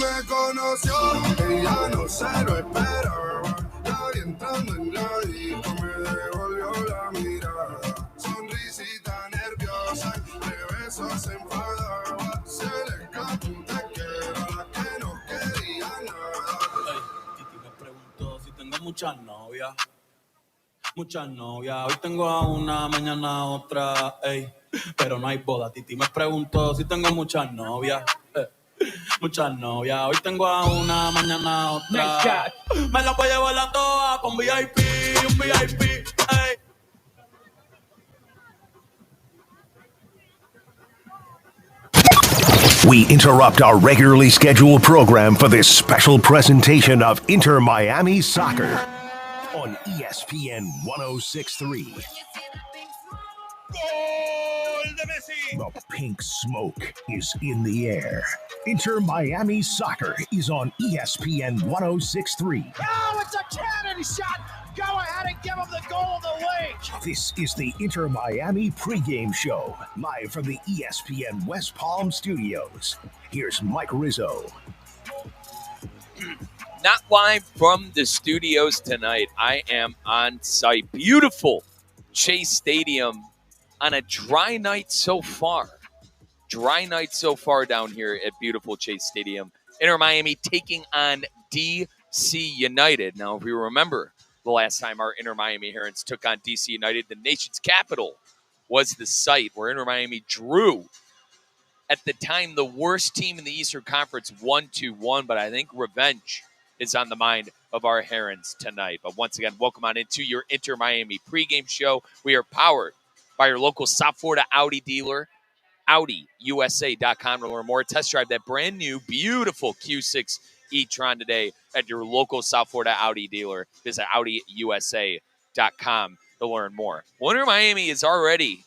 me conoció, ella no se lo esperaba. Ya entrando en la disco me devolvió la mirada. Sonrisita nerviosa, de besos enfadaba. Se le escapó un te quiero a la que no quería nada. Hey, Titi me preguntó si tengo muchas novias. Muchas novias, hoy tengo a una, mañana a otra, ey, pero no hay boda. Titi me preguntó si tengo muchas novias, muchas novias, hoy tengo a una, mañana a otra. Me la voy a llevar a todas con VIP, un VIP, ey. We interrupt our regularly scheduled program for this special presentation of Inter Miami Soccer on ESPN 106.3. The pink smoke is in the air. Inter Miami Soccer is on ESPN 106.3. Oh, it's a cannon shot! Go ahead and give him the goal of the week! This is the Inter Miami pregame show, live from the ESPN West Palm studios. Here's Mike Rizzo. Not live from the studios tonight. I am on site. Beautiful Chase Stadium on a dry night so far. Dry night so far down here at beautiful Chase Stadium. Inter Miami taking on DC United. Now, if we remember the last time our Inter Miami Herons took on DC United, the nation's capital was the site where Inter Miami drew, at the time, the worst team in the Eastern Conference 1-1, but I think revenge is on the mind of our Herons tonight. But once again, welcome on into your Inter Miami pregame show. We are powered by your local South Florida Audi dealer, AudiUSA.com to learn more. Test drive that brand new, beautiful Q6 e-tron today at your local South Florida Audi dealer. Visit AudiUSA.com to learn more. Well, Inter Miami is already,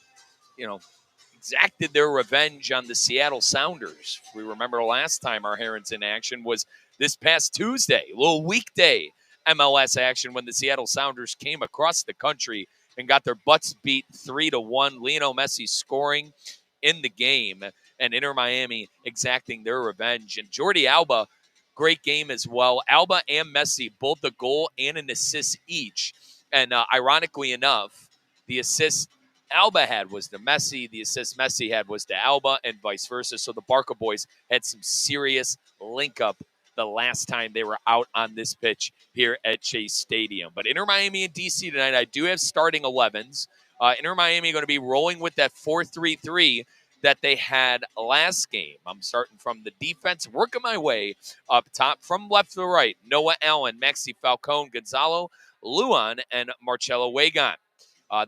exacted their revenge on the Seattle Sounders. We remember last time our Herons in action was this past Tuesday, a little weekday MLS action when the Seattle Sounders came across the country and got their butts beat 3-1. Lionel Messi scoring in the game, and Inter Miami exacting their revenge. And Jordi Alba, great game as well. Alba and Messi, both a goal and an assist each. And ironically enough, the assist Alba had was to Messi, the assist Messi had was to Alba, and vice versa. So the Barca boys had some serious link-up the last time they were out on this pitch here at Chase Stadium. But Inter Miami and DC tonight, I do have starting 11s. Inter Miami going to be rolling with that 4-3-3 that they had last game. I'm starting from the defense, working my way up top from left to right. Noah Allen, Maxi Falcone, Gonzalo Luan, and Marcelo Wagon.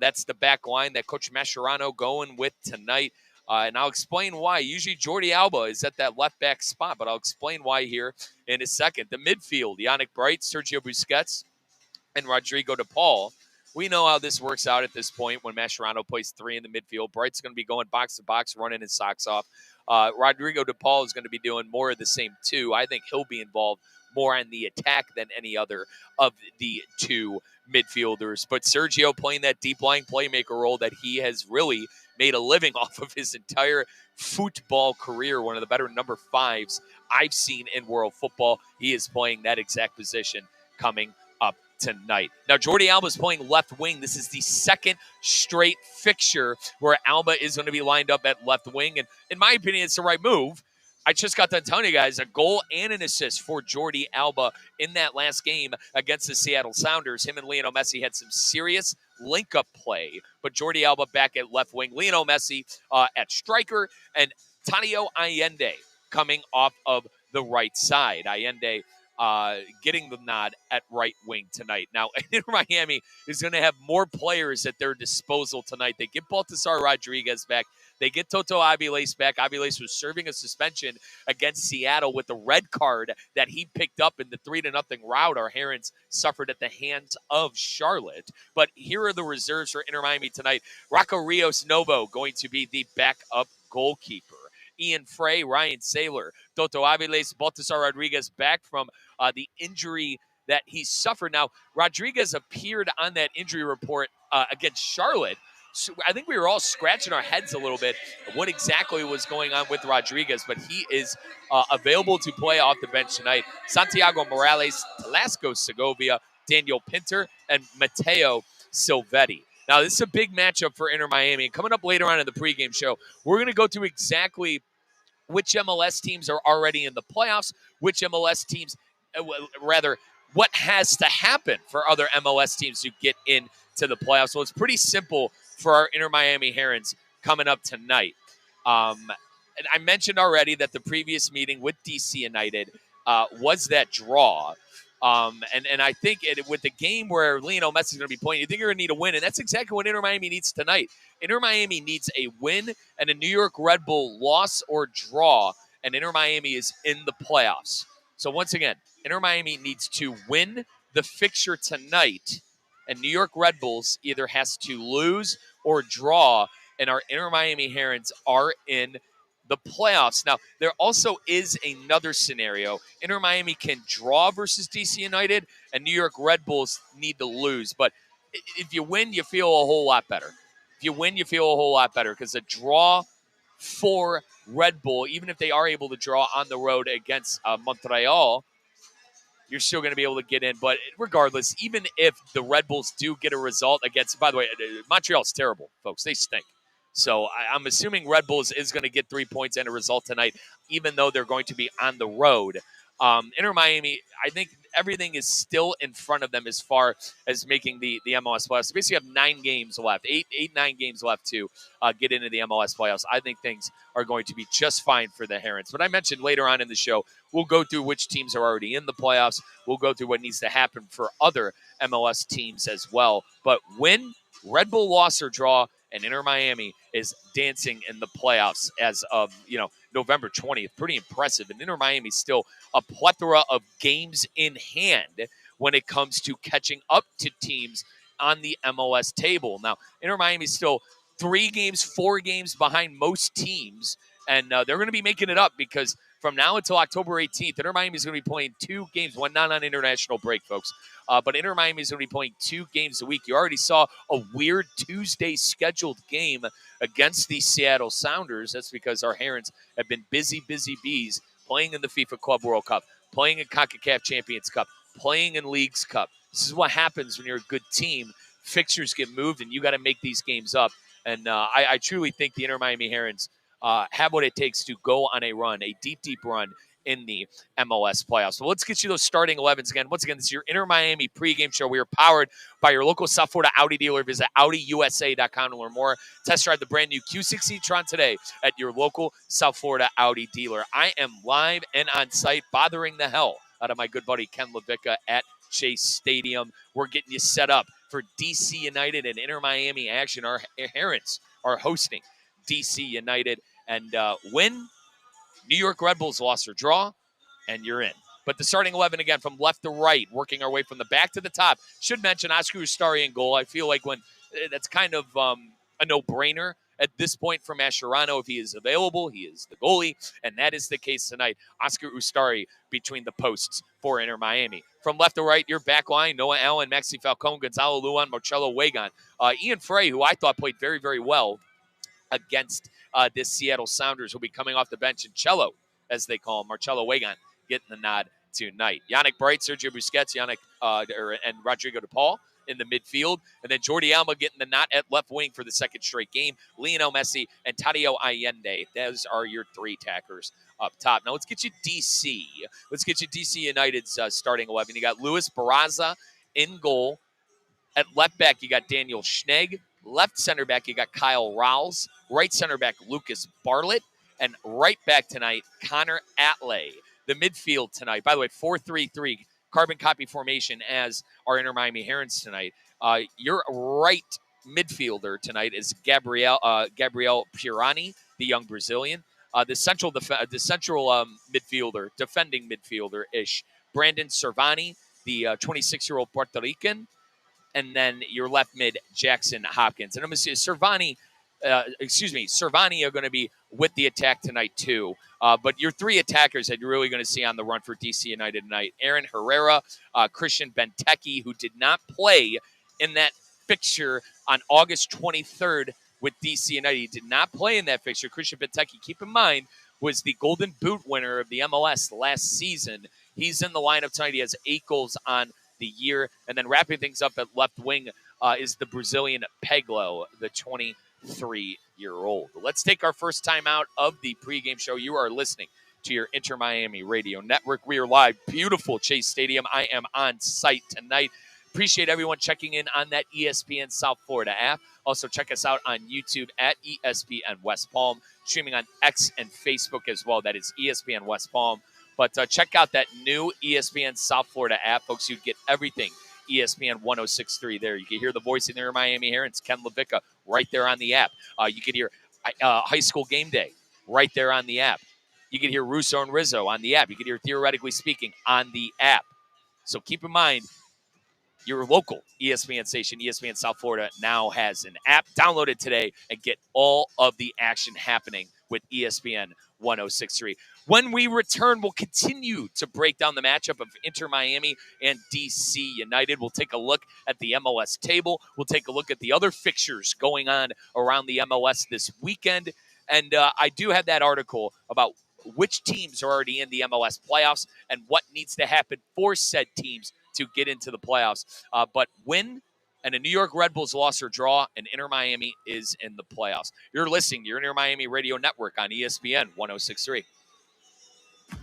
That's the back line that Coach Mascherano going with tonight. And I'll explain why. Usually Jordi Alba is at that left back spot, but I'll explain why here in a second. The midfield, Yannick Bright, Sergio Busquets, and Rodrigo De Paul. We know how this works out at this point when Mascherano plays three in the midfield. Bright's going to be going box to box, running his socks off. Rodrigo De Paul is going to be doing more of the same too. I think he'll be involved more on the attack than any other of the two midfielders. But Sergio playing that deep line playmaker role that he has really made a living off of his entire football career, one of the better number fives I've seen in world football. He is playing that exact position coming up tonight. Now, Jordi Alba is playing left wing. This is the second straight fixture where Alba is going to be lined up at left wing. And in my opinion, it's the right move. I just got done telling you guys a goal and an assist for Jordi Alba in that last game against the Seattle Sounders. Him and Lionel Messi had some serious link-up play, but Jordi Alba back at left wing, Lionel Messi at striker, and Tanio Allende coming off of the right side. Allende getting the nod at right wing tonight. Now, Inter Miami is going to have more players at their disposal tonight. They get Baltasar Rodriguez back. They get Toto Aviles back. Aviles was serving a suspension against Seattle with the red card that he picked up in the 3-0 rout our Herons suffered at the hands of Charlotte. But here are the reserves for Inter Miami tonight. Rocco Rios Novo going to be the backup goalkeeper. Ian Frey, Ryan Saylor, Toto Aviles, Baltasar Rodriguez back from the injury that he suffered. Now, Rodriguez appeared on that injury report against Charlotte, I think we were all scratching our heads a little bit of what exactly was going on with Rodriguez, but he is available to play off the bench tonight. Santiago Morales, Telasco Segovia, Daniel Pinter, and Mateo Silvetti. Now, this is a big matchup for Inter Miami. And coming up later on in the pregame show, we're going to go through exactly which MLS teams are already in the playoffs, which MLS teams, what has to happen for other MLS teams to get into the playoffs. So it's pretty simple for our Inter Miami Herons coming up tonight. And I mentioned already that the previous meeting with DC United was that draw. And I think with the game where Lionel Messi is going to be playing, you think you're going to need a win, and that's exactly what Inter Miami needs tonight. Inter Miami needs a win and a New York Red Bull loss or draw, and Inter Miami is in the playoffs. So once again, Inter Miami needs to win the fixture tonight, and New York Red Bulls either has to lose or draw, and our Inter Miami Herons are in the playoffs. Now, there also is another scenario. Inter Miami can draw versus DC United, and New York Red Bulls need to lose. But if you win, you feel a whole lot better. If you win, you feel a whole lot better because a draw for Red Bull, even if they are able to draw on the road against Montreal, you're still going to be able to get in. But regardless, even if the Red Bulls do get a result against, by the way, Montreal's terrible, folks. They stink. So I'm assuming Red Bulls is going to get 3 points and a result tonight, even though they're going to be on the road. Inter Miami, I think everything is still in front of them as far as making the MLS playoffs. They basically have 9 games left, 9 games left to get into the MLS playoffs. I think things are going to be just fine for the Herons. But I mentioned later on in the show, we'll go through which teams are already in the playoffs. We'll go through what needs to happen for other MLS teams as well. But win, Red Bull loss or draw, and Inter Miami is dancing in the playoffs as of, November 20th. Pretty impressive. And Inter Miami still a plethora of games in hand when it comes to catching up to teams on the MLS table. Now, Inter Miami is still 4 games behind most teams, and they're going to be making it up because from now until October 18th, Inter Miami is going to be playing 2 games, one not on international break, folks. But Inter Miami is going to be playing 2 games a week. You already saw a weird Tuesday scheduled game against the Seattle Sounders. That's because our Herons have been busy bees playing in the FIFA Club World Cup, playing in CONCACAF Champions Cup, playing in Leagues Cup. This is what happens when you're a good team. Fixtures get moved, and you got to make these games up. And I truly think the Inter Miami Herons have what it takes to go on a run, a deep run in the MLS playoffs. So let's get you those starting 11s again. Once again, this is your Inter Miami pregame show. We are powered by your local South Florida Audi dealer. Visit AudiUSA.com to learn more. Test drive the brand new Q6 e-tron today at your local South Florida Audi dealer. I am live and on site, bothering the hell out of my good buddy Ken LaVicka at Chase Stadium. We're getting you set up for DC United and Inter Miami action. Our Herons are hosting DC United, and win, New York Red Bulls loss or draw, and you're in. But the starting 11 again from left to right, working our way from the back to the top. Should mention Oscar Ustari in goal. I feel like that's kind of a no-brainer at this point for Mascherano. If he is available, he is the goalie, and that is the case tonight. Oscar Ustari between the posts for Inter Miami. From left to right, your back line, Noah Allen, Maxi Falcone, Gonzalo Luan, Marcelo Wagon. Ian Frey, who I thought played very, very well against this Seattle Sounders, will be coming off the bench, and Cello, as they call him, Marcelo Wagon, getting the nod tonight. Yannick Bright, Sergio Busquets, and Rodrigo De Paul in the midfield, and then Jordi Alba getting the nod at left wing for the second straight game. Lionel Messi and Tadeo Allende. Those are your 3 attackers up top. Now let's get you DC. Let's get you DC United's starting 11. You got Luis Barraza in goal. At left back, you got Daniel Schnegg. Left center back, you got Kyle Rouse. Right center back, Lucas Bartlett. And right back tonight, Connor Atley. The midfield tonight, by the way, 4-3-3, carbon copy formation as our Inter Miami Herons tonight. Your right midfielder tonight is Gabriel Pirani, the young Brazilian. The central midfielder, defending midfielder-ish, Brandon Cervani, the 26-year-old Puerto Rican. And then your left mid, Jackson Hopkins. And I'm going to say Cervani are going to be with the attack tonight too. But your 3 attackers that you're really going to see on the run for DC United tonight, Aaron Herrera, Christian Benteke, who did not play in that fixture on August 23rd with DC United. He did not play in that fixture. Christian Benteke, keep in mind, was the Golden Boot winner of the MLS last season. He's in the lineup tonight. He has 8 goals on the year. And then wrapping things up at left wing is the Brazilian Peglo, the 23-year-old. Let's take our first time out of the pregame show. You are listening to your Inter Miami Radio Network. We are live, beautiful Chase Stadium. I am on site tonight. Appreciate everyone checking in on that ESPN South Florida app. Also, check us out on YouTube at ESPN West Palm, streaming on X and Facebook as well. That is ESPN West Palm. But check out that new ESPN South Florida app, folks. You get everything ESPN 106.3 there. You can hear the voice in there, Miami here. It's Ken LaVicka right there on the app. You can hear High School Game Day right there on the app. You can hear Russo and Rizzo on the app. You can hear Theoretically Speaking on the app. So keep in mind, your local ESPN station, ESPN South Florida, now has an app. Download it today and get all of the action happening with ESPN 106.3. When we return, we'll continue to break down the matchup of Inter Miami and DC United. We'll take a look at the MLS table. We'll take a look at the other fixtures going on around the MLS this weekend. And I do have that article about which teams are already in the MLS playoffs and what needs to happen for said teams to get into the playoffs. But win and a New York Red Bulls loss or draw, and Inter Miami is in the playoffs. You're listening to your Inter Miami Radio Network on ESPN 106.3.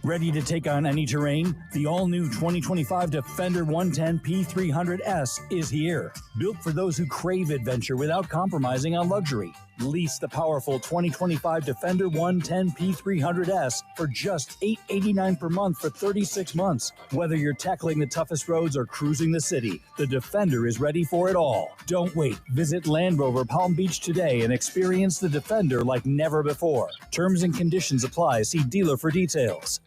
Ready to take on any terrain? The all-new 2025 Defender 110 P300S is here. Built for those who crave adventure without compromising on luxury. Lease the powerful 2025 Defender 110 P300S for just $889 per month for 36 months. Whether you're tackling the toughest roads or cruising the city, the Defender is ready for it all. Don't wait. Visit Land Rover Palm Beach today and experience the Defender like never before. Terms and conditions apply. See dealer for details.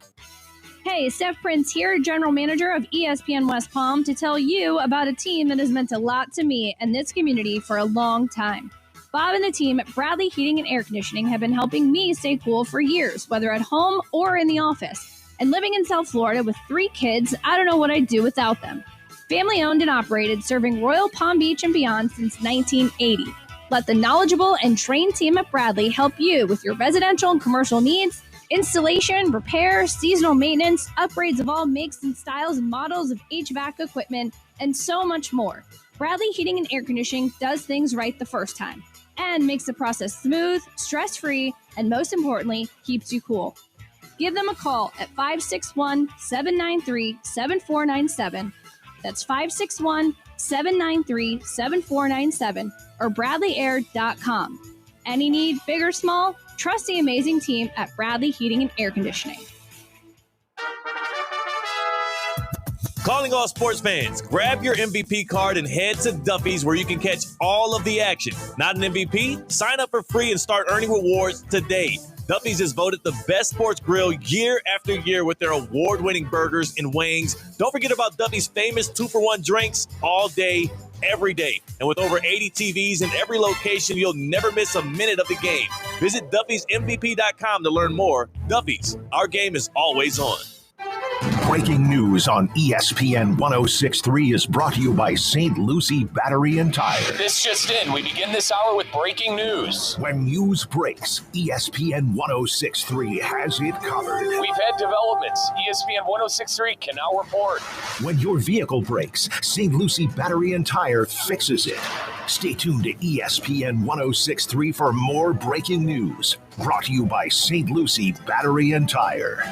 Hey, Steph Prince here, General Manager of ESPN West Palm, to tell you about a team that has meant a lot to me and this community for a long time. Bob and the team at Bradley Heating and Air Conditioning have been helping me stay cool for years, whether at home or in the office. And living in South Florida with 3 kids, I don't know what I'd do without them. Family owned and operated, serving Royal Palm Beach and beyond since 1980. Let the knowledgeable and trained team at Bradley help you with your residential and commercial needs, installation, repair, seasonal maintenance, upgrades of all makes and styles and models of HVAC equipment, and so much more. Bradley Heating and Air Conditioning does things right the first time and makes the process smooth, stress-free, and most importantly, keeps you cool. Give them a call at 561-793-7497. That's 561-793-7497 or bradleyair.com. Any need, big or small, trust the amazing team at Bradley Heating and Air Conditioning. Calling all sports fans, grab your MVP card and head to Duffy's where you can catch all of the action. Not an MVP? Sign up for free and start earning rewards today. Duffy's is voted the best sports grill year after year with their award-winning burgers and wings. Don't forget about Duffy's famous 2-for-1 drinks all day, every day. And with over 80 TVs in every location, you'll never miss a minute of the game. Visit Duffy'sMVP.com to learn more. Duffy's, our game is always on. Breaking news on ESPN 106.3 is brought to you by St. Lucie Battery and Tire. This just in, we begin this hour with breaking news. When news breaks, ESPN 106.3 has it covered. We've had developments. ESPN 106.3 can now report. When your vehicle breaks, St. Lucie Battery and Tire fixes it. Stay tuned to ESPN 106.3 for more breaking news. Brought to you by St. Lucie Battery and Tire.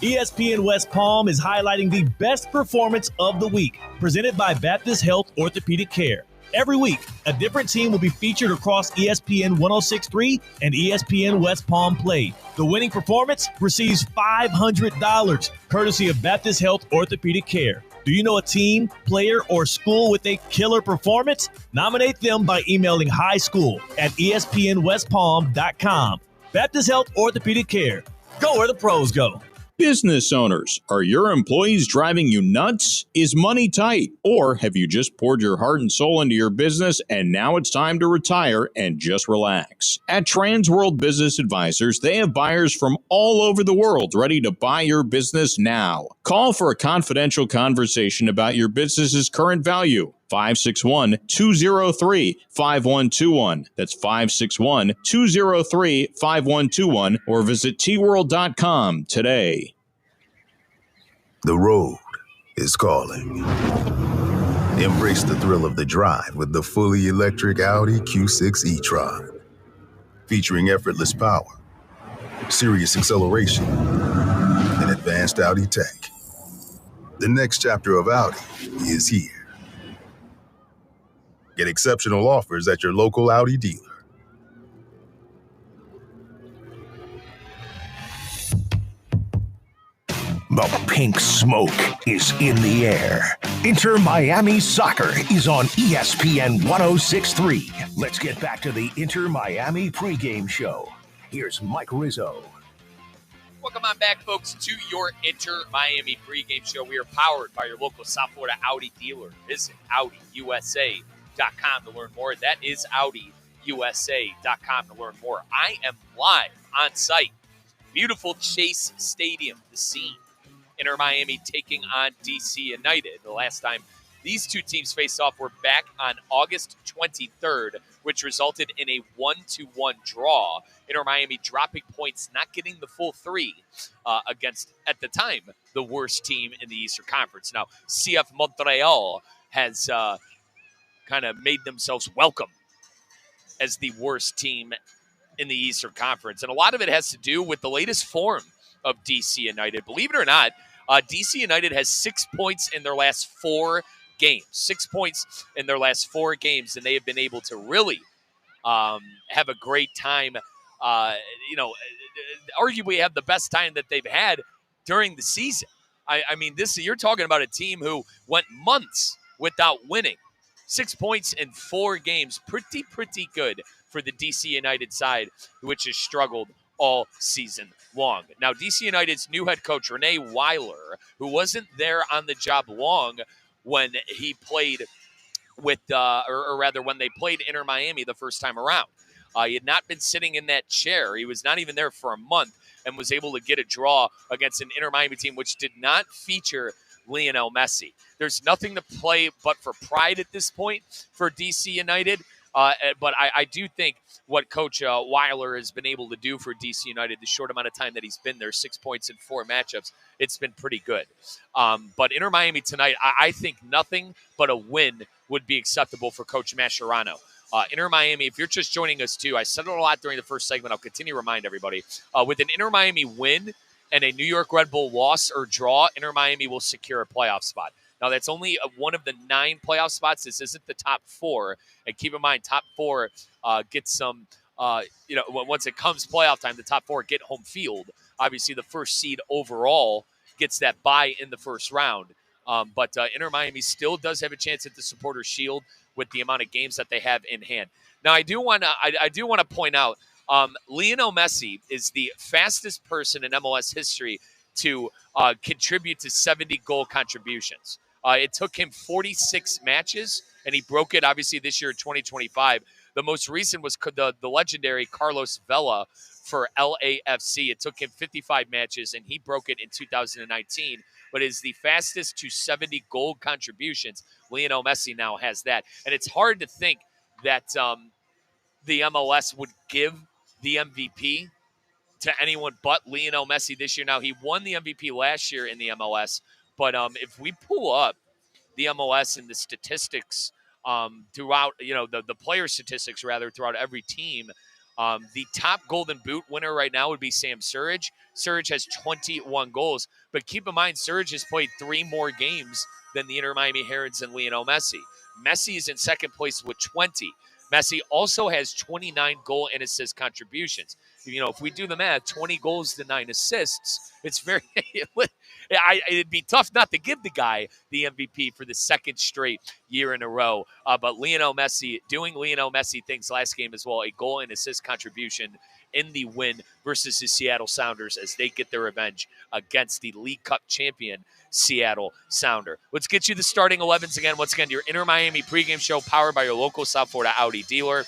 ESPN West Palm is highlighting the best performance of the week, presented by Baptist Health Orthopedic Care. Every week, a different team will be featured across ESPN 106.3 and ESPN West Palm Play. The winning performance receives $500, courtesy of Baptist Health Orthopedic Care. Do you know a team, player, or school with a killer performance? Nominate them by emailing highschool@espnwestpalm.com. Baptist Health Orthopedic Care. Go where the pros go. Business owners, are your employees driving you nuts? Is money tight? Or have you just poured your heart and soul into your business and now it's time to retire and just relax? At Transworld Business Advisors, they have buyers from all over the world ready to buy your business now. Call for a confidential conversation about your business's current value. 561-203-5121. That's 561-203-5121, or visit tworld.com today. The road is calling. Embrace the thrill of the drive with the fully electric Audi Q6 e-tron. Featuring effortless power, serious acceleration, and advanced Audi tech. The next chapter of Audi is here. Get exceptional offers at your local Audi dealer. The pink smoke is in the air. Inter Miami Soccer is on ESPN 106.3. Let's get back to the Inter Miami pregame show. Here's Mike Rizzo. Welcome on back, folks, to your Inter Miami pregame show. We are powered by your local South Florida Audi dealer. Visit AudiUSA.com to learn more. That is AudiUSA.com to learn more. I am live on site. Beautiful Chase Stadium, the scene. Inter Miami taking on DC United. The last time these two teams faced off were back on August 23rd, which resulted in a 1-1 draw. Inter Miami dropping points, not getting the full three against, at the time, the worst team in the Eastern Conference. Now, CF Montreal has kind of made themselves welcome as the worst team in the Eastern Conference. And a lot of it has to do with the latest form of DC United. Believe it or not, DC United has 6 points in their last 4 games. 6 points in their last 4 games, and they have been able to really have a great time. Arguably have the best time that they've had during the season. I mean, you're talking about a team who went months without winning. 6 points in 4 games. Pretty good for the DC United side, which has struggled all season long. Now, DC United's new head coach, Rene Weiler, who wasn't there on the job long when he played with, when they played Inter Miami the first time around. He had not been sitting in that chair. He was not even there for a month and was able to get a draw against an Inter Miami team which did not feature Lionel Messi. There's nothing to play but for pride at this point for DC United. But I do think what Coach Weiler has been able to do for DC United, the short amount of time that he's been there, 6 points in 4 matchups, it's been pretty good. But Inter Miami tonight, I think nothing but a win would be acceptable for Coach Mascherano. Inter Miami, if you're just joining us too, I said it a lot during the first segment. I'll continue to remind everybody. With an Inter Miami win and a New York Red Bull loss or draw, Inter Miami will secure a playoff spot. Now, that's only one of the 9 playoff spots. This isn't the top 4. And keep in mind, top 4 get some, once it comes playoff time, the top 4 get home field. Obviously, the first seed overall gets that bye in the first round. But Inter Miami still does have a chance at the Supporters' Shield with the amount of games that they have in hand. Now, I do want to point out, Lionel Messi is the fastest person in MLS history to contribute to 70 goal contributions. It took him 46 matches, and he broke it, obviously, this year in 2025. The most recent was the legendary Carlos Vela for LAFC. It took him 55 matches, and he broke it in 2019, but is the fastest to 70 goal contributions. Lionel Messi now has that. And it's hard to think that the MLS would give the MVP to anyone but Lionel Messi this year. Now, he won the MVP last year in the MLS, but if we pull up the MLS and the statistics throughout, the player statistics rather throughout every team, the top Golden Boot winner right now would be Sam Surridge. Surridge has 21 goals, but keep in mind Surridge has played 3 more games than the Inter Miami Herons and Lionel Messi. Messi is in second place with 20. Messi also has 29 goal and assist contributions. If we do the math, 20 goals to 9 assists, it's very it'd be tough not to give the guy the MVP for the second straight year in a row. But Lionel Messi doing Lionel Messi things last game as well, a goal and assist contribution in the win versus the Seattle Sounders as they get their revenge against the League Cup champion Seattle Sounder. Let's get you the starting 11s again. Once again, your Inter Miami pregame show powered by your local South Florida Audi dealer.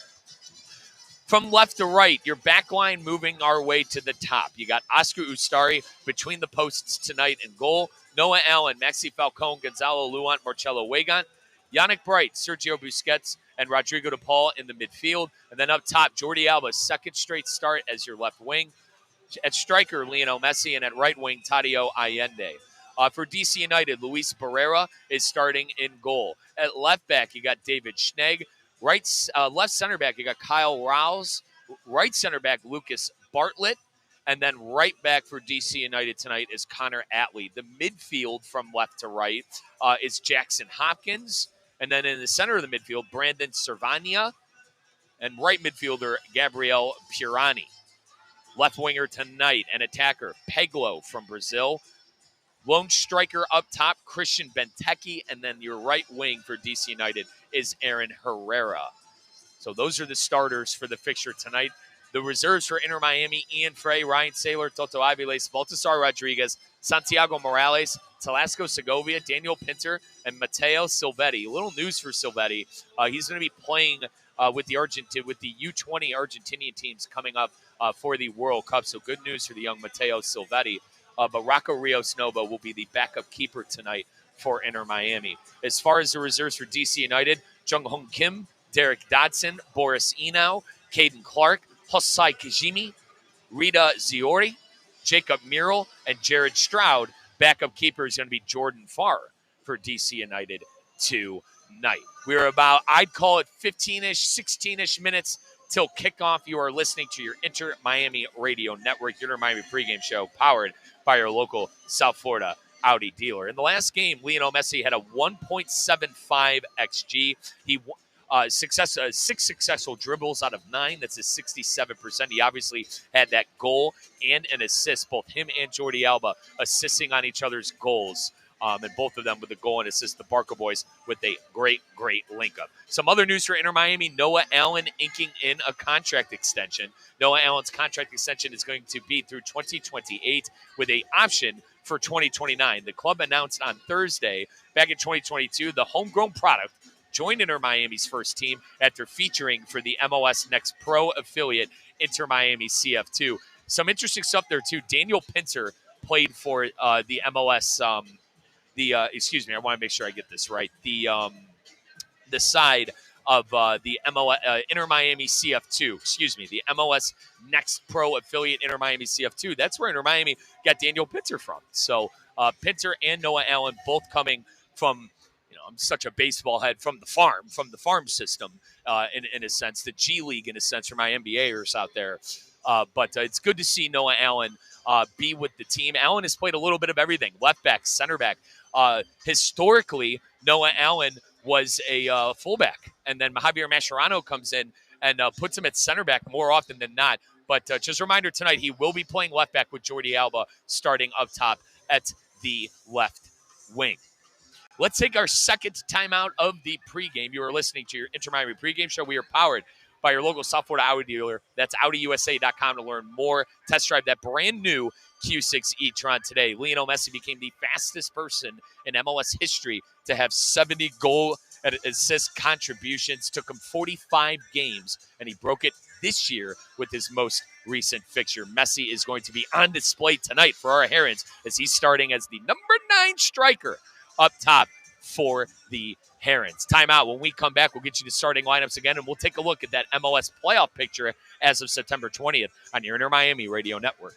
From left to right, your back line moving our way to the top. You got Oscar Ustari between the posts tonight in goal. Noah Allen, Maxi Falcone, Gonzalo Luant, Marcelo Weigant. Yannick Bright, Sergio Busquets, and Rodrigo de Paul in the midfield. And then up top, Jordi Alba's second straight start as your left wing. At striker, Lionel Messi, and at right wing, Tadio Allende. For DC United, Luis Barrera is starting in goal. At left back, you got David Schnegg. Left center back, you got Kyle Rouse. Right center back, Lucas Bartlett. And then right back for DC United tonight is Connor Attlee. The midfield from left to right is Jackson Hopkins. And then in the center of the midfield, Brandon Servania. And right midfielder, Gabriel Pirani. Left winger tonight, an attacker, Peglo from Brazil. Lone striker up top, Christian Benteke. And then your right wing for DC United is Aaron Herrera. So those are the starters for the fixture tonight. The reserves for Inter Miami, Ian Frey, Ryan Saylor, Toto Aviles, Baltasar Rodriguez, Santiago Morales, Talasco Segovia, Daniel Pinter, and Matteo Silvetti. A little news for Silvetti. He's going to be playing with the U20 Argentinian teams coming up for the World Cup. So good news for the young Matteo Silvetti. But Rocco Rios Nova will be the backup keeper tonight for Inter Miami. As far as the reserves for DC United, Jung Hong Kim, Derek Dodson, Boris Enau, Caden Clark, Hosai Kijimi, Rita Ziori, Jacob Murrell, and Jared Stroud. Backup keeper is going to be Jordan Farr for DC United tonight. We're about, I'd call it 15-ish, 16-ish minutes till kickoff. You are listening to your Inter Miami Radio Network, your Inter Miami pregame show, powered by your local South Florida Audi dealer. In the last game, Lionel Messi had a 1.75 XG. He six successful dribbles out of 9. That's a 67%. He obviously had that goal and an assist. Both him and Jordi Alba assisting on each other's goals. And both of them with a goal and assist. The Barca boys with a great link-up. Some other news for Inter Miami, Noah Allen inking in a contract extension. Noah Allen's contract extension is going to be through 2028 with an option for 2029. The club announced on Thursday, back in 2022, the homegrown product joined Inter Miami's first team after featuring for the MLS Next Pro affiliate, Inter Miami CF2. Some interesting stuff there, too. Daniel Pinter played for the MLS I want to make sure I get this right. The side of the MLS Inter Miami CF2. The MLS Next Pro affiliate Inter Miami CF2. That's where Inter Miami got Daniel Pinter from. So Pinter and Noah Allen both coming from, I'm such a baseball head, from the farm system in a sense, the G League in a sense for my NBAers out there. But it's good to see Noah Allen be with the team. Allen has played a little bit of everything, left back, center back. Historically, Noah Allen was a fullback, and then Javier Mascherano comes in and puts him at center back more often than not. But just a reminder tonight, he will be playing left back with Jordi Alba starting up top at the left wing. Let's take our second timeout of the pregame. You are listening to your Inter Miami pregame show. We are powered by your local South Florida Audi dealer. That's AudiUSA.com to learn more. Test drive that brand new Q6 e-tron today. Lionel Messi became the fastest person in MLS history to have 70 goal and assist contributions. Took him 45 games, and he broke it this year with his most recent fixture. Messi is going to be on display tonight for our Herons as he's starting as the number 9 striker up top for the Herons. Timeout. When we come back, we'll get you the starting lineups again, and we'll take a look at that MLS playoff picture as of September 20th on your Inter Miami Radio Network.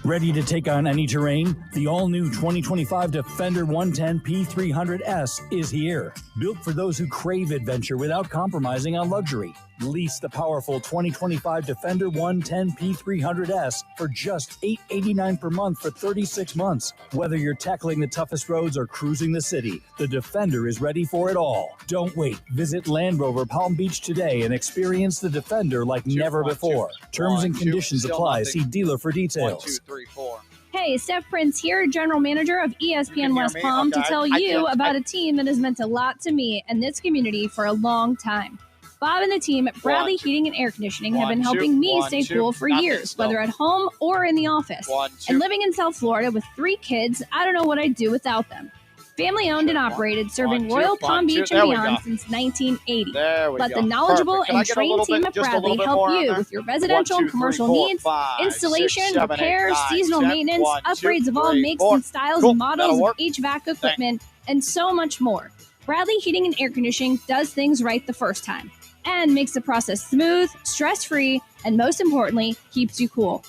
Ready to take on any terrain? The all-new 2025 Defender 110 P300S is here. Built for those who crave adventure without compromising on luxury. Lease the powerful 2025 Defender 110 P300S for just $889 per month for 36 months. Whether you're tackling the toughest roads or cruising the city, the Defender is ready for it all. Don't wait. Visit Land Rover Palm Beach today and experience the Defender like never before. Terms and conditions apply. See dealer for details. 1, 2, 3, 4. Hey, Steph Prince here, General Manager of ESPN West Palm, to tell you about a team that has meant a lot to me and this community for a long time. Bob and the team at Bradley Heating and Air Conditioning have been helping me stay cool for years, whether at home or in the office. And living in South Florida with 3 kids, I don't know what I'd do without them. Family owned and operated, serving Royal Palm Beach and beyond since 1980. Let the knowledgeable and trained team at Bradley help you with your residential and commercial needs, installation, repairs, seasonal maintenance, upgrades of all makes and styles and models of HVAC equipment, and so much more. Bradley Heating and Air Conditioning does things right the first time and makes the process smooth, stress-free, and most importantly, keeps you cool.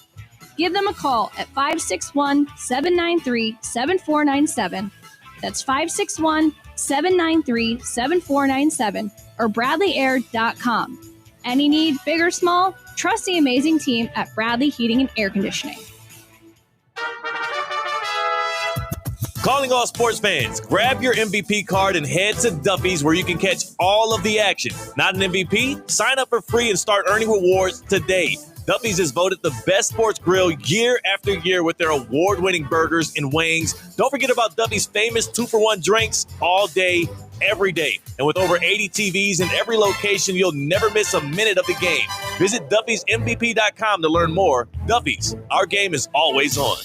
Give them a call at 561-793-7497. That's 561-793-7497 or bradleyair.com. Any need, big or small, trust the amazing team at Bradley Heating and Air Conditioning. Calling all sports fans, grab your MVP card and head to Duffy's where you can catch all of the action. Not an MVP? Sign up for free and start earning rewards today. Duffy's is voted the best sports grill year after year with their award-winning burgers and wings. Don't forget about Duffy's famous 2-for-1 drinks all day, every day. And with over 80 TVs in every location, you'll never miss a minute of the game. Visit Duffy'sMVP.com to learn more. Duffy's, our game is always on.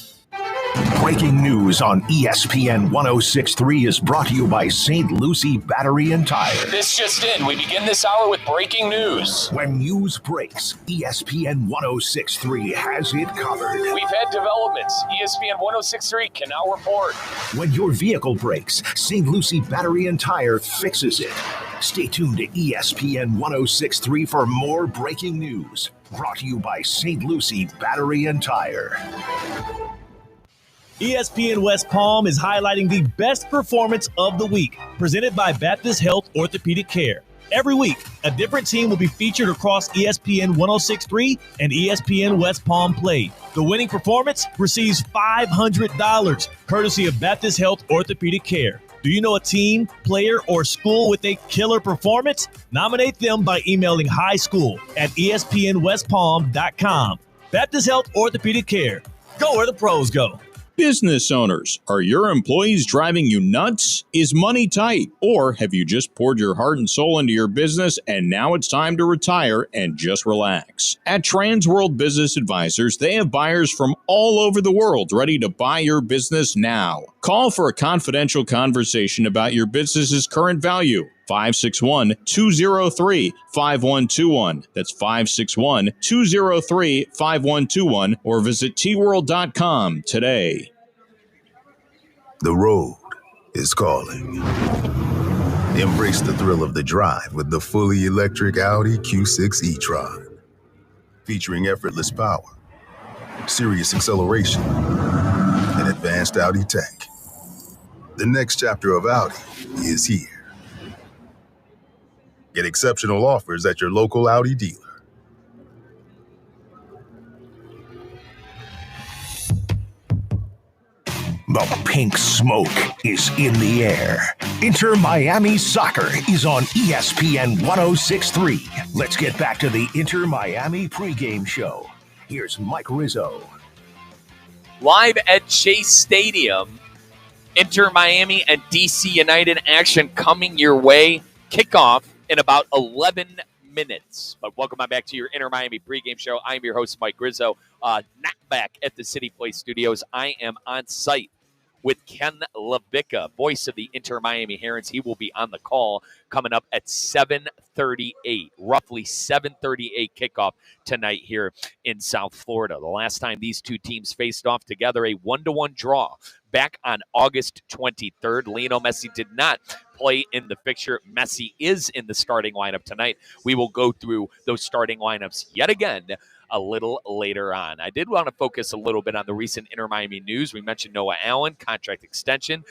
Breaking news on ESPN 106.3 is brought to you by St. Lucie Battery and Tire. This just in. We begin this hour with breaking news. When news breaks, ESPN 106.3 has it covered. We've had developments. ESPN 106.3 can now report. When your vehicle breaks, St. Lucie Battery and Tire fixes it. Stay tuned to ESPN 106.3 for more breaking news. Brought to you by St. Lucie Battery and Tire. ESPN West Palm is highlighting the best performance of the week, presented by Baptist Health Orthopedic Care. Every week, a different team will be featured across ESPN 106.3 and ESPN West Palm Play. The winning performance receives $500, courtesy of Baptist Health Orthopedic Care. Do you know a team, player, or school with a killer performance? Nominate them by emailing highschool@espnwestpalm.com. Baptist Health Orthopedic Care. Go where the pros go. Business owners, are your employees driving you nuts? Is money tight? Or have you just poured your heart and soul into your business and now it's time to retire and just relax? At Transworld Business Advisors, they have buyers from all over the world ready to buy your business now. Call for a confidential conversation about your business's current value. 561-203-5121. That's 561-203-5121 or visit tworld.com today. The road is calling. Embrace the thrill of the drive with the fully electric Audi Q6 e-tron. Featuring effortless power, serious acceleration, and advanced Audi tech. The next chapter of Audi is here. Get exceptional offers at your local Audi dealer. The pink smoke is in the air. Inter Miami Soccer is on ESPN 106.3. Let's get back to the Inter Miami pregame show. Here's Mike Rizzo. Live at Chase Stadium, Inter Miami and DC United action coming your way. Kickoff in about 11 minutes. But welcome back to your Inter Miami pregame show. I'm your host, Mike Rizzo. Not back at the City Place Studios. I am on site with Ken LaVicka, voice of the Inter Miami Herons. He will be on the call coming up at 7:38, roughly 7:38 kickoff tonight here in South Florida. The last time these two teams faced off together, a 1-1 draw back on August 23rd. Lionel Messi did not play in the fixture. Messi is in the starting lineup tonight. We will go through those starting lineups yet again a little later on. I did want to focus a little bit on the recent Inter Miami news. We mentioned Noah Allen, contract extension.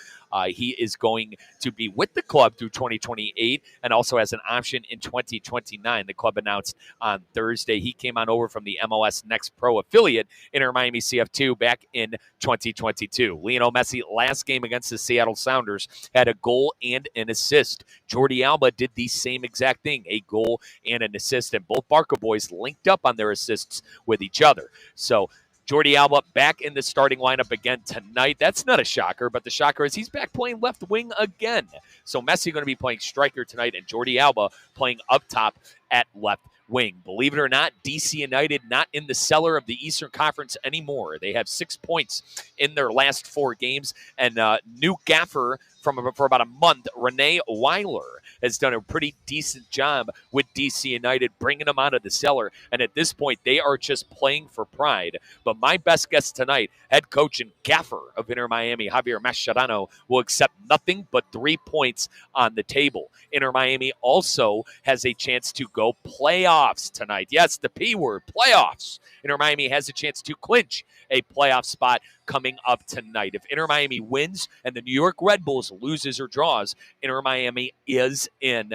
He is going to be with the club through 2028 and also has an option in 2029. The club announced on Thursday he came on over from the MLS Next Pro affiliate, Inter Miami CF2, back in 2022. Lionel Messi, last game against the Seattle Sounders, had a goal and an assist. Jordi Alba did the same exact thing, a goal and an assist, and both Barca boys linked up on their assists with each other. So Jordi Alba back in the starting lineup again tonight. That's not a shocker, but the shocker is he's back playing left wing again. So Messi going to be playing striker tonight and Jordi Alba playing up top at left wing. Believe it or not, DC United not in the cellar of the Eastern Conference anymore. They have 6 points in their last 4 games, and new gaffer for about a month, Renee Weiler, has done a pretty decent job with DC United, bringing them out of the cellar. And at this point, they are just playing for pride. But my best guess tonight, head coach and gaffer of Inter Miami, Javier Mascherano, will accept nothing but 3 points on the table. Inter Miami also has a chance to go playoffs tonight. Yes, the P word, playoffs. Inter Miami has a chance to clinch a playoff spot coming up tonight. If Inter Miami wins and the New York Red Bulls loses or draws, Inter Miami is in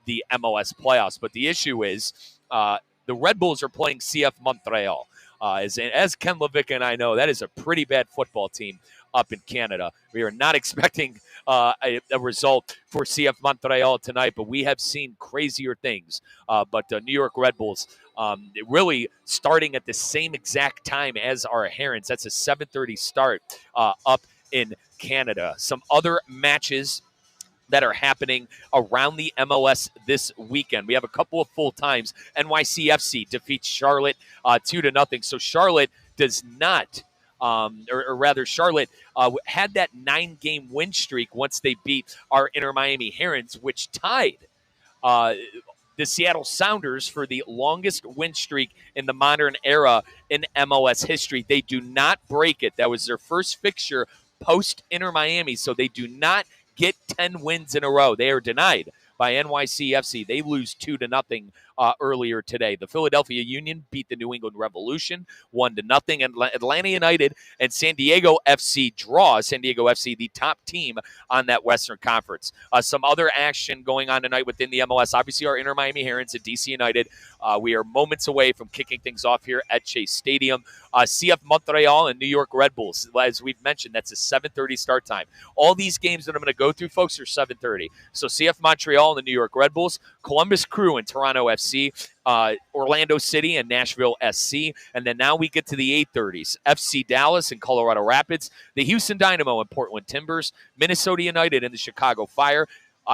the MLS playoffs. But the issue is the Red Bulls are playing CF Montreal. As Ken Levick and I know, that is a pretty bad football team up in Canada. We are not expecting a result for CF Montreal tonight, but we have seen crazier things. But the New York Red Bulls really starting at the same exact time as our Herons. That's a 7:30 start up in Canada. Some other matches that are happening around the MLS this weekend. We have a couple of full times. NYCFC defeats Charlotte 2-0. So Charlotte does not, or rather Charlotte had that 9-game win streak once they beat our Inter Miami Herons, which tied the Seattle Sounders for the longest win streak in the modern era in MLS history. They do not break it. That was their first fixture post Inter Miami, so they do not get 10 wins in a row. They are denied by NYCFC. They lose 2-0 earlier today. The Philadelphia Union beat the New England Revolution 1-0. And Atlanta United and San Diego FC draw. San Diego FC, the top team on that Western Conference. Some other action going on tonight within the MLS. Obviously, our Inter Miami Herons and DC United. We are moments away from kicking things off here at Chase Stadium. CF Montreal and New York Red Bulls. As we've mentioned, that's a 7:30 start time. All these games that I'm going to go through, folks, are 7:30. So CF Montreal and the New York Red Bulls, Columbus Crew and Toronto FC, Orlando City and Nashville SC, and then now we get to the 8:30s. FC Dallas and Colorado Rapids, the Houston Dynamo and Portland Timbers, Minnesota United and the Chicago Fire,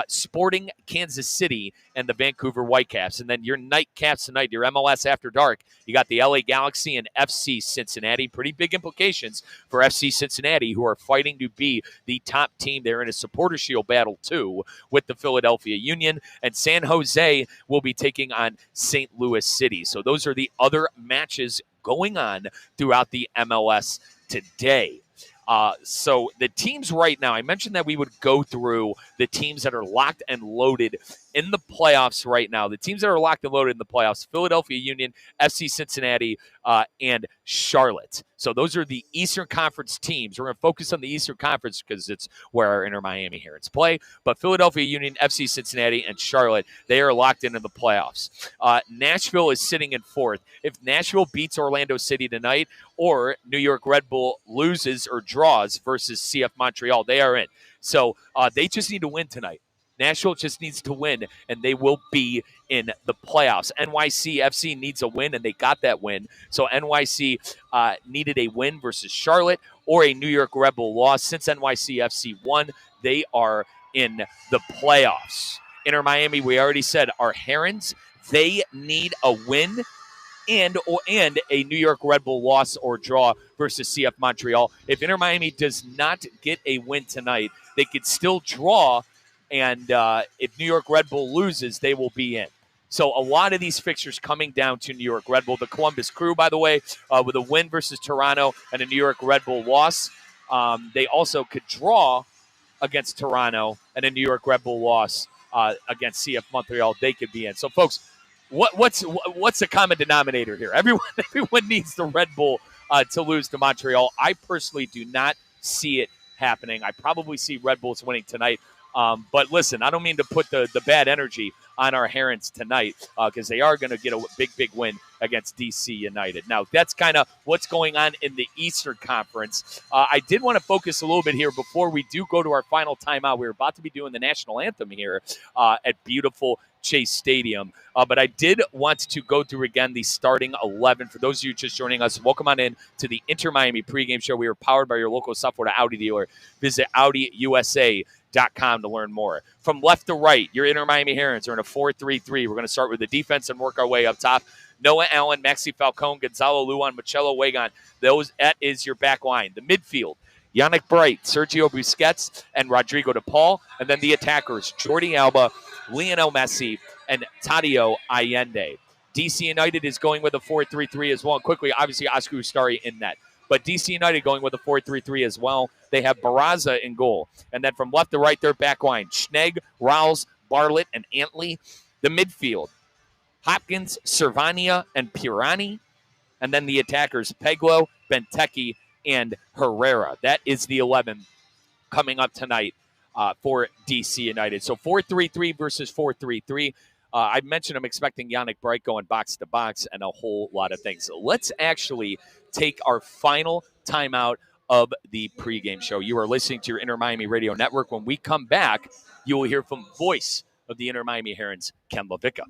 Sporting Kansas City and the Vancouver Whitecaps. And then your nightcaps tonight, your MLS After Dark, you got the LA Galaxy and FC Cincinnati. Pretty big implications for FC Cincinnati, who are fighting to be the top team. They're in a Supporter Shield battle, too, with the Philadelphia Union. And San Jose will be taking on St. Louis City. So those are the other matches going on throughout the MLS today. So the teams right now, I mentioned that we would go through the teams that are locked and loaded in the playoffs right now. The teams that are locked and loaded in the playoffs, Philadelphia Union, FC Cincinnati, and Charlotte. So those are the Eastern Conference teams. We're going to focus on the Eastern Conference because it's where our Inter Miami Herons play. But Philadelphia Union, FC Cincinnati, and Charlotte, they are locked into the playoffs. Nashville is sitting in fourth. If Nashville beats Orlando City tonight or New York Red Bull loses or draws versus CF Montreal, they are in. So they just need to win tonight. Nashville just needs to win, and they will be in the playoffs. NYCFC needs a win, and they got that win. So NYC needed a win versus Charlotte or a New York Red Bull loss. Since NYCFC won, they are in the playoffs. Inter Miami, we already said, our Herons, they need a win and a New York Red Bull loss or draw versus CF Montreal. If Inter Miami does not get a win tonight, they could still draw. And if New York Red Bull loses, they will be in. So a lot of these fixtures coming down to New York Red Bull. The Columbus Crew, by the way, with a win versus Toronto and a New York Red Bull loss, they also could draw against Toronto and a New York Red Bull loss against CF Montreal. They could be in. So, folks, what's the common denominator here? Everyone needs the Red Bull to lose to Montreal. I personally do not see it happening. I probably see Red Bulls winning tonight. But listen, I don't mean to put the bad energy on our Herons tonight because they are going to get a big win against DC United. Now, that's kind of what's going on in the Eastern Conference. I did want to focus a little bit here before we do go to our final timeout. We're about to be doing the national anthem here at beautiful Chase Stadium. But I did want to go through again the starting 11. For those of you just joining us, welcome on in to the Inter Miami pregame show. We are powered by your local South Florida Audi dealer. Visit AudiUSA.com to learn more. From left to right, your Inter Miami Herons are in a 4-3-3. We're going to start with the defense and work our way up top. Noah Allen, Maxi Falcone, Gonzalo Luan, Marcelo Wagon. That is your back line. The midfield, Yannick Bright, Sergio Busquets, and Rodrigo De Paul. And then the attackers, Jordi Alba, Lionel Messi, and Tadio Allende. DC United is going with a 4-3-3 as well. And quickly, obviously, Oscar Ustari in net. But DC United going with a 4-3-3 as well. They have Barraza in goal. And then from left to right, their back line, Schnegg, Rouse, Bartlett, and Antley. The midfield, Hopkins, Cervania, and Pirani. And then the attackers, Peglo, Benteke, and Herrera. That is the 11 coming up tonight for DC United. So 4-3-3 versus 4-3-3. I mentioned I'm expecting Yannick Bright going box to box and a whole lot of things. So let's actually take our final timeout of the pregame show. You are listening to your Inter Miami Radio Network. When we come back, you will hear from voice of the Inter Miami Herons, Ken LaVicka.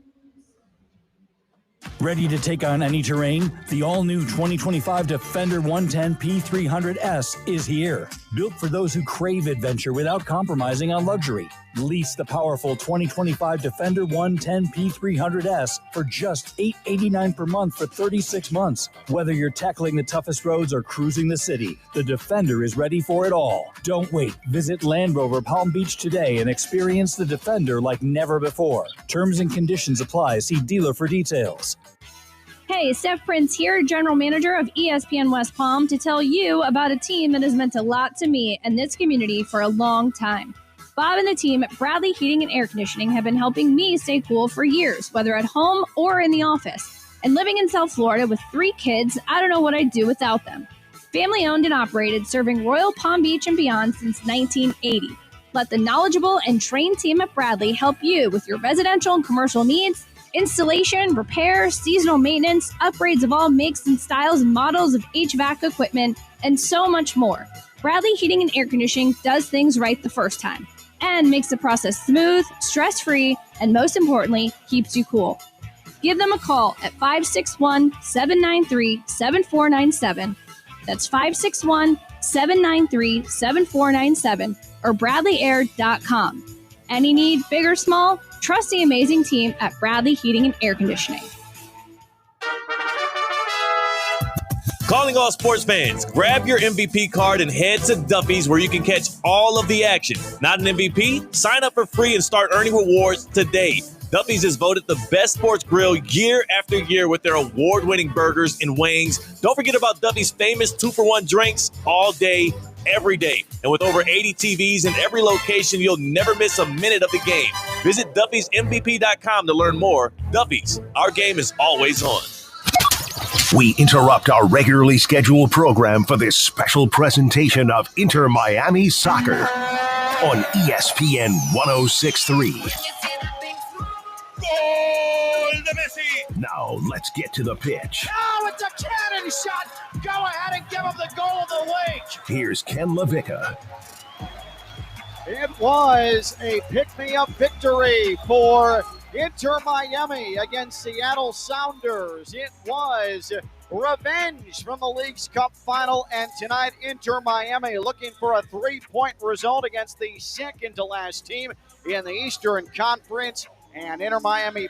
Ready to take on any terrain? The all-new 2025 Defender 110 P300S is here. Built for those who crave adventure without compromising on luxury. Lease the powerful 2025 Defender 110 P300S for just $889 per month for 36 months. Whether you're tackling the toughest roads or cruising the city, the Defender is ready for it all. Don't wait. Visit Land Rover Palm Beach today and experience the Defender like never before. Terms and conditions apply. See dealer for details. Hey, Steph Prince here, General Manager of ESPN West Palm, to tell you about a team that has meant a lot to me and this community for a long time. Bob and the team at Bradley Heating and Air Conditioning have been helping me stay cool for years, whether at home or in the office. And living in South Florida with 3 kids, I don't know what I'd do without them. Family owned and operated, serving Royal Palm Beach and beyond since 1980. Let the knowledgeable and trained team at Bradley help you with your residential and commercial needs, installation, repair, seasonal maintenance, upgrades of all makes and styles and models of HVAC equipment, and so much more. Bradley Heating and Air Conditioning does things right the first time and makes the process smooth, stress-free, and most importantly, keeps you cool. Give them a call at 561-793-7497. That's 561-793-7497 or bradleyair.com. Any need, big or small, trust the amazing team at Bradley Heating and Air Conditioning. Calling all sports fans, grab your MVP card and head to Duffy's where you can catch all of the action. Not an MVP? Sign up for free and start earning rewards today. Duffy's is voted the best sports grill year after year with their award-winning burgers and wings. Don't forget about Duffy's famous 2-for-1 drinks all day, every day. And with over 80 TVs in every location, you'll never miss a minute of the game. Visit Duffy'sMVP.com to learn more. Duffy's, our game is always on. We interrupt our regularly scheduled program for this special presentation of Inter Miami Soccer on ESPN 106.3. Now let's get to the pitch. Oh, it's a cannon shot. Go ahead and give him the goal of the week. Here's Ken LaVicka. It was a pick-me-up victory for Inter Miami against Seattle Sounders. It was revenge from the Leagues Cup final, and tonight Inter Miami looking for a 3-point result against the second-to-last team in the Eastern Conference, and Inter Miami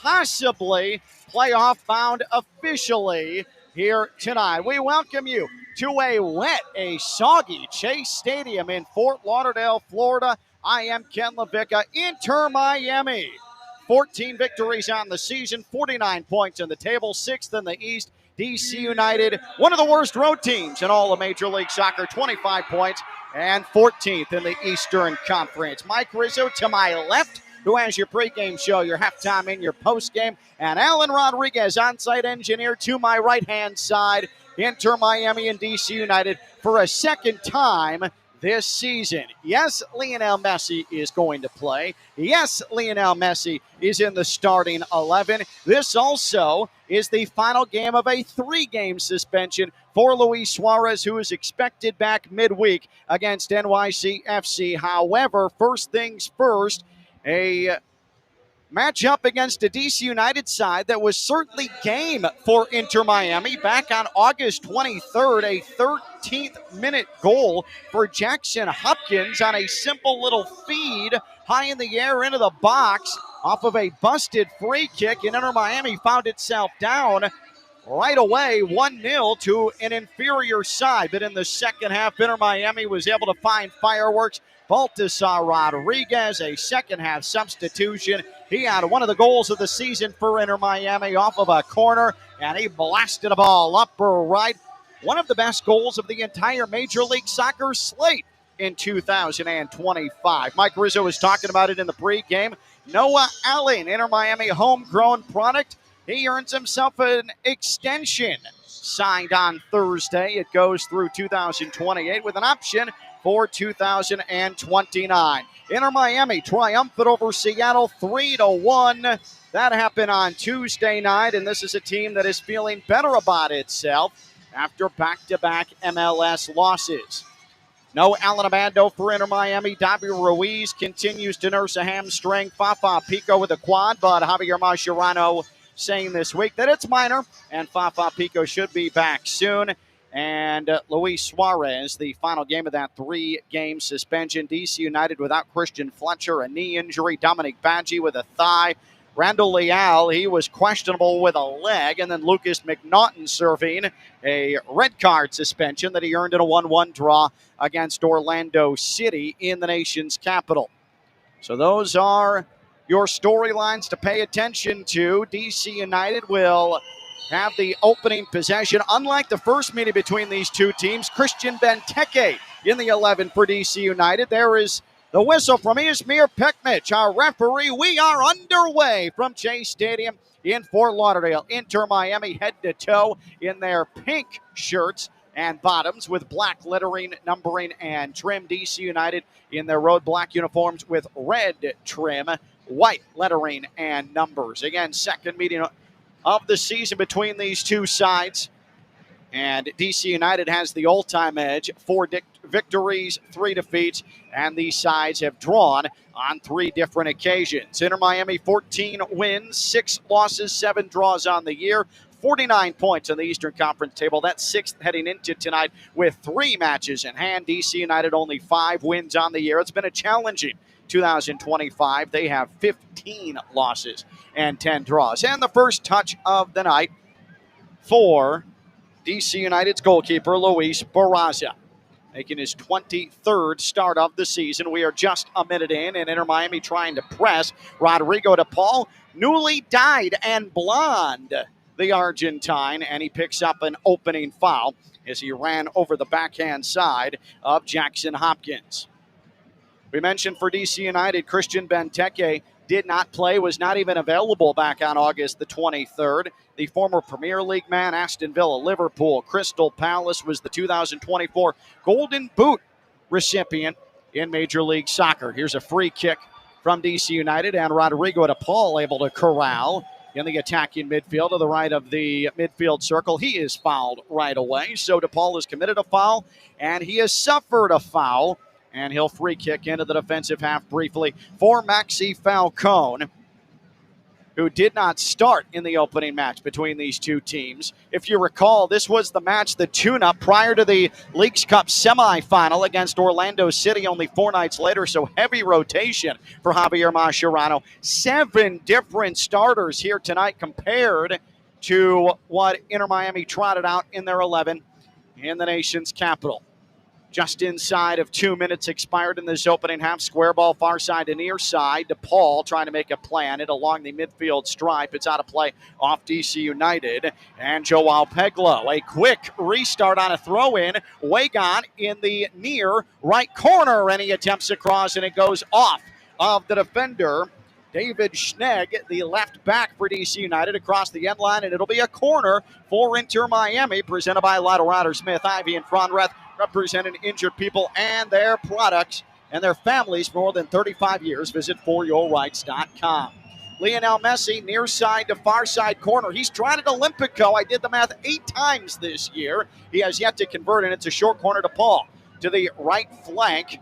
possibly playoff bound officially here tonight. We welcome you to a soggy Chase Stadium in Fort Lauderdale, Florida. I am Ken LaVicka. Inter Miami, 14 victories on the season, 49 points in the table, 6th in the East. DC United, one of the worst road teams in all of Major League Soccer, 25 points and 14th in the Eastern Conference. Mike Rizzo to my left, who has your pregame show, your halftime, and your postgame. And Alan Rodriguez, on-site engineer, to my right-hand side. Inter Miami and DC United for a second time this season. Yes, Lionel Messi is going to play. Yes, Lionel Messi is in the starting 11. This also is the final game of a 3-game suspension for Luis Suarez, who is expected back midweek against NYCFC. However, first things first, a matchup against a DC United side that was certainly game for Inter Miami back on August 23rd, a 13th-minute goal for Jackson Hopkins on a simple little feed high in the air into the box off of a busted free kick, and Inter Miami found itself down right away 1-0 to an inferior side. But in the second half, Inter Miami was able to find fireworks, Baltasar Rodriguez, a second-half substitution. He had one of the goals of the season for Inter Miami off of a corner, and he blasted a ball upper right. One of the best goals of the entire Major League Soccer slate in 2025. Mike Rizzo was talking about it in the pregame. Noah Allen, Inter Miami homegrown product. He earns himself an extension signed on Thursday. It goes through 2028 with an option for 2029. Inter Miami triumphant over Seattle 3-1. That happened on Tuesday night, and this is a team that is feeling better about itself after back-to-back MLS losses. No Alan Amando for Inter Miami. Davi Ruiz continues to nurse a hamstring. Fafa Pico with a quad, but Javier Mascherano saying this week that it's minor, and Fafa Pico should be back soon. And Luis Suarez, the final game of that 3-game suspension. DC United without Christian Fletcher, a knee injury. Dominic Badji with a thigh. Randall Leal, he was questionable with a leg. And then Lucas McNaughton serving a red card suspension that he earned in a 1-1 draw against Orlando City in the nation's capital. So those are your storylines to pay attention to. DC United will have the opening possession. Unlike the first meeting between these two teams, Christian Benteke in the 11 for DC United. There is the whistle from Izmir Pekmic, our referee. We are underway from Chase Stadium in Fort Lauderdale. Inter Miami head to toe in their pink shirts and bottoms with black lettering, numbering, and trim. DC United in their road black uniforms with red trim, white lettering, and numbers. Again, second meeting of the season between these two sides. And DC United has the all-time edge, 4 victories, 3 defeats, and these sides have drawn on 3 different occasions. Inter Miami, 14 wins, 6 losses, 7 draws on the year, 49 points on the Eastern Conference table. That's 6th heading into tonight with 3 matches in hand. DC United only 5 wins on the year. It's been a challenging 2025. They have 15 losses and 10 draws. And the first touch of the night for DC United's goalkeeper, Luis Barraza, making his 23rd start of the season. We are just a minute in, and Inter Miami trying to press. Rodrigo de Paul, newly dyed and blonde, the Argentine, and he picks up an opening foul as he ran over the backhand side of Jackson Hopkins. We mentioned for DC United, Christian Benteke did not play, was not even available back on August the 23rd. The former Premier League man, Aston Villa, Liverpool, Crystal Palace, was the 2024 Golden Boot recipient in Major League Soccer. Here's a free kick from DC United, and Rodrigo de Paul able to corral in the attacking midfield to the right of the midfield circle. He is fouled right away. So de Paul has committed a foul, and he has suffered a foul. And he'll free kick into the defensive half briefly for Maxi Falcone, who did not start in the opening match between these two teams. If you recall, this was the match, the tune-up prior to the Leagues Cup semifinal against Orlando City only 4 nights later, so heavy rotation for Javier Mascherano. 7 different starters here tonight compared to what Inter Miami trotted out in their 11 in the nation's capital. Just inside of 2 minutes expired in this opening half. Square ball far side to near side. DePaul trying to make a play on it along the midfield stripe. It's out of play off DC United. And Joao Peglo, a quick restart on a throw-in. Wagon in the near right corner, and he attempts a cross, and it goes off of the defender. David Schnegg, the left back for DC United, across the end line, and it'll be a corner for Inter Miami, presented by Lotto Ryder Smith, Ivy, and Fronreth, representing injured people and their products and their families for more than 35 years. Visit foryourrights.com. Lionel Messi, near side to far side corner. He's tried at Olympico. I did the math 8 times this year. He has yet to convert, and it's a short corner to Paul. To the right flank,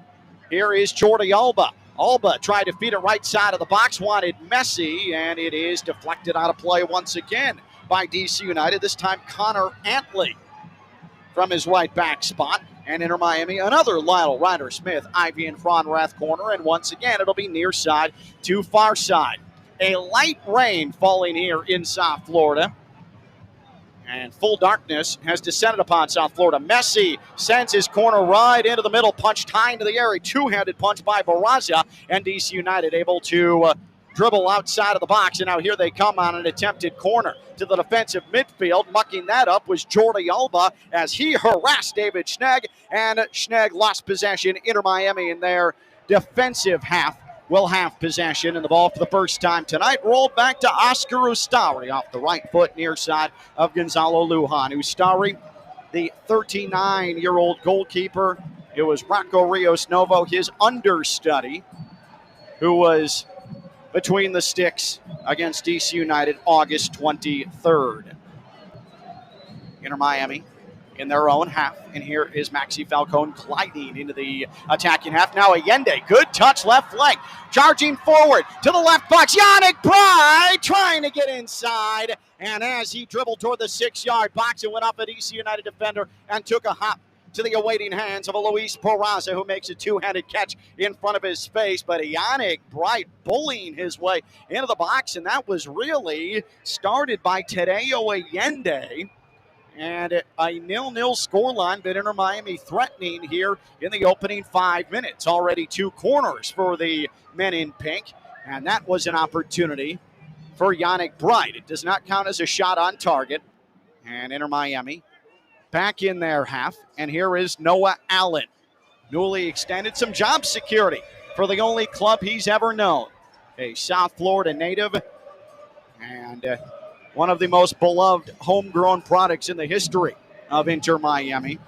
here is Jordi Alba. Alba tried to feed it right side of the box, wanted Messi, and it is deflected out of play once again by DC United. This time Connor Antley from his right back spot. And Inter Miami, another Lionel Ryder Smith, Ivy and Fronrath corner. And once again, it'll be near side to far side. A light rain falling here in South Florida. And full darkness has descended upon South Florida. Messi sends his corner right into the middle, punched high into the air. A two-handed punch by Barraza, and DC United able to dribble outside of the box. And now here they come on an attempted corner to the defensive midfield. Mucking that up was Jordi Alba as he harassed David Schnegg, and Schnegg lost possession. Inter Miami in their defensive half will have possession, and the ball for the first time tonight rolled back to Oscar Ustari off the right foot near side of Gonzalo Lujan. Ustari, the 39-year-old goalkeeper. It was Rocco Rios Novo, his understudy, who was between the sticks against DC United August 23rd. Inter Miami in their own half, and here is Maxi Falcone gliding into the attacking half. Now Allende, good touch, left flank, charging forward to the left box. Yannick Bry trying to get inside, and as he dribbled toward the 6-yard box, it went up a DC United defender and took a hop to the awaiting hands of a Luis Barraza, who makes a two-handed catch in front of his face. But Yannick Bry bullying his way into the box, and that was really started by Tadeo Allende. And a 0-0 scoreline, but Inter Miami threatening here in the opening 5 minutes. Already 2 corners for the men in pink, and that was an opportunity for Yannick Bright. It does not count as a shot on target. And Inter Miami back in their half, and here is Noah Allen. Newly extended, some job security for the only club he's ever known. A South Florida native, and one of the most beloved homegrown products in the history of Inter Miami.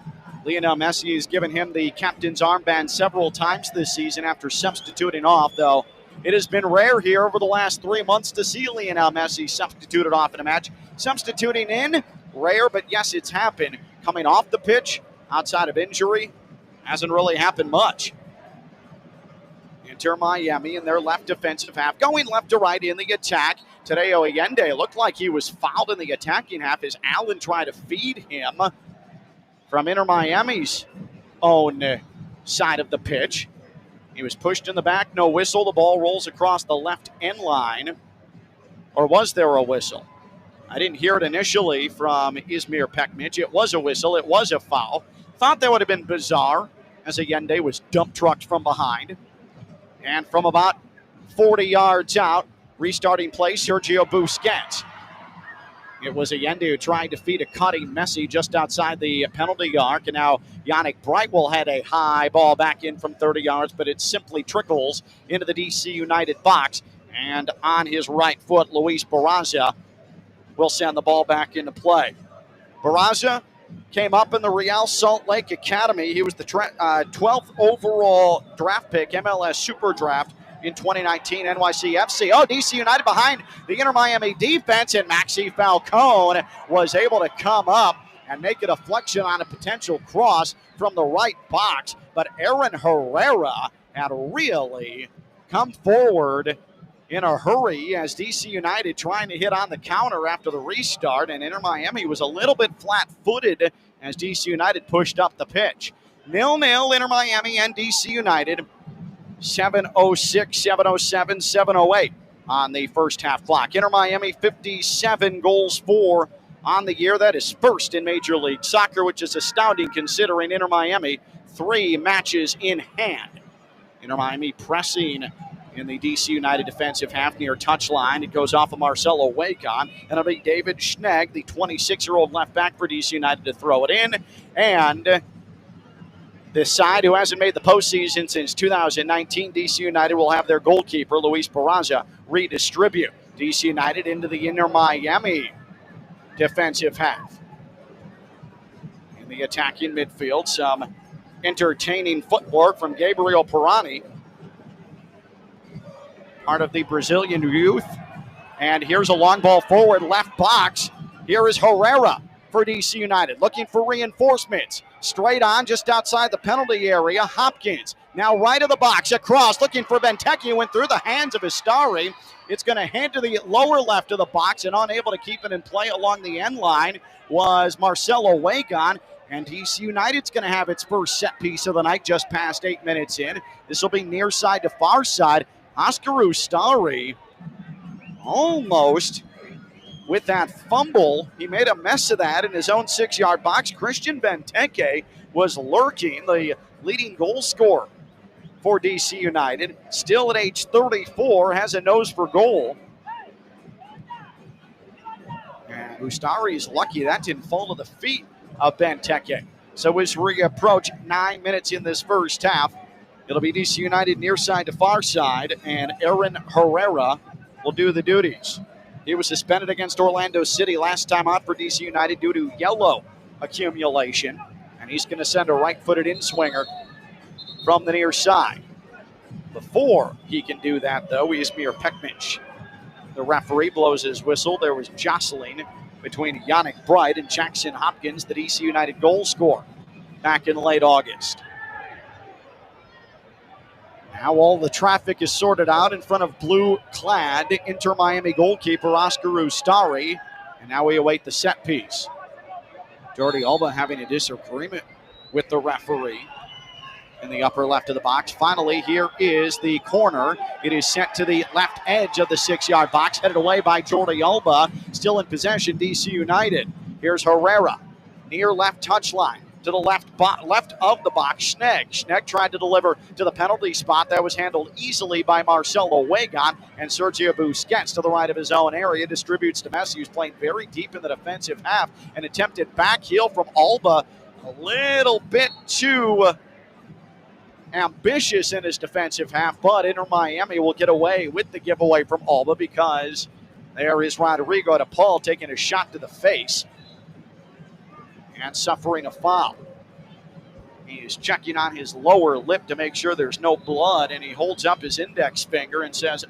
Lionel Messi has given him the captain's armband several times this season after substituting off, though it has been rare here over the last 3 months to see Lionel Messi substituted off in a match. Substituting in, rare, but yes, it's happened. Coming off the pitch, outside of injury, hasn't really happened much. Inter Miami in their left defensive half, going left to right in the attack. Tadeo Allende looked like he was fouled in the attacking half as Allen tried to feed him from Inter Miami's own side of the pitch. He was pushed in the back, no whistle. The ball rolls across the left end line. Or was there a whistle? I didn't hear it initially from Izmir Pekmic. It was a whistle. It was a foul. Thought that would have been bizarre as Allende was dump trucked from behind. And from about 40 yards out, restarting play, Sergio Busquets. It was Allende who tried to feed a cutting Messi just outside the penalty arc, and now Yannick Brightwell had a high ball back in from 30 yards, but it simply trickles into the DC United box, and on his right foot, Luis Barraza will send the ball back into play. Barraza came up in the Real Salt Lake Academy. He was the 12th overall draft pick, MLS Super Draft, in 2019 NYCFC. Oh, DC United behind the Inter Miami defense, and Maxi Falcone was able to come up and make a deflection on a potential cross from the right box. But Aaron Herrera had really come forward in a hurry as DC United trying to hit on the counter after the restart, and Inter Miami was a little bit flat-footed as DC United pushed up the pitch. 0-0 Inter Miami and DC United. 7:06, 7:07, 7:08 on the first half clock. Inter Miami 57 goals for on the year. That is first in Major League Soccer, which is astounding considering Inter Miami 3 matches in hand. Inter Miami pressing in the DC United defensive half near touchline. It goes off of Marcelo Wagon, and it'll be David Schnegg, the 26-year-old left back for DC United, to throw it in. And this side, who hasn't made the postseason since 2019, DC United will have their goalkeeper, Luis Barraza, redistribute. DC United into the Inter Miami defensive half. In the attacking midfield, some entertaining footwork from Gabriel Pirani, part of the Brazilian youth. And here's a long ball forward, left box. Here is Herrera for DC United, looking for reinforcements. Straight on, just outside the penalty area, Hopkins. Now right of the box, across, looking for Benteke, went through the hands of Ustari. It's going to head to the lower left of the box, and unable to keep it in play along the end line was Marcelo Wagon. And DC United's going to have its first set piece of the night just past 8 minutes in. This will be near side to far side. Oscar Ustari almost with that fumble. He made a mess of that in his own 6-yard box. Christian Benteke was lurking, the leading goal scorer for DC United. Still at age 34, has a nose for goal. And Ustari is lucky that didn't fall to the feet of Benteke. So as we approach 9 minutes in this first half, it'll be DC United near side to far side, and Aaron Herrera will do the duties. He was suspended against Orlando City last time out for DC United due to yellow accumulation, and he's going to send a right-footed in-swinger from the near side. Before he can do that, though, Izmir Pekmic, the referee, blows his whistle. There was jostling between Yannick Bright and Jackson Hopkins, the DC United goal scorer, back in late August. Now all the traffic is sorted out in front of blue-clad Inter Miami goalkeeper Oscar Ustari, and now we await the set piece. Jordi Alba having a disagreement with the referee in the upper left of the box. Finally, here is the corner. It is sent to the left edge of the 6-yard box, headed away by Jordi Alba. Still in possession, DC United. Here's Herrera, near left touchline. To the left of the box, Schnegg. Schnegg tried to deliver to the penalty spot. That was handled easily by Marcelo Weigand, and Sergio Busquets to the right of his own area distributes to Messi, who's playing very deep in the defensive half. An attempted back heel from Alba, a little bit too ambitious in his defensive half, but Inter Miami will get away with the giveaway from Alba because there is Rodrigo de Paul taking a shot to the face and suffering a foul. He is checking on his lower lip to make sure there's no blood, and he holds up his index finger and says,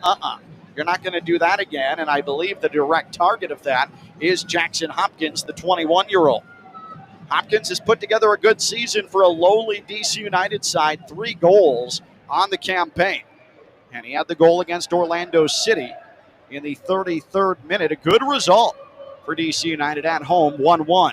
you're not going to do that again. And I believe the direct target of that is Jackson Hopkins, the 21-year-old. Hopkins has put together a good season for a lowly DC United side, 3 goals on the campaign. And he had the goal against Orlando City in the 33rd minute. A good result for DC United at home, 1-1.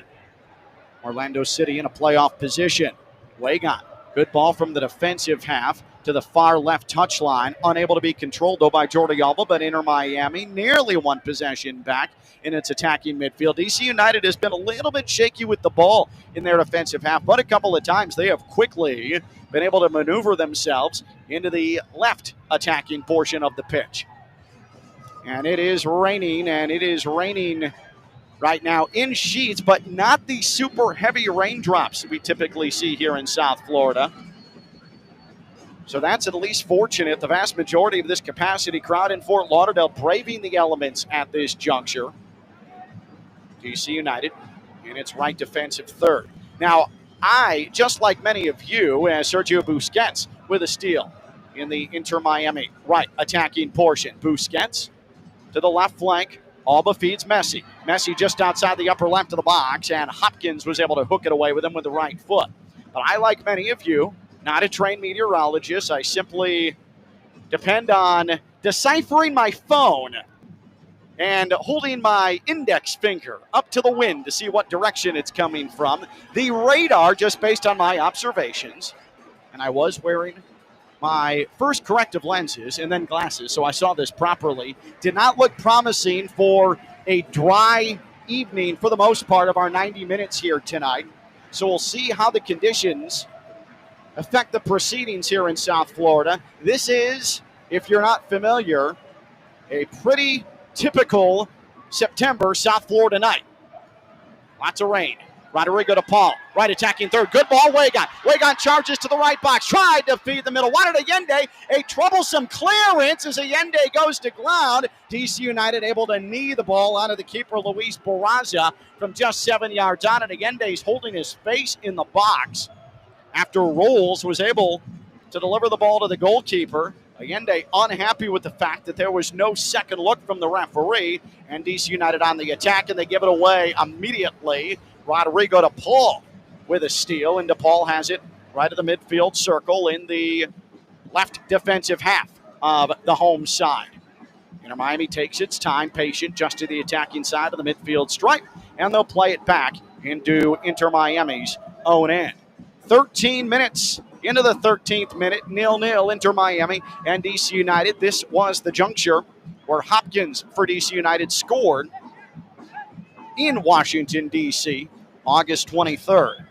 Orlando City in a playoff position. Weigand, good ball from the defensive half to the far left touchline. Unable to be controlled, though, by Jordi Alba, but Inter Miami nearly one possession back in its attacking midfield. DC United has been a little bit shaky with the ball in their defensive half, but a couple of times they have quickly been able to maneuver themselves into the left attacking portion of the pitch. And it is raining, right now in sheets, but not the super heavy raindrops we typically see here in South Florida. So that's at least fortunate. The vast majority of this capacity crowd in Fort Lauderdale braving the elements at this juncture. DC United in its right defensive third. Now, I, just like many of you, as Sergio Busquets with a steal in the Inter Miami right attacking portion. Busquets to the left flank. Alba feeds Messi. Messi just outside the upper left of the box, and Hopkins was able to hook it away with him with the right foot. But I, like many of you, not a trained meteorologist. I simply depend on deciphering my phone and holding my index finger up to the wind to see what direction it's coming from. The radar, just based on my observations, and I was wearing my first corrective lenses and then glasses, so I saw this properly, did not look promising for a dry evening for the most part of our 90 minutes here tonight. So we'll see how the conditions affect the proceedings here in South Florida. This is, if you're not familiar, a pretty typical September South Florida night. Lots of rain. Rodrigo de Paul, right attacking third. Good ball, Weigand. Weigand charges to the right box. Tried to feed the middle. Wanted Allende. A troublesome clearance as Allende goes to ground. DC United able to knee the ball out of the keeper, Luis Barraza, from just 7 yards on. And Allende's holding his face in the box after Rolls was able to deliver the ball to the goalkeeper. Allende unhappy with the fact that there was no second look from the referee. And DC United on the attack, and they give it away immediately. Rodrigo de Paul with a steal, and de Paul has it right at the midfield circle in the left defensive half of the home side. Inter Miami takes its time, patient, just to the attacking side of the midfield stripe, and they'll play it back into Inter Miami's own end. 13 minutes into the 13th minute, 0-0 Inter Miami and DC United. This was the juncture where Hopkins for DC United scored in Washington, D.C., August 23rd.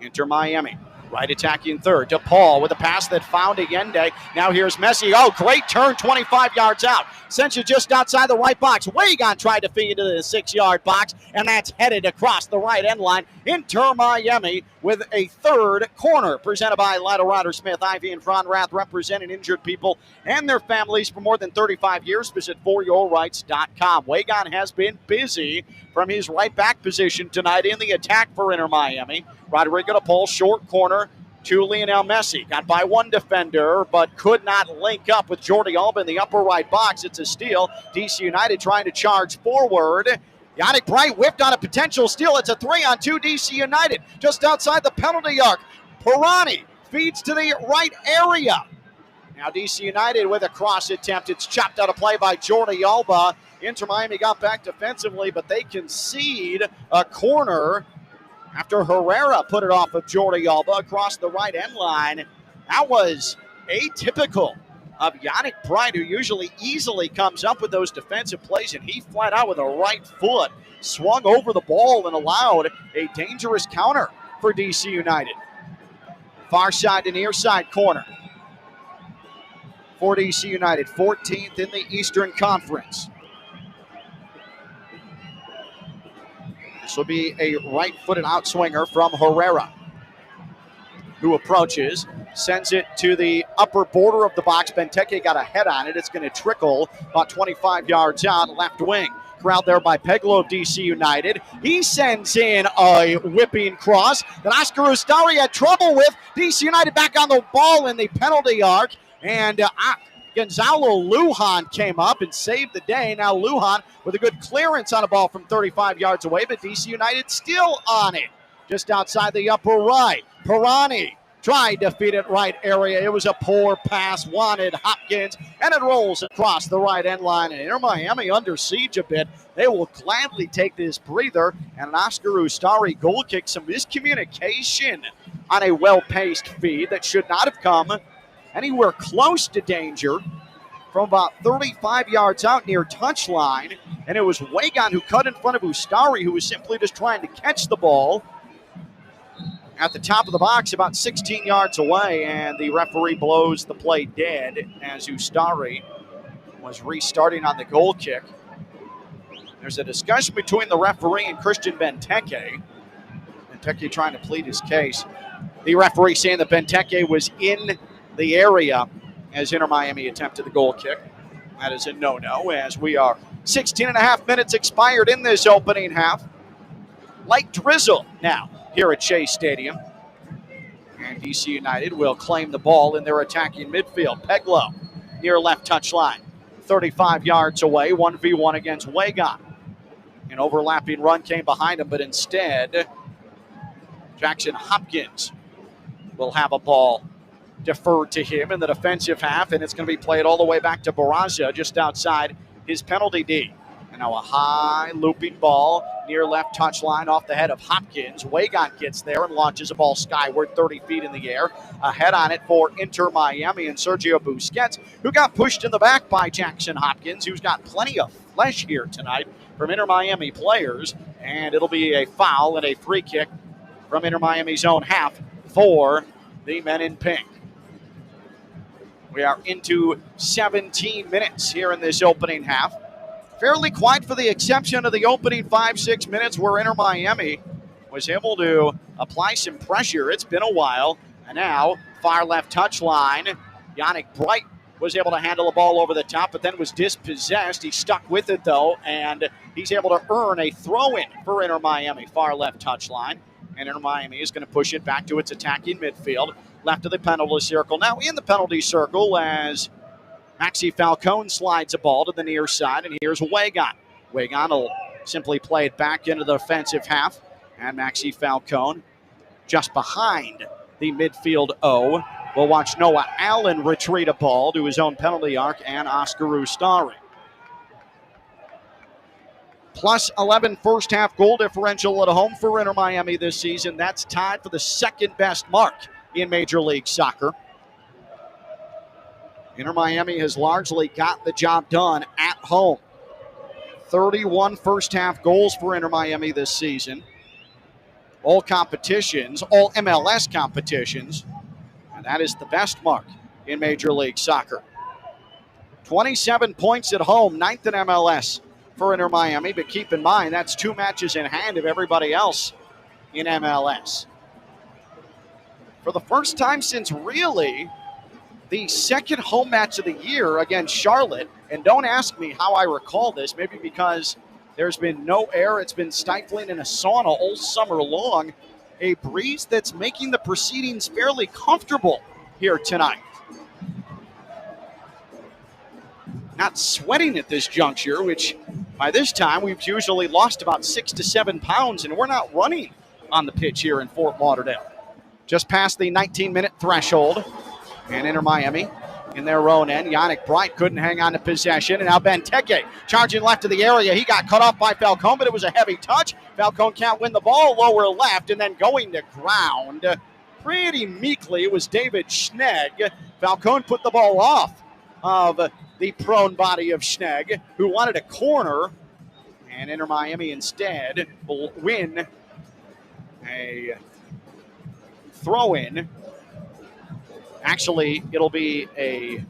Inter Miami. Right attacking third. DePaul with a pass that found Allende. Now here's Messi. Oh, great turn, 25 yards out. Sends you just outside the right box. Wagon tried to feed into the 6-yard box, and that's headed across the right end line. Inter Miami with a third corner. Presented by Lytle Ryder Smith, Ivy and Fronrath, representing injured people and their families for more than 35 years. Visit foryourrights.com. Wagon has been busy from his right back position tonight in the attack for Inter Miami. Rodrigo DePaul, short corner to Lionel Messi. Got by one defender, but could not link up with Jordi Alba in the upper right box. It's a steal. DC United trying to charge forward. Yannick Bright whipped on a potential steal. It's a 3-on-2 DC United just outside the penalty arc. Pirani feeds to the right area. Now DC United with a cross attempt. It's chopped out of play by Jordi Alba. Inter Miami got back defensively, but they concede a corner after Herrera put it off of Jordi Alba across the right end line. That was atypical of Yannick Bright, who usually easily comes up with those defensive plays, and he flat out with a right foot swung over the ball and allowed a dangerous counter for DC United. Far side to near side corner for DC United, 14th in the Eastern Conference. This will be a right-footed outswinger from Herrera, who approaches, sends it to the upper border of the box. Benteke got a head on it. It's going to trickle about 25 yards out, left wing. Crowd there by Peglo of DC United. He sends in a whipping cross that Oscar Ustari had trouble with. DC United back on the ball in the penalty arc, and Gonzalo Lujan came up and saved the day. Now Lujan with a good clearance on a ball from 35 yards away, but DC United still on it. Just outside the upper right. Pirani tried to feed it right area. It was a poor pass, wanted Hopkins, and it rolls across the right end line. And Inter Miami under siege a bit. They will gladly take this breather, and an Oscar Ustari goal kick. Some miscommunication on a well-paced feed that should not have come anywhere close to danger from about 35 yards out near touchline. And it was Wagon who cut in front of Ustari, who was simply just trying to catch the ball at the top of the box about 16 yards away, and the referee blows the play dead as Ustari was restarting on the goal kick. There's a discussion between the referee and Christian Benteke. Benteke trying to plead his case. The referee saying that Benteke was in the area as Inter Miami attempted the goal kick. That is a no-no, as we are 16 and a half minutes expired in this opening half. Light drizzle now here at Chase Stadium. And DC United will claim the ball in their attacking midfield. Peglo near left touchline, 35 yards away, 1v1 against Wagon. An overlapping run came behind him, but instead Jackson Hopkins will have a ball deferred to him in the defensive half, and it's going to be played all the way back to Barraza just outside his penalty D. And now a high looping ball near left touchline off the head of Hopkins. Wagon gets there and launches a ball skyward 30 feet in the air. A head on it for Inter Miami and Sergio Busquets, who got pushed in the back by Jackson Hopkins, who's got plenty of flesh here tonight from Inter Miami players. And it'll be a foul and a free kick from Inter Miami's own half for the men in pink. We are into 17 minutes here in this opening half. Fairly quiet for the exception of the opening 5-6 minutes where Inter Miami was able to apply some pressure. It's been a while. And now, far left touchline. Yannick Bright was able to handle the ball over the top, but then was dispossessed. He stuck with it, though, and he's able to earn a throw-in for Inter Miami. Far left touchline. And Inter Miami is going to push it back to its attacking midfield. Left of the penalty circle. Now in the penalty circle as Maxi Falcone slides a ball to the near side, and here's Wagon. Wagon will simply play it back into the offensive half, and Maxi Falcone just behind the midfield O. We'll watch Noah Allen retreat a ball to his own penalty arc, and Oscar Ustari. Plus 11 first half goal differential at home for Inter Miami this season. That's tied for the second best mark in Major League Soccer. Inter Miami has largely got the job done at home. 31 first-half goals for Inter Miami this season. All competitions, all MLS competitions, and that is the best mark in Major League Soccer. 27 points at home, 9th in MLS for Inter Miami, but keep in mind that's 2 matches in hand of everybody else in MLS. For the first time since really the second home match of the year against Charlotte, and don't ask me how I recall this, maybe because there's been no air, it's been stifling in a sauna all summer long, a breeze that's making the proceedings fairly comfortable here tonight. Not sweating at this juncture, which by this time we've usually lost about 6 to 7 pounds, and we're not running on the pitch here in Fort Lauderdale. Just past the 19-minute threshold, and Inter Miami in their own end. Yannick Bright couldn't hang on to possession, and now Benteke charging left of the area. He got cut off by Falcone, but it was a heavy touch. Falcone can't win the ball, lower left, and then going to ground pretty meekly. It was David Schnegg. Falcone put the ball off of the prone body of Schnegg, who wanted a corner, and Inter Miami instead will win a throw-in. Actually, it'll be a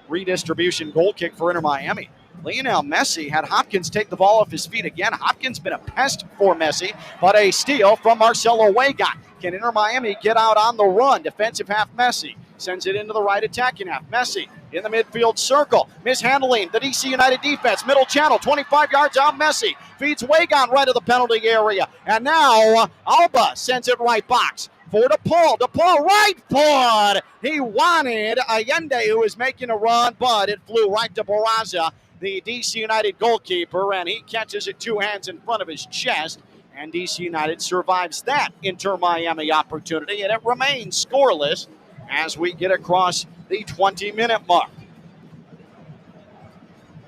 redistribution goal kick for Inter Miami. Lionel Messi had Hopkins take the ball off his feet again. Hopkins been a pest for Messi, but a steal from Marcelo Weigott. Can Inter Miami get out on the run? Defensive half Messi sends it into the right attacking half. Messi in the midfield circle, mishandling the DC United defense. Middle channel, 25 yards out. Messi feeds Weigott right of the penalty area. And now Alba sends it right box for DePaul. DePaul right foot. He wanted Allende, who was making a run, but it flew right to Barraza, the DC United goalkeeper, and he catches it 2 hands in front of his chest. And DC United survives that Inter Miami opportunity, and it remains scoreless as we get across the 20-minute mark.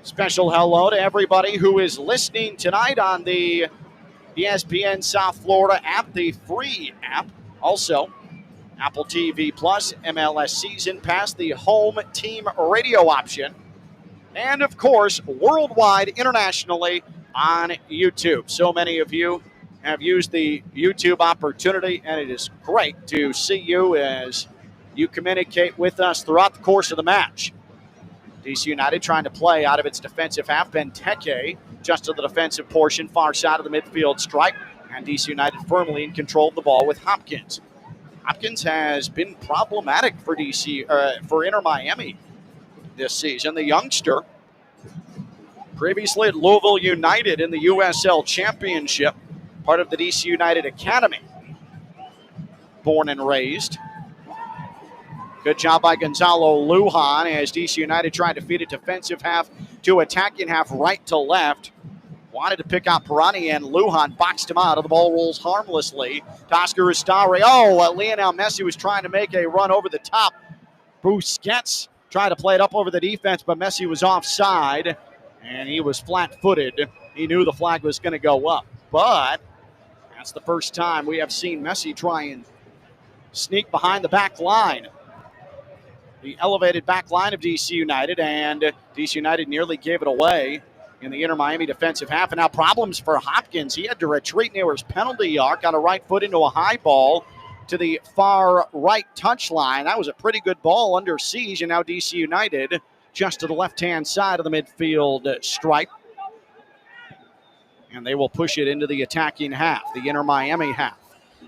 Special hello to everybody who is listening tonight on the ESPN South Florida app, the free app. Also, Apple TV Plus, MLS Season Pass, the home team radio option, and of course, worldwide, internationally on YouTube. So many of you have used the YouTube opportunity, and it is great to see you as you communicate with us throughout the course of the match. DC United trying to play out of its defensive half. Benteke just to the defensive portion, far side of the midfield stripe, and DC United firmly in control of the ball with Hopkins. Hopkins has been problematic for for Inter Miami this season. The youngster, previously at Louisville United in the USL Championship, part of the DC United Academy, born and raised. Good job by Gonzalo Lujan as DC United tried to feed it defensive half to attacking half right to left. Wanted to pick out Pirani, and Lujan boxed him out. The ball rolls harmlessly to Oscar Ustari. Lionel Messi was trying to make a run over the top. Busquets tried to play it up over the defense, but Messi was offside, and he was flat-footed. He knew the flag was going to go up, but that's the first time we have seen Messi try and sneak behind the back line. The elevated back line of DC United, and DC United nearly gave it away in the Inter Miami defensive half. And now problems for Hopkins. He had to retreat near his penalty arc on a right foot into a high ball to the far right touch line. That was a pretty good ball under siege, and now DC United just to the left-hand side of the midfield stripe. And they will push it into the attacking half, the Inter Miami half.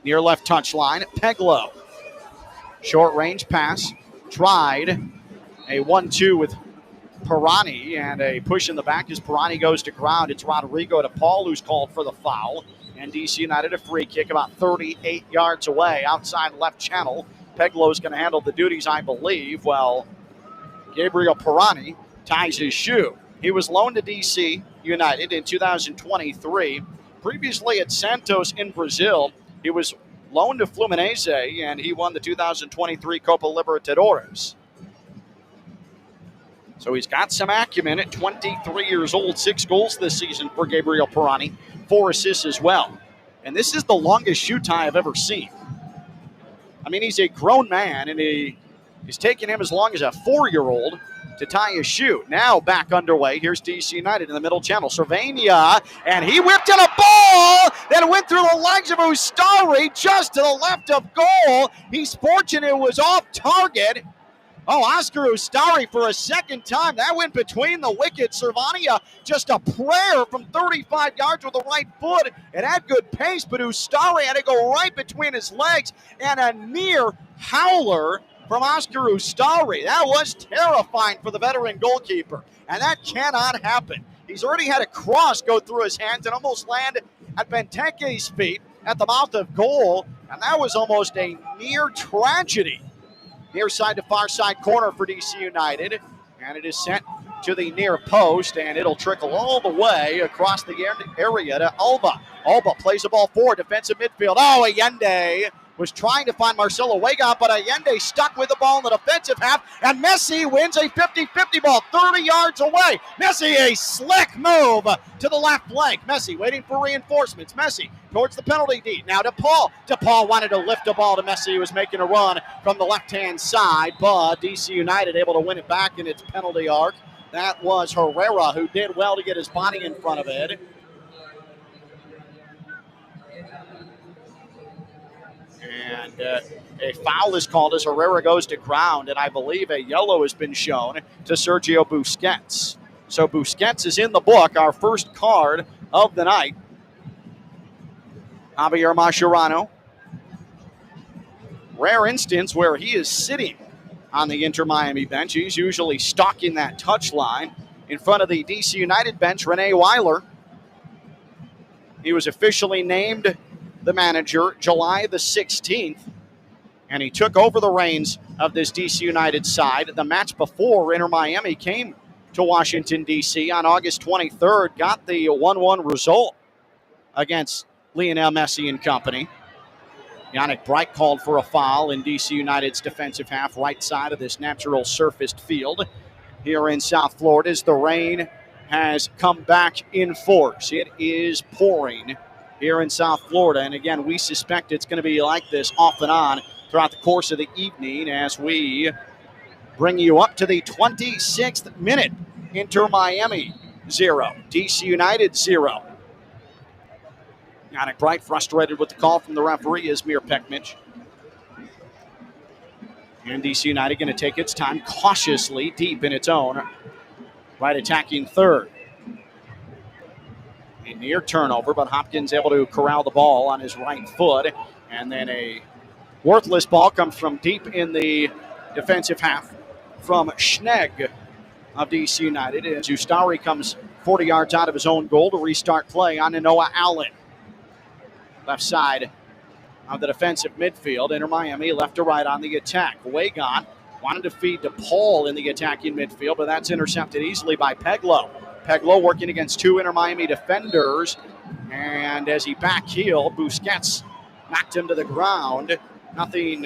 Near left touch line, Peglo. Short range pass. Tried a 1-2 with Pirani, and a push in the back as Pirani goes to ground. It's Rodrigo DePaul who's called for the foul, and DC United a free kick about 38 yards away outside left channel. Peglo's going to handle the duties, I believe, while Gabriel Pirani ties his shoe. He was loaned to DC United in 2023. Previously at Santos in Brazil, he was loaned to Fluminense, and he won the 2023 Copa Libertadores. So he's got some acumen at 23 years old. 6 goals this season for Gabriel Pirani, 4 assists as well. And this is the longest shoe tie I've ever seen. I mean, he's a grown man, and he's taken him as long as a 4-year-old to tie a shoe. Now back underway. Here's DC United in the middle channel. Cervania, and he whipped in a ball that went through the legs of Ustari just to the left of goal. He's fortunate it was off target. Oh, Oscar Ustari for a second time. That went between the wickets. Cervania, just a prayer from 35 yards with the right foot. It had good pace, but Ustari had to go right between his legs, and a near howler from Oscar Ustari. That was terrifying for the veteran goalkeeper, and that cannot happen. He's already had a cross go through his hands and almost land at Benteke's feet at the mouth of goal, and that was almost a near tragedy. Near side to far side corner for DC United, and it is sent to the near post, and it'll trickle all the way across the area to Alba. Alba plays the ball forward, defensive midfield. Oh, Allende was trying to find Marcelo Vega, but Allende stuck with the ball in the defensive half, and Messi wins a 50-50 ball 30 yards away. Messi, a slick move to the left flank. Messi waiting for reinforcements. Messi towards the penalty D. Now to Paul. DePaul wanted to lift the ball to Messi, who was making a run from the left-hand side, but DC United able to win it back in its penalty arc. That was Herrera, who did well to get his body in front of it. And a foul is called as Herrera goes to ground, and I believe a yellow has been shown to Sergio Busquets. So Busquets is in the book, our first card of the night. Javier Mascherano. Rare instance where he is sitting on the Inter Miami bench. He's usually stalking that touch line in front of the DC United bench. Rene Weiler. He was officially named the manager July the 16th, and he took over the reins of this DC United side. The match before, Inter Miami came to Washington, D.C. on August 23rd, got the 1-1 result against Lionel Messi and company. Yannick Bright called for a foul in DC United's defensive half, right side of this natural surfaced field here in South Florida as the rain has come back in force. It is pouring here in South Florida, and again, we suspect it's going to be like this off and on throughout the course of the evening as we bring you up to the 26th minute. Inter Miami 0, DC United 0. Yannick Bright frustrated with the call from the referee, Izmir Pekmic. And DC United going to take its time cautiously deep in its own right attacking third. A near turnover, but Hopkins able to corral the ball on his right foot. And then a worthless ball comes from deep in the defensive half from Schnegg of DC United. As Ustari comes 40 yards out of his own goal to restart play on Noah Allen. Left side of the defensive midfield. Inter Miami left to right on the attack. Wagon wanted to feed to Paul in the attacking midfield, but that's intercepted easily by Peglo. Peglo working against two Inter Miami defenders, and as he backheeled, Busquets knocked him to the ground. Nothing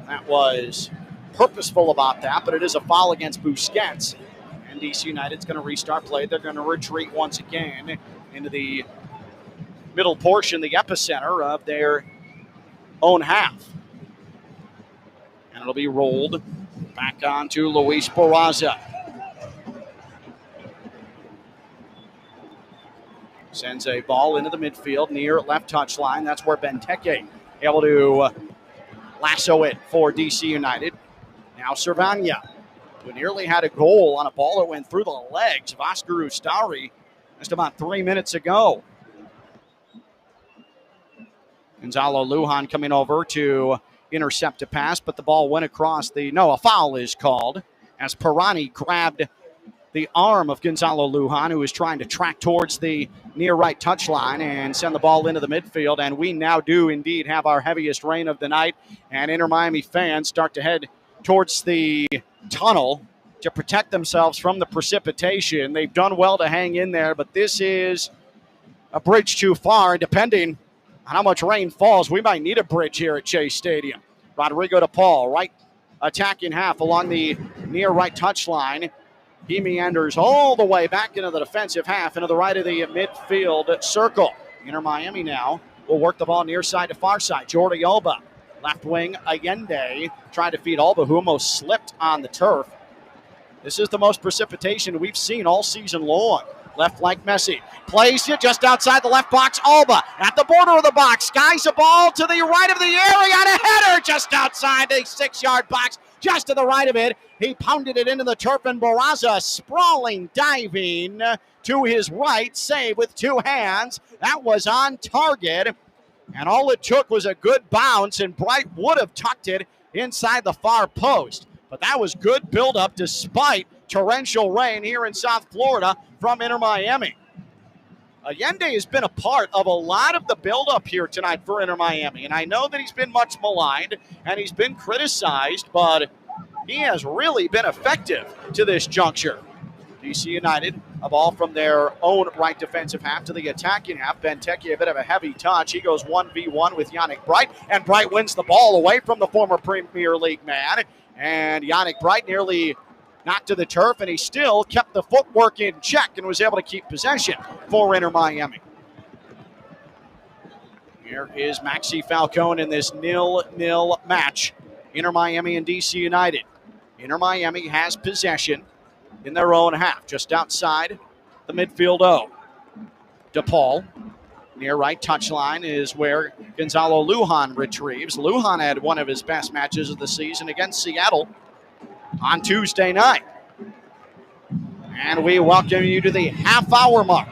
that was purposeful about that, but it is a foul against Busquets. And DC United's going to restart play. They're going to retreat once again into the middle portion, the epicenter of their own half. And it'll be rolled back onto Luis Barraza. Sends a ball into the midfield near left touchline. That's where Benteke able to lasso it for DC United. Now Cervania, who nearly had a goal on a ball that went through the legs of Oscar Ustari just about 3 minutes ago. Gonzalo Lujan coming over to intercept a pass, but the ball went across a foul is called as Pirani grabbed the arm of Gonzalo Lujan, who is trying to track towards the near right touchline and send the ball into the midfield. And we now do indeed have our heaviest rain of the night. And Inter Miami fans start to head towards the tunnel to protect themselves from the precipitation. They've done well to hang in there, but this is a bridge too far. Depending on how much rain falls, we might need a bridge here at Chase Stadium. Rodrigo de Paul, right attacking half along the near right touchline. He meanders all the way back into the defensive half, into the right of the midfield circle. Inter Miami now will work the ball near side to far side. Jordi Alba, left wing Allende, trying to feed Alba, who almost slipped on the turf. This is the most precipitation we've seen all season long. Left flank Messi. Plays it just outside the left box. Alba at the border of the box. Skies a ball to the right of the area. And a header just outside the 6-yard box. Just to the right of it. He pounded it into the turf, and Barraza sprawling, diving to his right. Save with 2 hands. That was on target. And all it took was a good bounce, and Bright would have tucked it inside the far post. But that was good buildup despite torrential rain here in South Florida from Inter Miami. Allende has been a part of a lot of the buildup here tonight for Inter Miami. And I know that he's been much maligned and he's been criticized, but he has really been effective to this juncture. DC United, a ball from their own right defensive half to the attacking half. Benteke, a bit of a heavy touch. He goes 1v1 with Yannick Bright, and Bright wins the ball away from the former Premier League man. And Yannick Bright nearly knocked to the turf, and he still kept the footwork in check and was able to keep possession for Inter Miami. Here is Maxi Falcone in this 0-0 match. Inter Miami and DC United. Inter Miami has possession in their own half, just outside the midfield O. DePaul, near right touchline, is where Gonzalo Lujan retrieves. Lujan had one of his best matches of the season against Seattle on Tuesday night. And we welcome you to the half-hour mark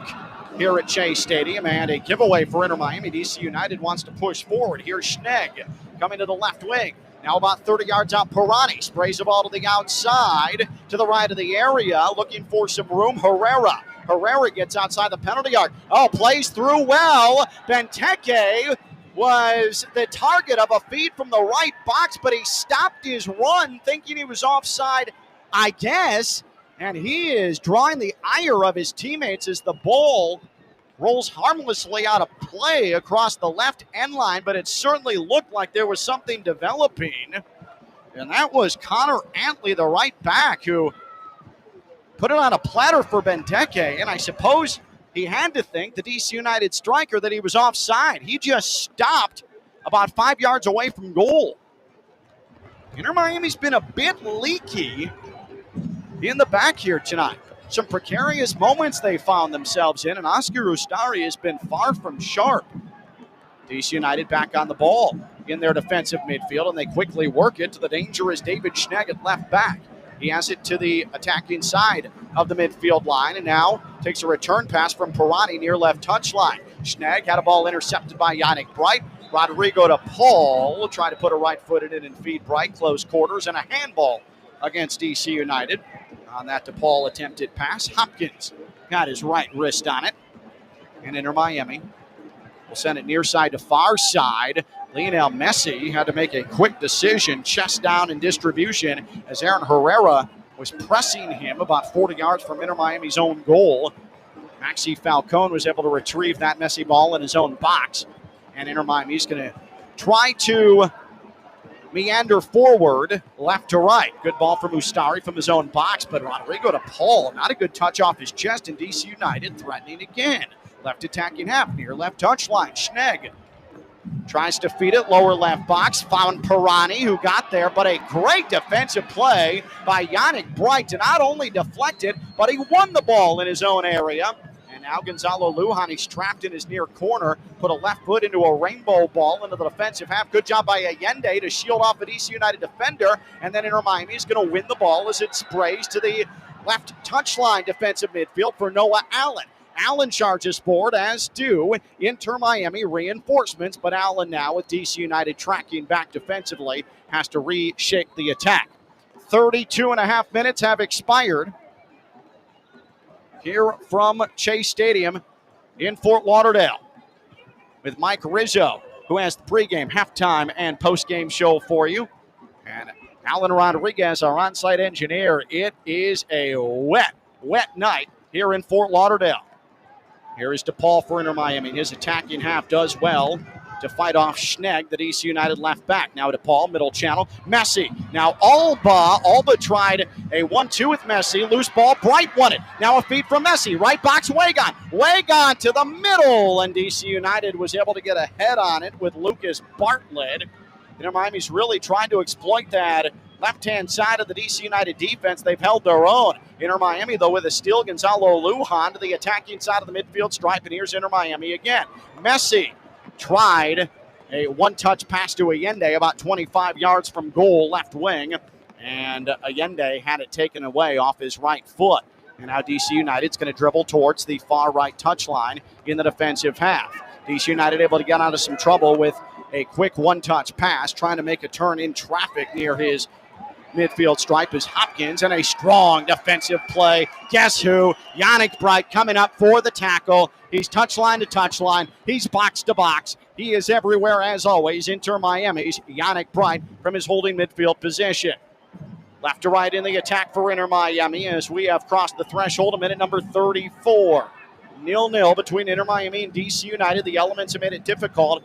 here at Chase Stadium, and a giveaway for Inter Miami. DC United wants to push forward. Here's Schnegg coming to the left wing. Now about 30 yards out, Pirani sprays the ball to the outside, to the right of the area, looking for some room. Herrera gets outside the penalty yard. Oh, plays through well. Benteke was the target of a feed from the right box, but he stopped his run thinking he was offside, I guess. And he is drawing the ire of his teammates as the ball rolls harmlessly out of play across the left end line, but it certainly looked like there was something developing. And that was Connor Antley, the right back, who put it on a platter for Benteke. And I suppose he had to think, the DC United striker, that he was offside. He just stopped about 5 yards away from goal. Inter Miami's been a bit leaky in the back here tonight. Some precarious moments they found themselves in, and Oscar Ustari has been far from sharp. DC United back on the ball in their defensive midfield, and they quickly work it to the dangerous David Schnegg at left back. He has it to the attacking side of the midfield line, and now takes a return pass from Pirani near left touchline. Schnegg had a ball intercepted by Yannick Bright. Rodrigo to Paul, trying to put a right-footed in and feed Bright, close quarters, and a handball against DC United. On that DePaul attempted pass, Hopkins got his right wrist on it. And Inter Miami will send it near side to far side. Lionel Messi had to make a quick decision, chest down in distribution, as Aaron Herrera was pressing him about 40 yards from Inter Miami's own goal. Maxi Falcone was able to retrieve that Messi ball in his own box. And Inter Miami's going to try to meander forward, left to right. Good ball from Ustari from his own box, but Rodrigo to Paul. Not a good touch off his chest, and DC United threatening again. Left attacking half, near left touchline. Schnegg tries to feed it, lower left box. Found Pirani, who got there, but a great defensive play by Yannick Bright to not only deflect it, but he won the ball in his own area. Now Gonzalo Lujan, he's trapped in his near corner, put a left foot into a rainbow ball into the defensive half. Good job by Allende to shield off a DC United defender, and then Inter Miami is going to win the ball as it sprays to the left touchline defensive midfield for Noah Allen. Allen charges forward, as do Inter Miami reinforcements, but Allen now, with DC United tracking back defensively, has to reshape the attack. 32 and a half minutes have expired here from Chase Stadium in Fort Lauderdale, with Mike Rizzo, who has the pregame, halftime, and postgame show for you. And Alan Rodriguez, our on-site engineer. It is a wet night here in Fort Lauderdale. Here is DePaul for Inter Miami. His attacking half does well to fight off Schnegg, the DC United left back. Now DePaul, middle channel. Messi. Now Alba tried a 1-2 with Messi. Loose ball. Bright won it. Now a feed from Messi. Right box, Wagon. Wagon to the middle. And DC United was able to get a head on it with Lucas Bartlett. Inter Miami's really trying to exploit that left-hand side of the DC United defense. They've held their own. Inter Miami, though, with a steal. Gonzalo Lujan to the attacking side of the midfield stripe, and here's Inter Miami again. Messi tried a one-touch pass to Allende about 25 yards from goal, left wing, and Allende had it taken away off his right foot. And now DC United's going to dribble towards the far right touchline in the defensive half. DC United able to get out of some trouble with a quick one-touch pass, trying to make a turn in traffic near his midfield stripe is Hopkins, and a strong defensive play. Guess who? Yannick Bright coming up for the tackle. He's touchline to touchline. He's box to box. He is everywhere as always. Inter Miami's Yannick Bright from his holding midfield position. Left to right in the attack for Inter Miami as we have crossed the threshold of minute number 34. 0-0 between Inter Miami and DC United. The elements have made it difficult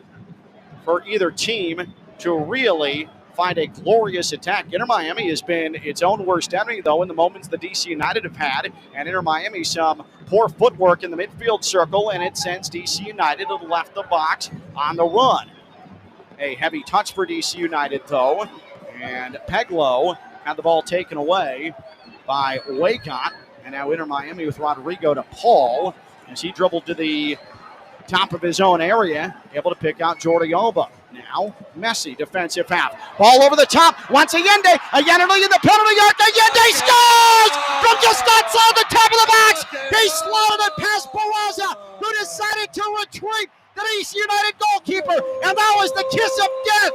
for either team to really find a glorious attack. Inter Miami has been its own worst enemy, though, in the moments the DC United have had. And Inter Miami, some poor footwork in the midfield circle, and it sends DC United to the left of the box on the run. A heavy touch for DC United, though. And Peglo had the ball taken away by Waycott. And now Inter Miami with Rodrigo to Paul as he dribbled to the top of his own area, able to pick out Jordi Alba. Now, Messi, defensive half. Ball over the top. Once Allende. Allende in the penalty yard. Allende scores from just outside the top of the box. He slotted it past Barraza, who decided to retreat the DC United goalkeeper. And that was the kiss of death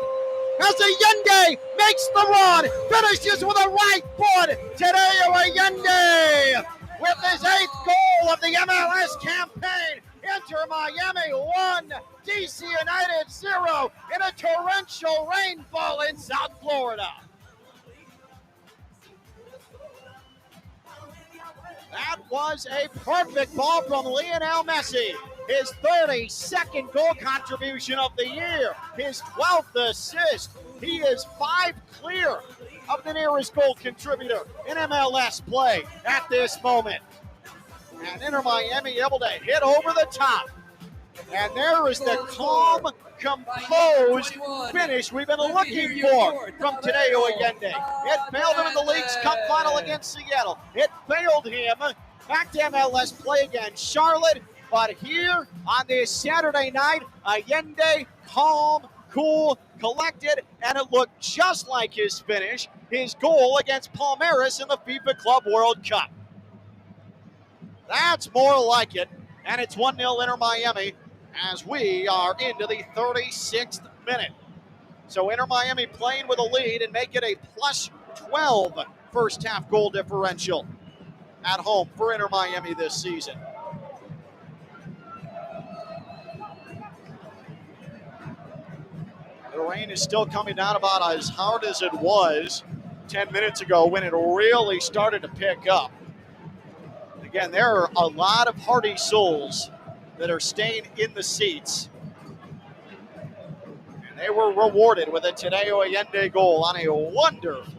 as Allende makes the run. Finishes with a right foot. Tadeo Allende with his 8th goal of the MLS campaign. Inter Miami 1, DC United 0 in a torrential rainfall in South Florida. That was a perfect ball from Lionel Messi. His 32nd goal contribution of the year. His 12th assist. He is 5 clear of the nearest goal contributor in MLS play at this moment. And Inter Miami able to hit over the top. And there is the calm, composed finish we've been looking for from Tadeo Allende. It failed him in the League's Cup final against Seattle. It failed him back to MLS play against Charlotte. But here on this Saturday night, Allende, calm, cool, collected, and it looked just like his finish, his goal against Palmeiras in the FIFA Club World Cup. That's more like it, and it's 1-0 Inter Miami as we are into the 36th minute. So Inter Miami playing with a lead and make it a plus 12 first half goal differential at home for Inter Miami this season. The rain is still coming down about as hard as it was 10 minutes ago when it really started to pick up. Again, there are a lot of hardy souls that are staying in the seats. And they were rewarded with a Tadeo Allende goal on a wonderful,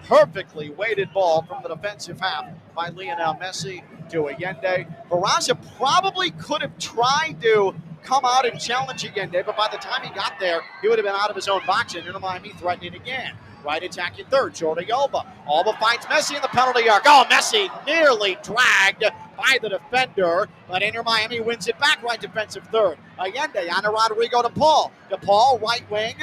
perfectly weighted ball from the defensive half by Lionel Messi to Allende. Barraza probably could have tried to come out and challenge Allende, but by the time he got there, he would have been out of his own box, and Inter Miami threatening again. Right attacking third, Jordi Alba. Alba finds Messi in the penalty arc. Oh, Messi nearly dragged by the defender, but Inter Miami wins it back, right defensive third. Allende on to Rodrigo to Paul. To Paul, right wing.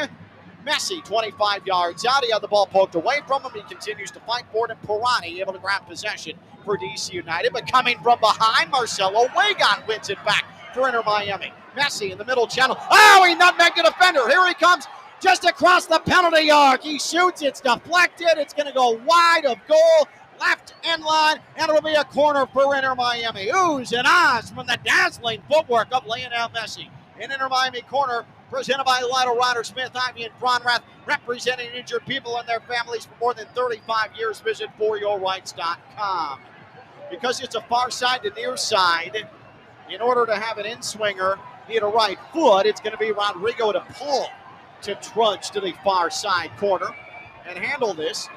Messi, 25 yards out. He had the ball poked away from him. He continues to fight for it, and Pirani able to grab possession for DC United, but coming from behind, Marcelo Wagon wins it back for Inter Miami. Messi in the middle channel. Oh, he nutmegged the defender. Here he comes. Just across the penalty arc. He shoots. It's deflected. It's going to go wide of goal. Left end line. And it'll be a corner for Inter Miami. Oohs and ahs from the dazzling footwork of Lionel Messi. In Inter Miami corner, presented by Lytle Ryder Smith, Ivy and Bronrath, representing injured people and their families for more than 35 years. Visit foryourrights.com. Because it's a far side to near side, in order to have an in-swinger need a right foot, it's going to be Rodrigo to Paul to trudge to the far side corner and handle this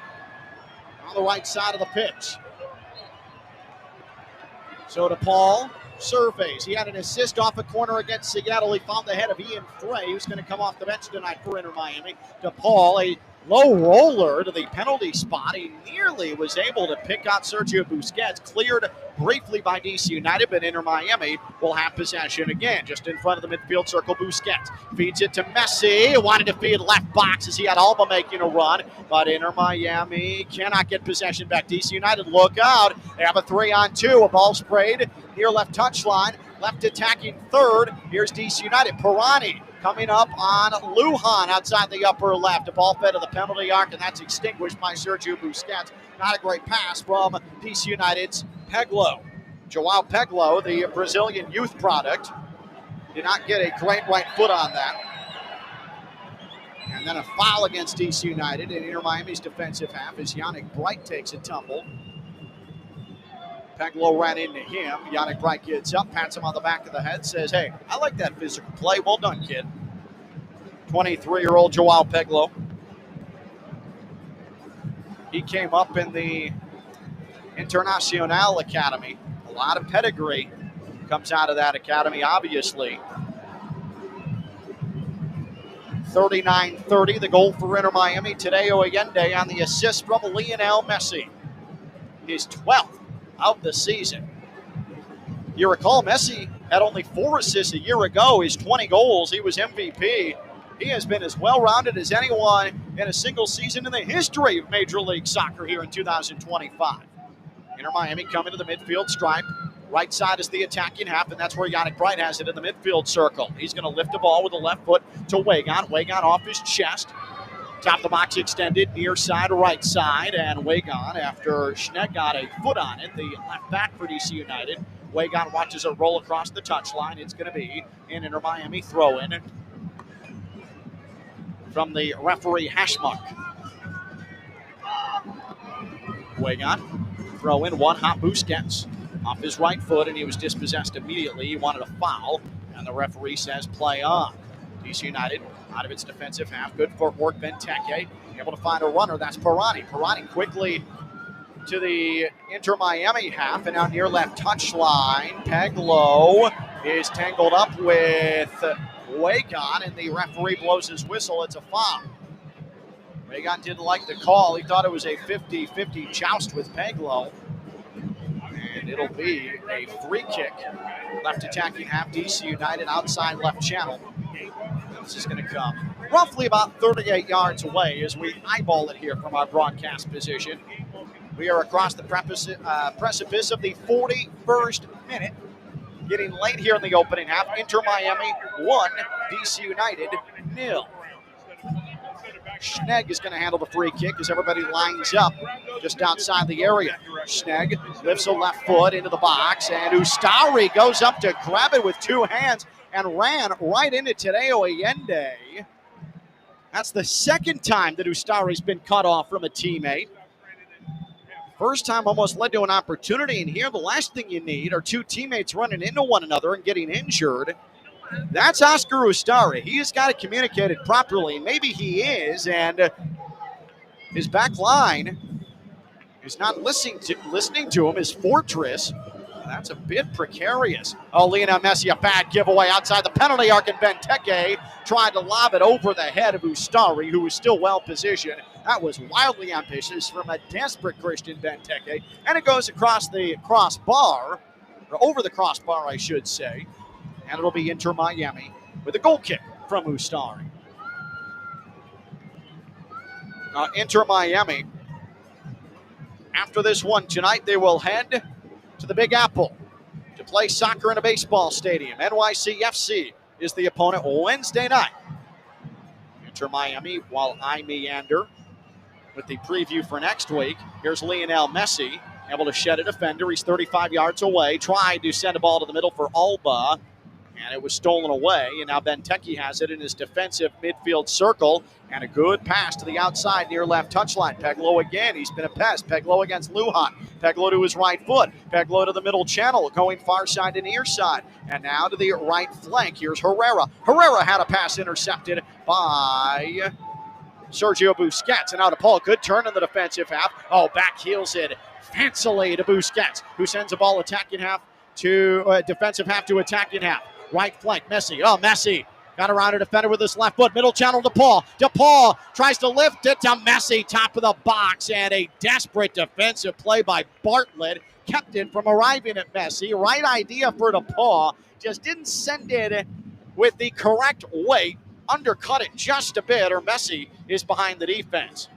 on the right side of the pitch. So to Paul, surveys. He had an assist off a corner against Seattle. He found the head of Ian Frey, who's going to come off the bench tonight for Inter Miami. To Paul, a low roller to the penalty spot. He nearly was able to pick out Sergio Busquets, cleared briefly by DC United, but Inter Miami will have possession again. Just in front of the midfield circle, Busquets feeds it to Messi. Wanted to feed left box as he had Alba making a run, but Inter Miami cannot get possession back. DC United, look out. They have a 3-on-2. A ball sprayed near left touchline. Left attacking third. Here's DC United. Pirani coming up on Lujan outside the upper left. A ball fed to the penalty arc, and that's extinguished by Sergio Busquets. Not a great pass from DC United's Peglo. Joao Peglo, the Brazilian youth product, did not get a great right foot on that. And then a foul against DC United in Inter Miami's defensive half as Yannick Bright takes a tumble. Peglo ran into him. Yannick Bright gets up, pats him on the back of the head, says, hey, I like that physical play. Well done, kid. 23-year-old Joao Peglo. He came up in the Internacional Academy. A lot of pedigree comes out of that academy, obviously. 39-30, the goal for Inter Miami. Tadeo Allende on the assist from Lionel Messi. His 12th of the season. You recall Messi had only 4 assists a year ago. His 20 goals, he was MVP. He has been as well-rounded as anyone in a single season in the history of Major League Soccer here in 2025. Inter Miami coming to the midfield stripe. Right side is the attacking half, and that's where Yannick Bright has it in the midfield circle. He's going to lift the ball with the left foot to Wagon. Wagon off his chest. Top of the box extended, near side, right side, and Wagon, after Schnegg got a foot on it, the left back for DC United. Wagon watches it roll across the touchline. It's going to be an Inter Miami throw-in from the referee Hashmuck. Wagon, throw-in, one hot Busquets off his right foot, and he was dispossessed immediately. He wanted a foul, and the referee says play on. DC United out of its defensive half. Good footwork, Benteke able to find a runner. That's Pirani. Pirani quickly to the Inter Miami half, and now near left touchline. Peglo is tangled up with Wagon, and the referee blows his whistle. It's a foul. Wagon didn't like the call. He thought it was a 50-50 joust with Peglo. And it'll be a free kick. Left attacking half, DC United outside left channel. This is going to come roughly about 38 yards away as we eyeball it here from our broadcast position. We are across the precipice of the 41st minute. Getting late here in the opening half. Inter Miami 1, DC United 0. Schnegg is going to handle the free kick as everybody lines up just outside the area. Schnegg lifts a left foot into the box, and Ustari goes up to grab it with 2 hands and ran right into Tadeo Allende. That's the second time that Ustari's been cut off from a teammate. First time almost led to an opportunity, and here the last thing you need are 2 teammates running into one another and getting injured. That's Oscar Ustari. He has got to communicate it properly. Maybe he is, and his back line is not listening to him. His fortress, that's a bit precarious. Oh, Lionel Messi, a bad giveaway outside the penalty arc, and Benteke tried to lob it over the head of Ustari, who was still well positioned. That was wildly ambitious from a desperate Christian Benteke, and it goes across the crossbar, or over the crossbar, I should say. And it'll be Inter Miami with a goal kick from Ustari. Inter Miami, after this one tonight, they will head to the Big Apple to play soccer in a baseball stadium. NYCFC is the opponent Wednesday night. Inter Miami, while I meander with the preview for next week. Here's Lionel Messi, able to shed a defender. He's 35 yards away. Tried to send a ball to the middle for Alba, and it was stolen away. And now Benteke has it in his defensive midfield circle. And a good pass to the outside near left touchline. Peglo again. He's been a pest. Peglo against Lujan. Peglo to his right foot. Peglo to the middle channel, going far side to near side. And now to the right flank. Here's Herrera. Herrera had a pass intercepted by Sergio Busquets. And now to Paul. Good turn in the defensive half. Oh, back heels it fancily to Busquets, who sends a ball attacking half to defensive half to attacking half. Right flank, Messi. Oh, Messi Got around a defender with his left foot. Middle channel to Paul. DePaul tries to lift it to Messi, top of the box. And a desperate defensive play by Bartlett kept it from arriving at Messi. Right idea for DePaul. Just didn't send it with the correct weight. Undercut it just a bit, or Messi is behind the defense.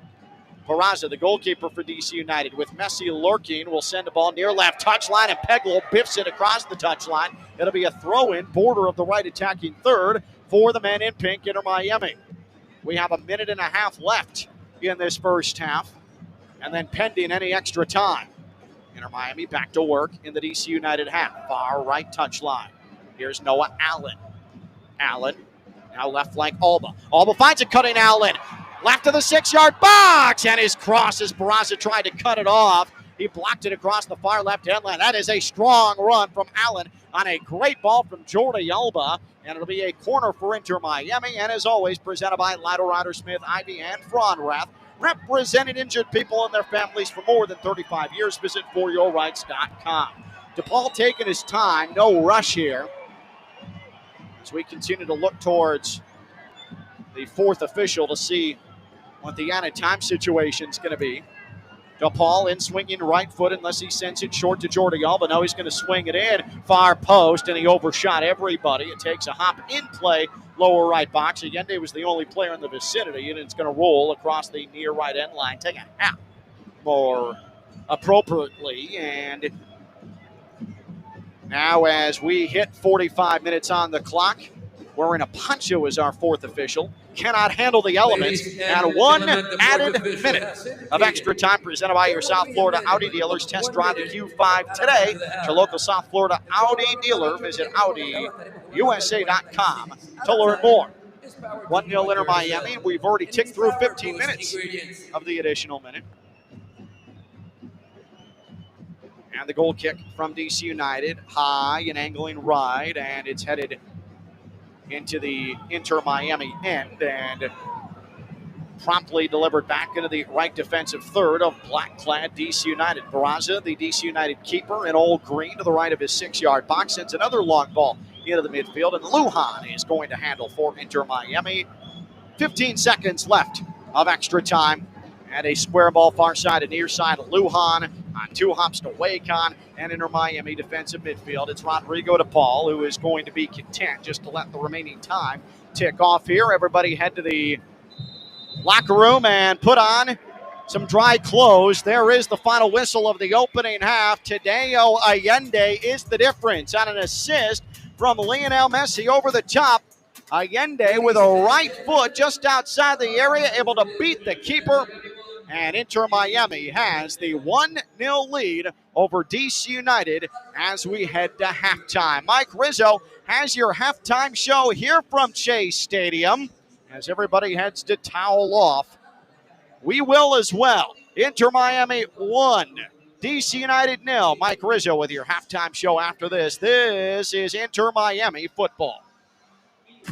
Peraza, the goalkeeper for DC United, with Messi lurking, will send the ball near left touchline, and Peglo biffs it across the touchline. It'll be a throw-in, border of the right attacking third for the men in pink, Inter Miami. We have a minute and a half left in this first half, and then pending any extra time. Inter Miami back to work in the DC United half. Far right touchline. Here's Noah Allen. Allen, now left flank Alba. Alba finds a cutting Allen. Left of the 6-yard box, and his cross as Barraza tried to cut it off. He blocked it across the far left end line. That is a strong run from Allen on a great ball from Jordi Alba, and it'll be a corner for Inter Miami, and as always, presented by Ladder Rider Smith, Ivy, and Fronrath, representing injured people and their families for more than 35 years. Visit foryourrights.com. DePaul taking his time, no rush here, as we continue to look towards the fourth official to see what the added time situation is going to be. DePaul in swinging right foot unless he sends it short to Jordi Alba. Now he's going to swing it in, far post, and he overshot everybody. It takes a hop in play, lower right box. Allende was the only player in the vicinity, and it's going to roll across the near right end line. Take a half more appropriately, and now as we hit 45 minutes on the clock, wearing a poncho as our fourth official. Cannot handle the elements. And one added minute of extra time presented by your South Florida Audi dealers. Test drive the Q5 today at your local South Florida Audi dealer. Visit AudiUSA.com to learn more. 1-0 Inter Miami. We've already ticked through 15 minutes of the additional minute. And the goal kick from DC United. High and angling right, and it's headed into the Inter Miami end, and promptly delivered back into the right defensive third of black-clad DC United. Barraza, the DC United keeper, in all green to the right of his 6-yard box, sends another long ball into the midfield, and Lujan is going to handle for Inter Miami. 15 seconds left of extra time, and a square ball far side and near side of Lujan on 2 hops to Wacon, and Inter Miami defensive midfield. It's Rodrigo DePaul who is going to be content just to let the remaining time tick off here. Everybody head to the locker room and put on some dry clothes. There is the final whistle of the opening half. Tadeo Allende is the difference on an assist from Lionel Messi over the top. Allende with a right foot just outside the area, able to beat the keeper. And Inter Miami has the 1-0 lead over DC United as we head to halftime. Mike Rizzo has your halftime show here from Chase Stadium. As everybody heads to towel off, we will as well. Inter Miami 1, DC United 0. Mike Rizzo with your halftime show after this. This is Inter Miami football.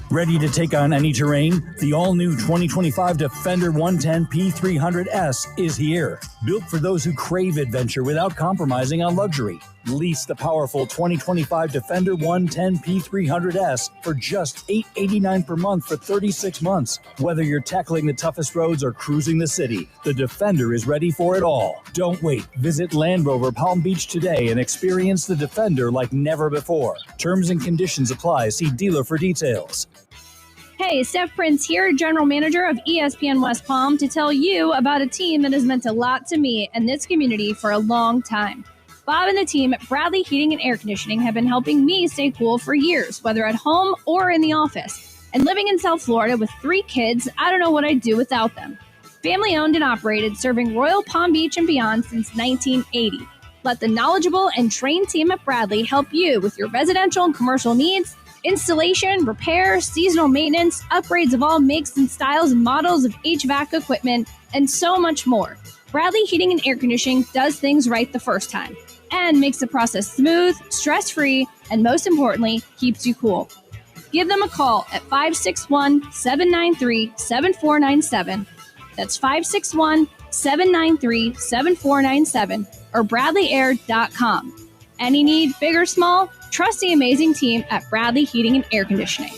Ready to take on any terrain? The all-new 2025 Defender 110 P300S is here. Built for those who crave adventure without compromising on luxury. Lease the powerful 2025 Defender 110 P300S for just $889 per month for 36 months. Whether you're tackling the toughest roads or cruising the city, the Defender is ready for it all. Don't wait. Visit Land Rover Palm Beach today and experience the Defender like never before. Terms and conditions apply. See dealer for details. Hey, Steph Prince here, General Manager of ESPN West Palm, to tell you about a team that has meant a lot to me and this community for a long time. Bob and the team at Bradley Heating and Air Conditioning have been helping me stay cool for years, whether at home or in the office. And living in South Florida with 3 kids, I don't know what I'd do without them. Family owned and operated, serving Royal Palm Beach and beyond since 1980. Let the knowledgeable and trained team at Bradley help you with your residential and commercial needs, installation, repair, seasonal maintenance, upgrades of all makes and styles and models of HVAC equipment, and so much more. Bradley Heating and Air Conditioning does things right the first time and makes the process smooth, stress-free, and most importantly, keeps you cool. Give them a call at 561-793-7497. That's 561-793-7497 or bradleyair.com. Any need, big or small, trust the amazing team at Bradley Heating and Air Conditioning.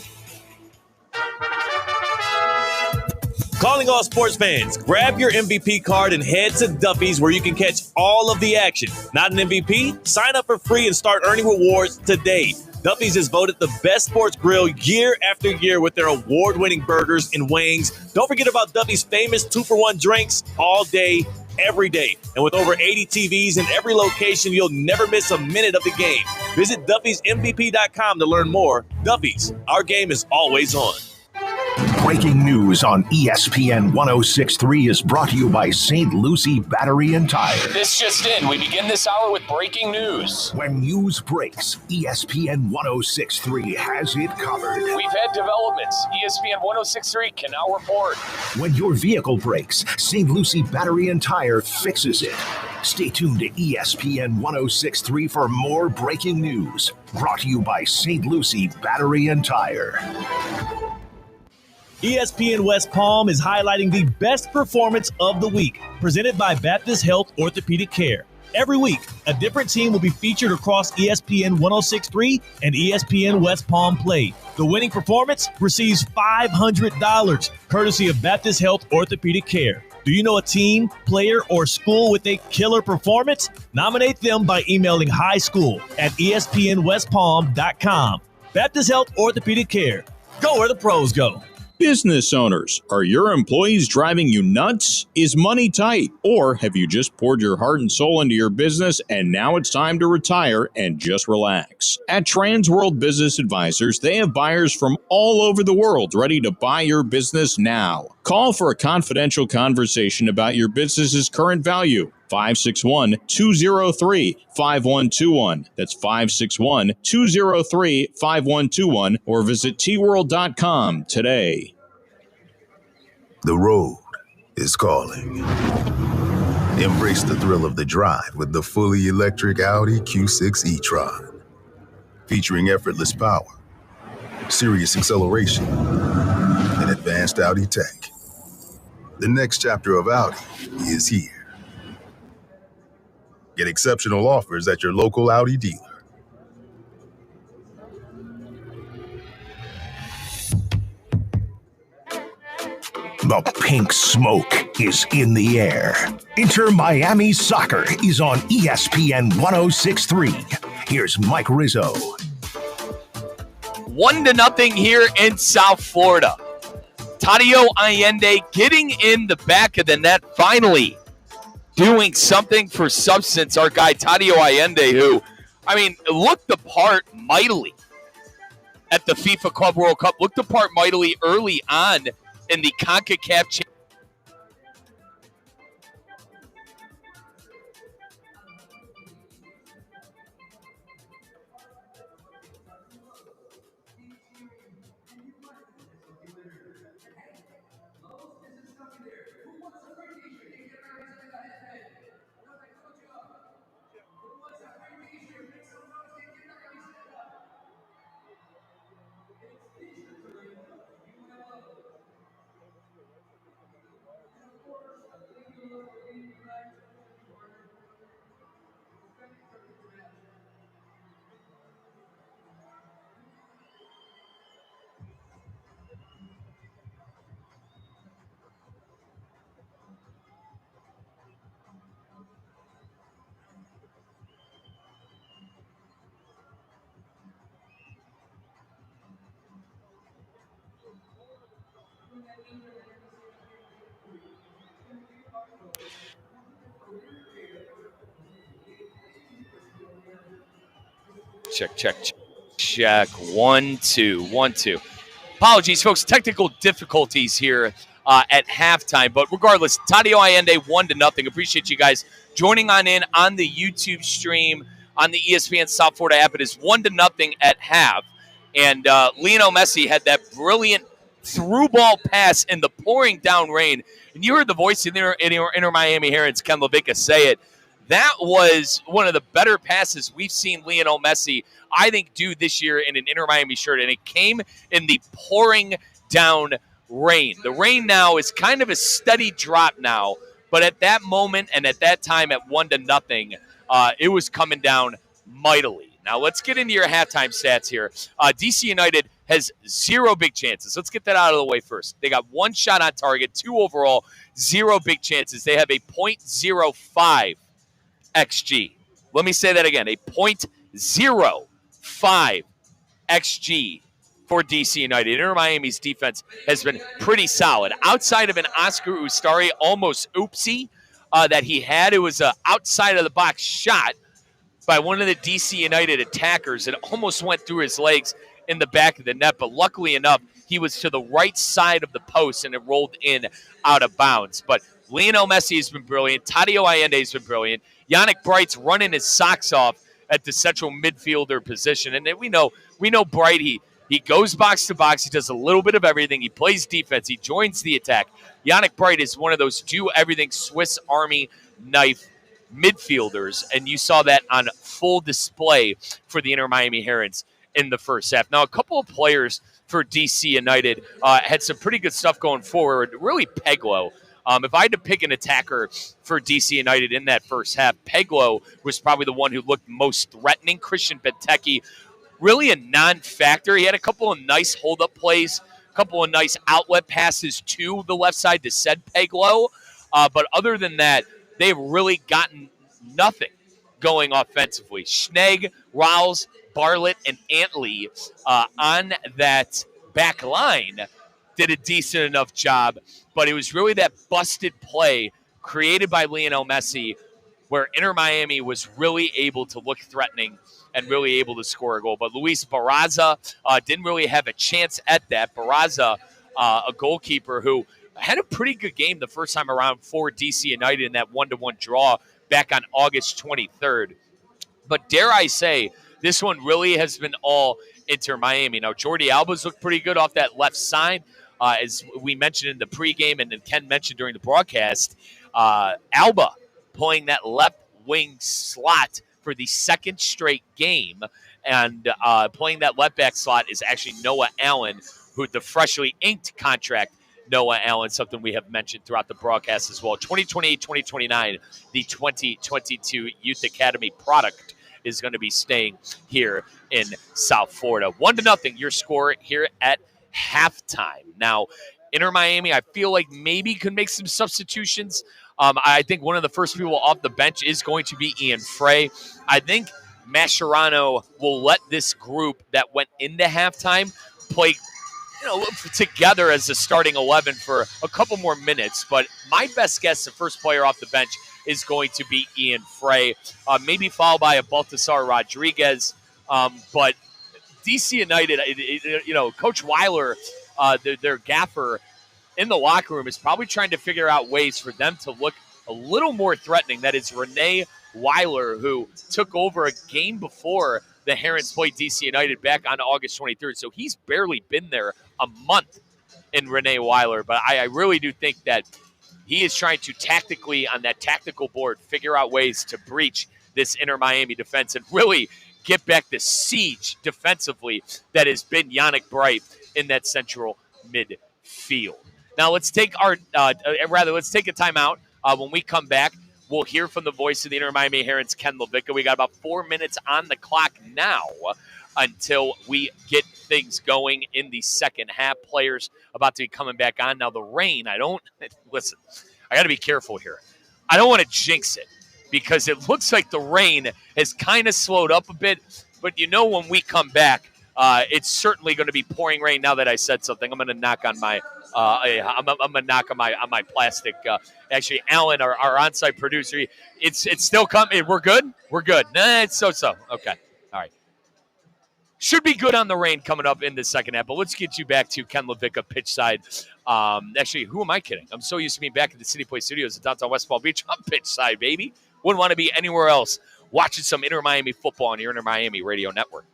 Calling all sports fans, grab your MVP card and head to Duffy's where you can catch all of the action. Not an MVP? Sign up for free and start earning rewards today. Duffy's is voted the best sports grill year after year with their award-winning burgers and wings. Don't forget about Duffy's famous 2-for-1 drinks all day, every day. And with over 80 TVs in every location, you'll never miss a minute of the game. Visit Duffy'sMVP.com to learn more. Duffy's, our game is always on. Breaking news on ESPN 106.3 is brought to you by St. Lucie Battery and Tire. This just in. We begin this hour with breaking news. When news breaks, ESPN 106.3 has it covered. We've had developments. ESPN 106.3 can now report. When your vehicle breaks, St. Lucie Battery and Tire fixes it. Stay tuned to ESPN 106.3 for more breaking news. Brought to you by St. Lucie Battery and Tire. ESPN West Palm is highlighting the best performance of the week, presented by Baptist Health Orthopedic Care. Every week, a different team will be featured across ESPN 106.3 and ESPN West Palm Play. The winning performance receives $500, courtesy of Baptist Health Orthopedic Care. Do you know a team, player, or school with a killer performance? Nominate them by emailing highschool@espnwestpalm.com. Baptist Health Orthopedic Care. Go where the pros go. Business owners, are your employees driving you nuts? Is money tight? Or have you just poured your heart and soul into your business and now it's time to retire and just relax? At Transworld Business Advisors, they have buyers from all over the world ready to buy your business now. Call for a confidential conversation about your business's current value. 561-203-5121. That's 561-203-5121 or visit tworld.com today. The road is calling. Embrace the thrill of the drive with the fully electric Audi Q6 e-tron. Featuring effortless power, serious acceleration, and advanced Audi tech. The next chapter of Audi is here. Get exceptional offers at your local Audi dealer. The pink smoke is in the air. Inter Miami Soccer is on ESPN 106.3. Here's Mike Rizzo. 1-0 here in South Florida. Tadio Allende getting in the back of the net finally. Doing something for substance, our guy Tadio Allende, who, looked the part mightily at the FIFA Club World Cup, looked the part mightily early on in the CONCACAF Championship. Check. 1, 2, 1, 2. Apologies, folks. Technical difficulties here at halftime. But regardless, Tadio Allende 1-0. Appreciate you guys joining on in on the YouTube stream on the ESPN South Florida app. It is 1-0 at half. And Lionel Messi had that brilliant through ball pass in the pouring down rain. And you heard the voice in Inter Miami Herons, Ken LaVicka, say it. That was one of the better passes we've seen Lionel Messi, I think, do this year in an Inter Miami shirt. And it came in the pouring down rain. The rain now is kind of a steady drop now. But at that moment and at that time at 1-0, it was coming down mightily. Now let's get into your halftime stats here. DC United has 0 big chances. Let's get that out of the way first. They got 1 shot on target, 2 overall, 0 big chances. They have a .05 XG. Let me say that again, a .05 XG for DC United. Inter Miami's defense has been pretty solid. Outside of an Oscar Ustari almost oopsie that he had, it was an outside-of-the-box shot by one of the DC United attackers. It almost went through his legs in the back of the net, but luckily enough, he was to the right side of the post, and it rolled in out of bounds. But Lionel Messi has been brilliant. Tadio Allende has been brilliant. Yannick Bright's running his socks off at the central midfielder position. And we know Bright, he goes box to box. He does a little bit of everything. He plays defense. He joins the attack. Yannick Bright is one of those do-everything Swiss Army knife midfielders, and you saw that on full display for the Inter Miami Herons in the first half. Now, a couple of players for DC United had some pretty good stuff going forward. Really, Peglo. If I had to pick an attacker for DC United in that first half, Peglo was probably the one who looked most threatening. Christian Benteke, really a non-factor. He had a couple of nice hold-up plays, a couple of nice outlet passes to the left side to Said Peglo. But other than that, they've really gotten nothing going offensively. Schnegg, Rouse, Bartlett, and Antley on that back line did a decent enough job, but it was really that busted play created by Lionel Messi where Inter Miami was really able to look threatening and really able to score a goal. But Luis Barraza didn't really have a chance at that. Barraza, a goalkeeper who had a pretty good game the first time around for DC United in that 1-1 draw back on August 23rd. But dare I say, this one really has been all Inter Miami. Now, Jordi Alba's looked pretty good off that left side. As we mentioned in the pregame and Ken mentioned during the broadcast, Alba pulling that left wing slot for the second straight game. And playing that left back slot is actually Noah Allen, who the freshly inked contract Noah Allen, something we have mentioned throughout the broadcast as well. 2028-2029, the 2022 Youth Academy product is going to be staying here in South Florida. 1-0, your score here at halftime. Now, Inter Miami, I feel like maybe could make some substitutions. I think one of the first people off the bench is going to be Ian Frey. I think Mascherano will let this group that went into halftime play together as the starting 11 for a couple more minutes. But my best guess, the first player off the bench is going to be Ian Frey, maybe followed by a Baltasar Rodriguez. But DC United, Coach Weiler, their gaffer in the locker room, is probably trying to figure out ways for them to look a little more threatening. That is Rene Weiler, who took over a game before the Herons played DC United back on August 23rd. So he's barely been there a month in Rene Weiler. But I really do think that he is trying to tactically, on that tactical board, figure out ways to breach this Inter Miami defense and really get back the siege defensively that has been Yannick Bright in that central midfield. Now let's take let's take a timeout. When we come back, we'll hear from the voice of the Inter Miami Herons, Ken LaVicka. We got about 4 minutes on the clock now until we get things going in the second half. Players about to be coming back on. Now the rain, I got to be careful here. I don't want to jinx it because it looks like the rain has kind of slowed up a bit. But when we come back, it's certainly going to be pouring rain. Now that I said something, I'm going to knock on my I'm gonna knock on my plastic. Actually, Alan, our on-site producer, it's still coming. We're good. Nah, it's so. Okay, all right. Should be good on the rain coming up in the second half. But let's get you back to Ken LaVicka pitch side. Actually, who am I kidding? I'm so used to being back at the City Place Studios at downtown West Palm Beach. I'm pitch side, baby. Wouldn't want to be anywhere else watching some Inter Miami football on your Inter Miami radio network.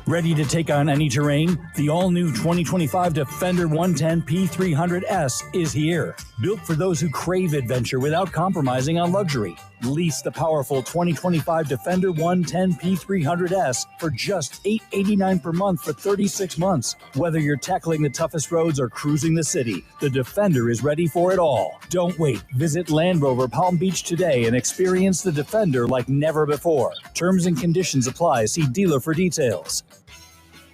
Ready to take on any terrain? The all-new 2025 Defender 110 P300S is here. Built for those who crave adventure without compromising on luxury. Lease the powerful 2025 Defender 110 P300S for just $889 per month for 36 months. Whether you're tackling the toughest roads or cruising the city, the Defender is ready for it all. Don't wait. Visit Land Rover Palm Beach today and experience the Defender like never before. Terms and conditions apply. See dealer for details.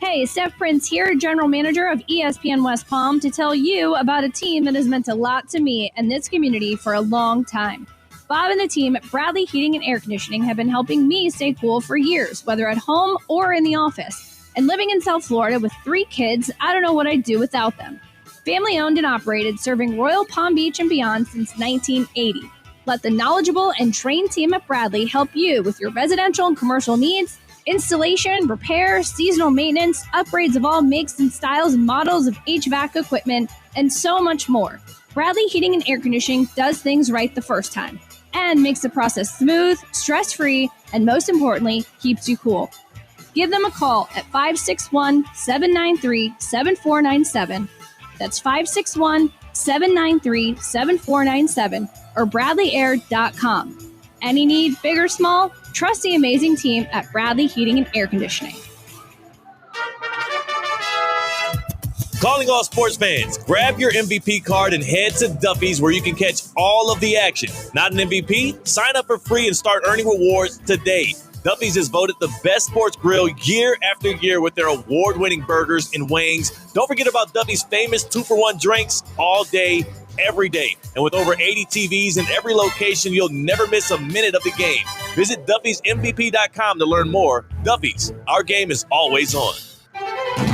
Hey, Steph Prince here, General Manager of ESPN West Palm, to tell you about a team that has meant a lot to me and this community for a long time. Bob and the team at Bradley Heating and Air Conditioning have been helping me stay cool for years, whether at home or in the office. And living in South Florida with 3 kids, I don't know what I'd do without them. Family owned and operated, serving Royal Palm Beach and beyond since 1980. Let the knowledgeable and trained team at Bradley help you with your residential and commercial needs, installation, repair, seasonal maintenance, upgrades of all makes and styles and models of HVAC equipment, and so much more. Bradley Heating and Air Conditioning does things right the first time and makes the process smooth, stress-free, and most importantly, keeps you cool. Give them a call at 561-793-7497. That's 561-793-7497 or BradleyAir.com. Any need, big or small, trust the amazing team at Bradley Heating and Air Conditioning. Calling all sports fans, grab your MVP card and head to Duffy's where you can catch all of the action. Not an MVP? Sign up for free and start earning rewards today. Duffy's is voted the best sports grill year after year with their award-winning burgers and wings. Don't forget about Duffy's famous 2-for-1 drinks all day, every day. And with over 80 TVs in every location, you'll never miss a minute of the game. Visit Duffy'sMVP.com to learn more. Duffy's, our game is always on.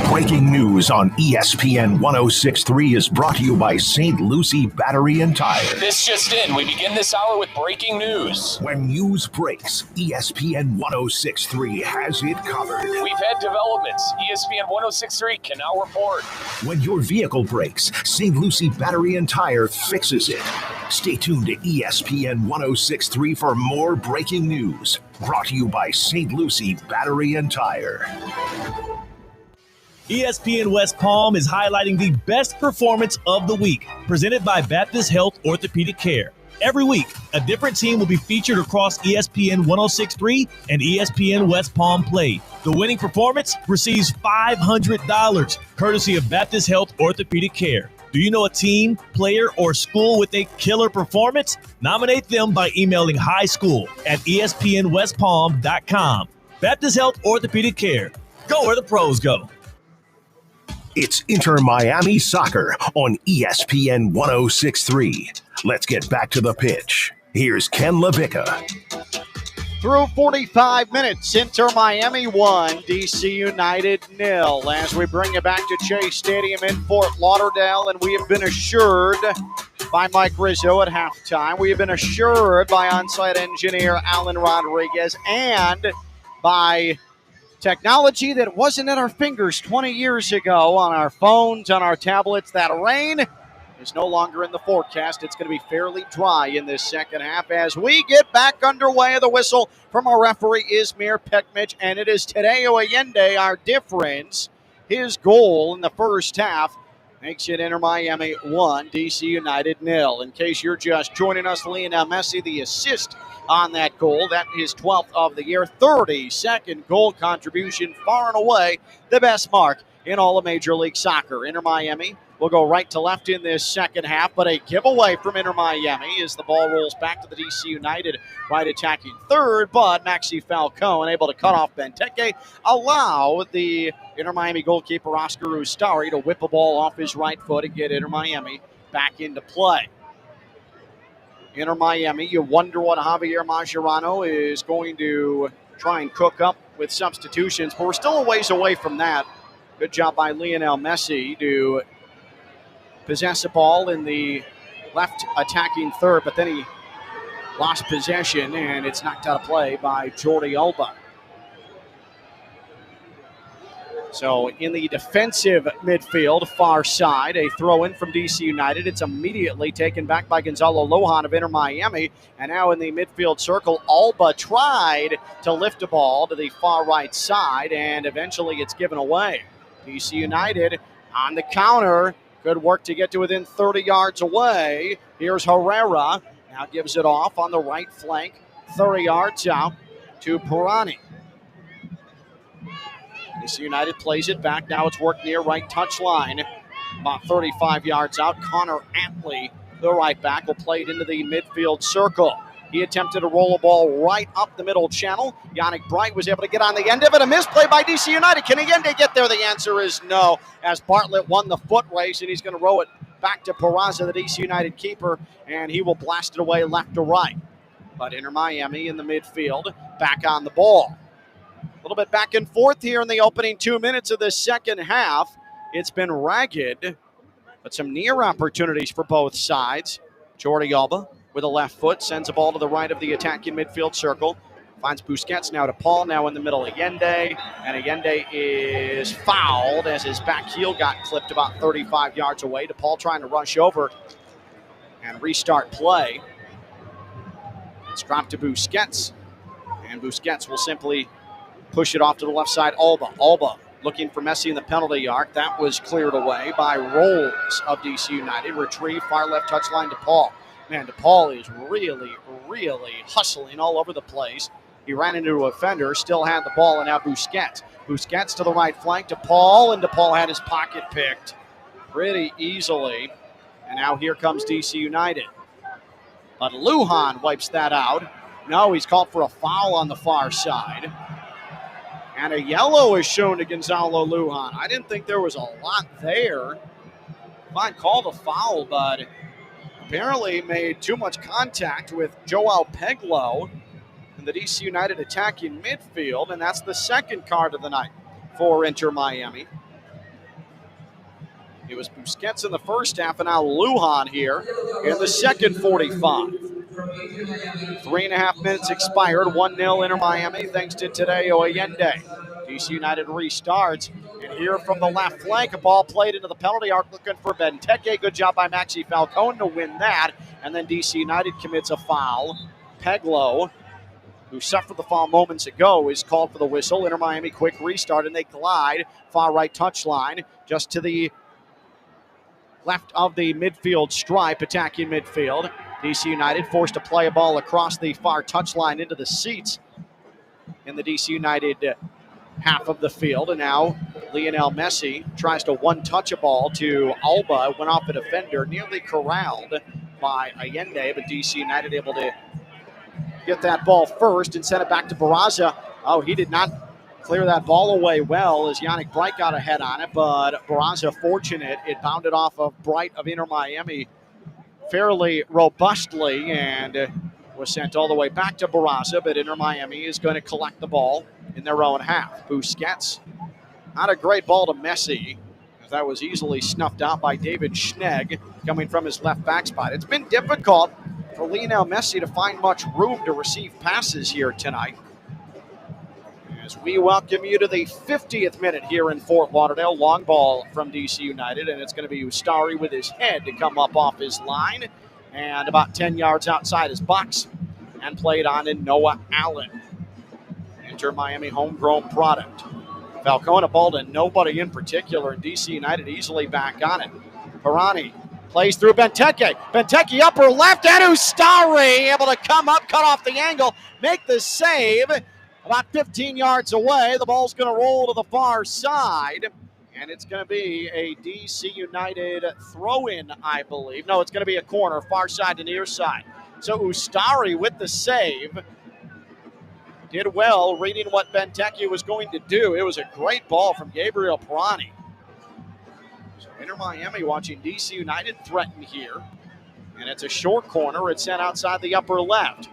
Breaking news on ESPN 106.3 is brought to you by St. Lucie Battery and Tire. This just in. We begin this hour with breaking news. When news breaks, ESPN 106.3 has it covered. We've had developments. ESPN 106.3 can now report. When your vehicle breaks, St. Lucie Battery and Tire fixes it. Stay tuned to ESPN 106.3 for more breaking news. Brought to you by St. Lucie Battery and Tire. ESPN West Palm is highlighting the best performance of the week, presented by Baptist Health Orthopedic Care. Every week, a different team will be featured across ESPN 106.3 and ESPN West Palm Play. The winning performance receives $500, courtesy of Baptist Health Orthopedic Care. Do you know a team, player, or school with a killer performance? Nominate them by emailing highschool@espnwestpalm.com. Baptist Health Orthopedic Care. Go where the pros go. It's Inter Miami Soccer on ESPN 106.3. Let's get back to the pitch. Here's Ken LaVicka. Through 45 minutes, Inter Miami 1, DC United 0. As we bring you back to Chase Stadium in Fort Lauderdale, and we have been assured by Mike Rizzo at halftime. We have been assured by on-site engineer Alan Rodriguez and by technology that wasn't at our fingers 20 years ago on our phones, on our tablets. That rain is no longer in the forecast. It's going to be fairly dry in this second half as we get back underway. The whistle from our referee Izmir Pekmic, and it is Tadeo Allende, our difference. His goal in the first half makes it Inter Miami 1, DC United 0. In case you're just joining us, Lionel Messi, the assist on that goal. That is 12th of the year, 32nd goal contribution, far and away the best mark in all of Major League Soccer. Inter Miami will go right to left in this second half, but a giveaway from Inter Miami as the ball rolls back to the DC United right attacking third, but Maxi Falcone able to cut off Benteke, allow the Inter Miami goalkeeper Oscar Ustari to whip a ball off his right foot and get Inter Miami back into play. Inter Miami, you wonder what Javier Mascherano is going to try and cook up with substitutions, but we're still a ways away from that. Good job by Lionel Messi to possess the ball in the left attacking third, but then he lost possession, and it's knocked out of play by Jordi Alba. So in the defensive midfield, far side, a throw-in from DC United. It's immediately taken back by Gonzalo Lohan of Inter Miami. And now in the midfield circle, Alba tried to lift a ball to the far right side, and eventually it's given away. DC United on the counter. Good work to get to within 30 yards away. Here's Herrera. Now gives it off on the right flank. 30 yards out to Pirani. DC United plays it back. Now it's worked near right touchline. About 35 yards out. Connor Atley, the right back, will play it into the midfield circle. He attempted to roll a ball right up the middle channel. Yannick Bright was able to get on the end of it. A misplay by DC United. Can Allende get there? The answer is no, as Bartlett won the foot race, and he's going to roll it back to Peraza, the DC United keeper, and he will blast it away left to right. But Inter Miami in the midfield, back on the ball. A little bit back and forth here in the opening 2 minutes of the second half. It's been ragged, but some near opportunities for both sides. Jordi Alba with a left foot sends a ball to the right of the attacking midfield circle. Finds Busquets now to Paul, now in the middle Allende. And Allende is fouled as his back heel got clipped about 35 yards away. DePaul trying to rush over and restart play. It's dropped to Busquets. And Busquets will simply push it off to the left side. Alba looking for Messi in the penalty arc. That was cleared away by Rolls of DC United. Retrieve far left touchline to Paul. Man, DePaul is really, really hustling all over the place. He ran into a defender, still had the ball, and now Busquets. Busquets to the right flank to Paul, and DePaul had his pocket picked pretty easily. And now here comes DC United. But Lujan wipes that out. No, he's called for a foul on the far side. And a yellow is shown to Gonzalo Lujan. I didn't think there was a lot there. Fine, called a foul, but apparently made too much contact with Joao Peglo in the DC United attacking midfield, and that's the second card of the night for Inter Miami. It was Busquets in the first half, and now Lujan here in the second 45. 3.5 minutes expired, 1-0 Inter Miami, thanks to Tadeo Allende. DC United restarts, and here from the left flank, a ball played into the penalty arc looking for Benteke. Good job by Maxi Falcone to win that, and then DC United commits a foul. Peglo, who suffered the foul moments ago, is called for the whistle. Inter Miami quick restart, and they glide far right touchline just to the left of the midfield stripe, attacking midfield. DC United forced to play a ball across the far touchline into the seats in the DC United half of the field. And now Lionel Messi tries to one-touch a ball to Alba. Went off a defender, nearly corralled by Allende, but DC United able to get that ball first and send it back to Barraza. Oh, he did not clear that ball away well as Yannick Bright got ahead on it, but Barraza fortunate. It bounded off of Bright of Inter Miami fairly robustly and was sent all the way back to Barraza, but Inter Miami is going to collect the ball in their own half. Busquets, not a great ball to Messi, as that was easily snuffed out by David Schnegg coming from his left back spot. It's been difficult for Lionel Messi to find much room to receive passes here tonight. As we welcome you to the 50th minute here in Fort Lauderdale. Long ball from DC United, and it's going to be Ustari with his head to come up off his line and about 10 yards outside his box, and played on in Noah Allen. Inter Miami homegrown product. Falcone, a ball to nobody in particular, and DC United easily back on it. Pirani plays through Benteke. Benteke upper left, and Ustari able to come up, cut off the angle, make the save. About 15 yards away, the ball's going to roll to the far side, and it's going to be a DC United throw-in, I believe. No, it's going to be a corner, far side to near side. So Ustari with the save did well, reading what Benteke was going to do. It was a great ball from Gabriel Pirani. So Inter Miami watching DC United threaten here, and it's a short corner. It's sent outside the upper left.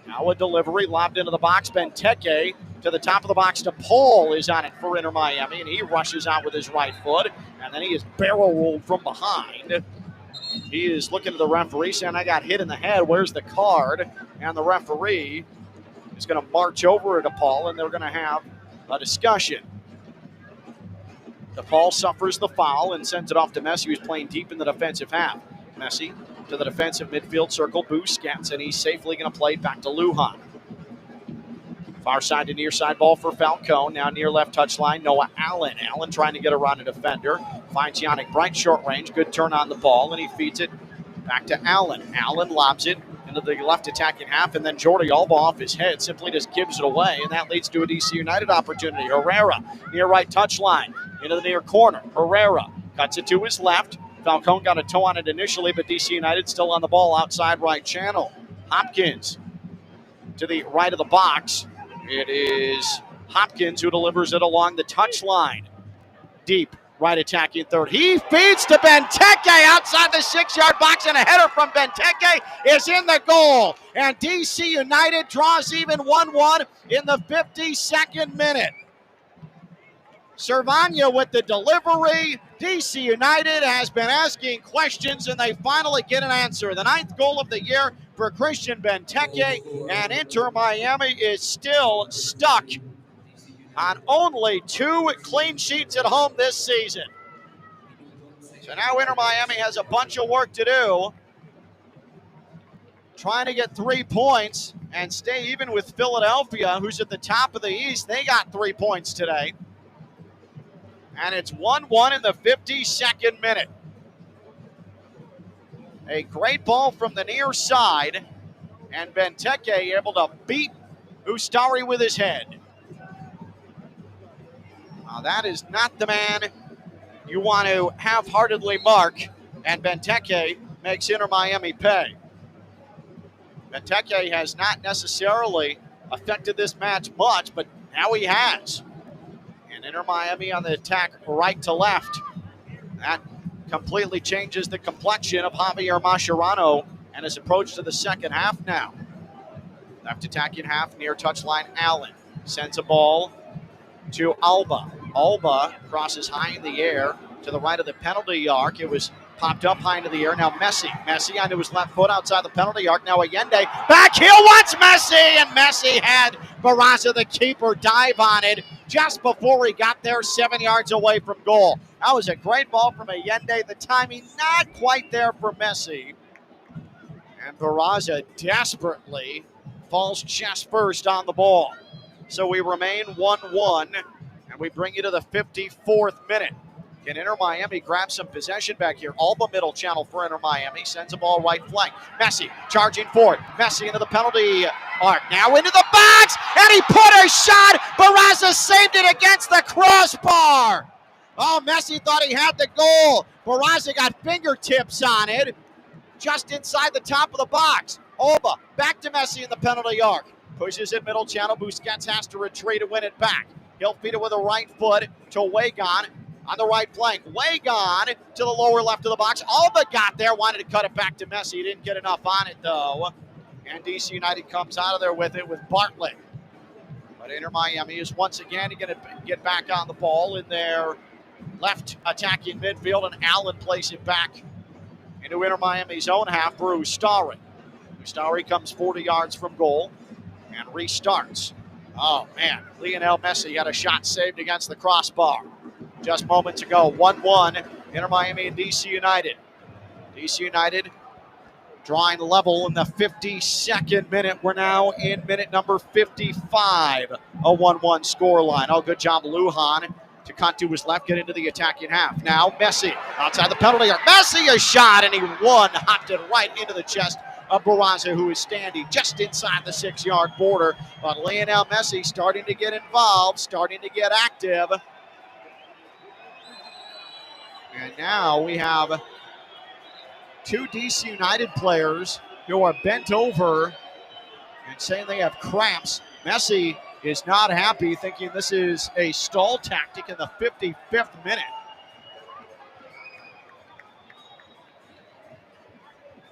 Now a delivery lobbed into the box. Benteke to the top of the box to Paul is on it for Inter Miami, and he rushes out with his right foot, and then he is barrel rolled from behind. He is looking to the referee, saying, I got hit in the head. Where's the card? And the referee is going to march over to Paul, and they're going to have a discussion. DePaul suffers the foul and sends it off to Messi, who's playing deep in the defensive half. Messi to the defensive midfield circle, Busquets, and he's safely going to play back to Lujan. Far side to near side ball for Falcone, now near left touchline, Noah Allen. Allen trying to get around a defender, finds Yannick Bright short range, good turn on the ball, and he feeds it back to Allen. Allen lobs it into the left attacking half, and then Jordi Alba off his head simply just gives it away, and that leads to a DC United opportunity. Herrera, near right touchline, into the near corner. Herrera cuts it to his left. Falcone got a toe on it initially, but DC United still on the ball outside right channel. Hopkins to the right of the box. It is Hopkins who delivers it along the touchline. Deep, right attacking third. He feeds to Benteke outside the 6-yard box, and a header from Benteke is in the goal. And DC United draws even 1-1 in the 52nd minute. Servania with the delivery. DC United has been asking questions, and they finally get an answer. The 9th goal of the year for Christian Benteke, and Inter Miami is still stuck on only 2 clean sheets at home this season. So now Inter Miami has a bunch of work to do, trying to get 3 points and stay even with Philadelphia, who's at the top of the East. They got 3 points today. And it's 1-1 in the 52nd minute. A great ball from the near side, and Benteke able to beat Ustari with his head. Now that is not the man you want to half-heartedly mark, and Benteke makes Inter Miami pay. Benteke has not necessarily affected this match much, but now he has. And Inter Miami on the attack right to left. That completely changes the complexion of Javier Mascherano and his approach to the second half now. Left attacking half, near touchline, Allen sends a ball to Alba. Alba crosses high in the air to the right of the penalty arc. It was popped up high into the air. Now Messi onto his left foot outside the penalty arc. Now Allende back heel once Messi, and Messi had Barraza, the keeper, dive on it just before he got there, 7 yards away from goal. That was a great ball from Allende. The timing not quite there for Messi. And Barraza desperately falls chest first on the ball. So we remain 1-1, and we bring you to the 54th minute. Can Inter Miami grab some possession back here? Alba middle channel for Inter Miami. Sends a ball right flank. Messi charging forward. Messi into the penalty arc. Now into the box, and he put a shot. Barraza saved it against the crossbar. Oh, Messi thought he had the goal. Barraza got fingertips on it just inside the top of the box. Alba back to Messi in the penalty arc. Pushes it middle channel. Busquets has to retreat and win it back. He'll feed it with a right foot to Wagon. On the right flank, Wagon to the lower left of the box. Alba got there, wanted to cut it back to Messi. He didn't get enough on it, though. And DC United comes out of there with it with Bartlett. But Inter Miami is once again going to get back on the ball in their left attacking midfield, and Allen plays it back into Inter Miami's own half for Ustari. Ustari comes 40 yards from goal and restarts. Oh, man. Lionel Messi had a shot saved against the crossbar just moments ago. 1-1, Inter Miami and DC United. DC United drawing level in the 52nd minute. We're now in minute number 55, a 1-1 scoreline. Oh, good job, Lujan, to cut to his left, get into the attacking half. Now Messi outside the penalty area. Messi a shot, and he hopped it right into the chest of Barraza, who is standing just inside the 6-yard border. But Lionel Messi starting to get involved, starting to get active. And now we have 2 DC United players who are bent over and saying they have cramps. Messi is not happy, thinking this is a stall tactic in the 55th minute.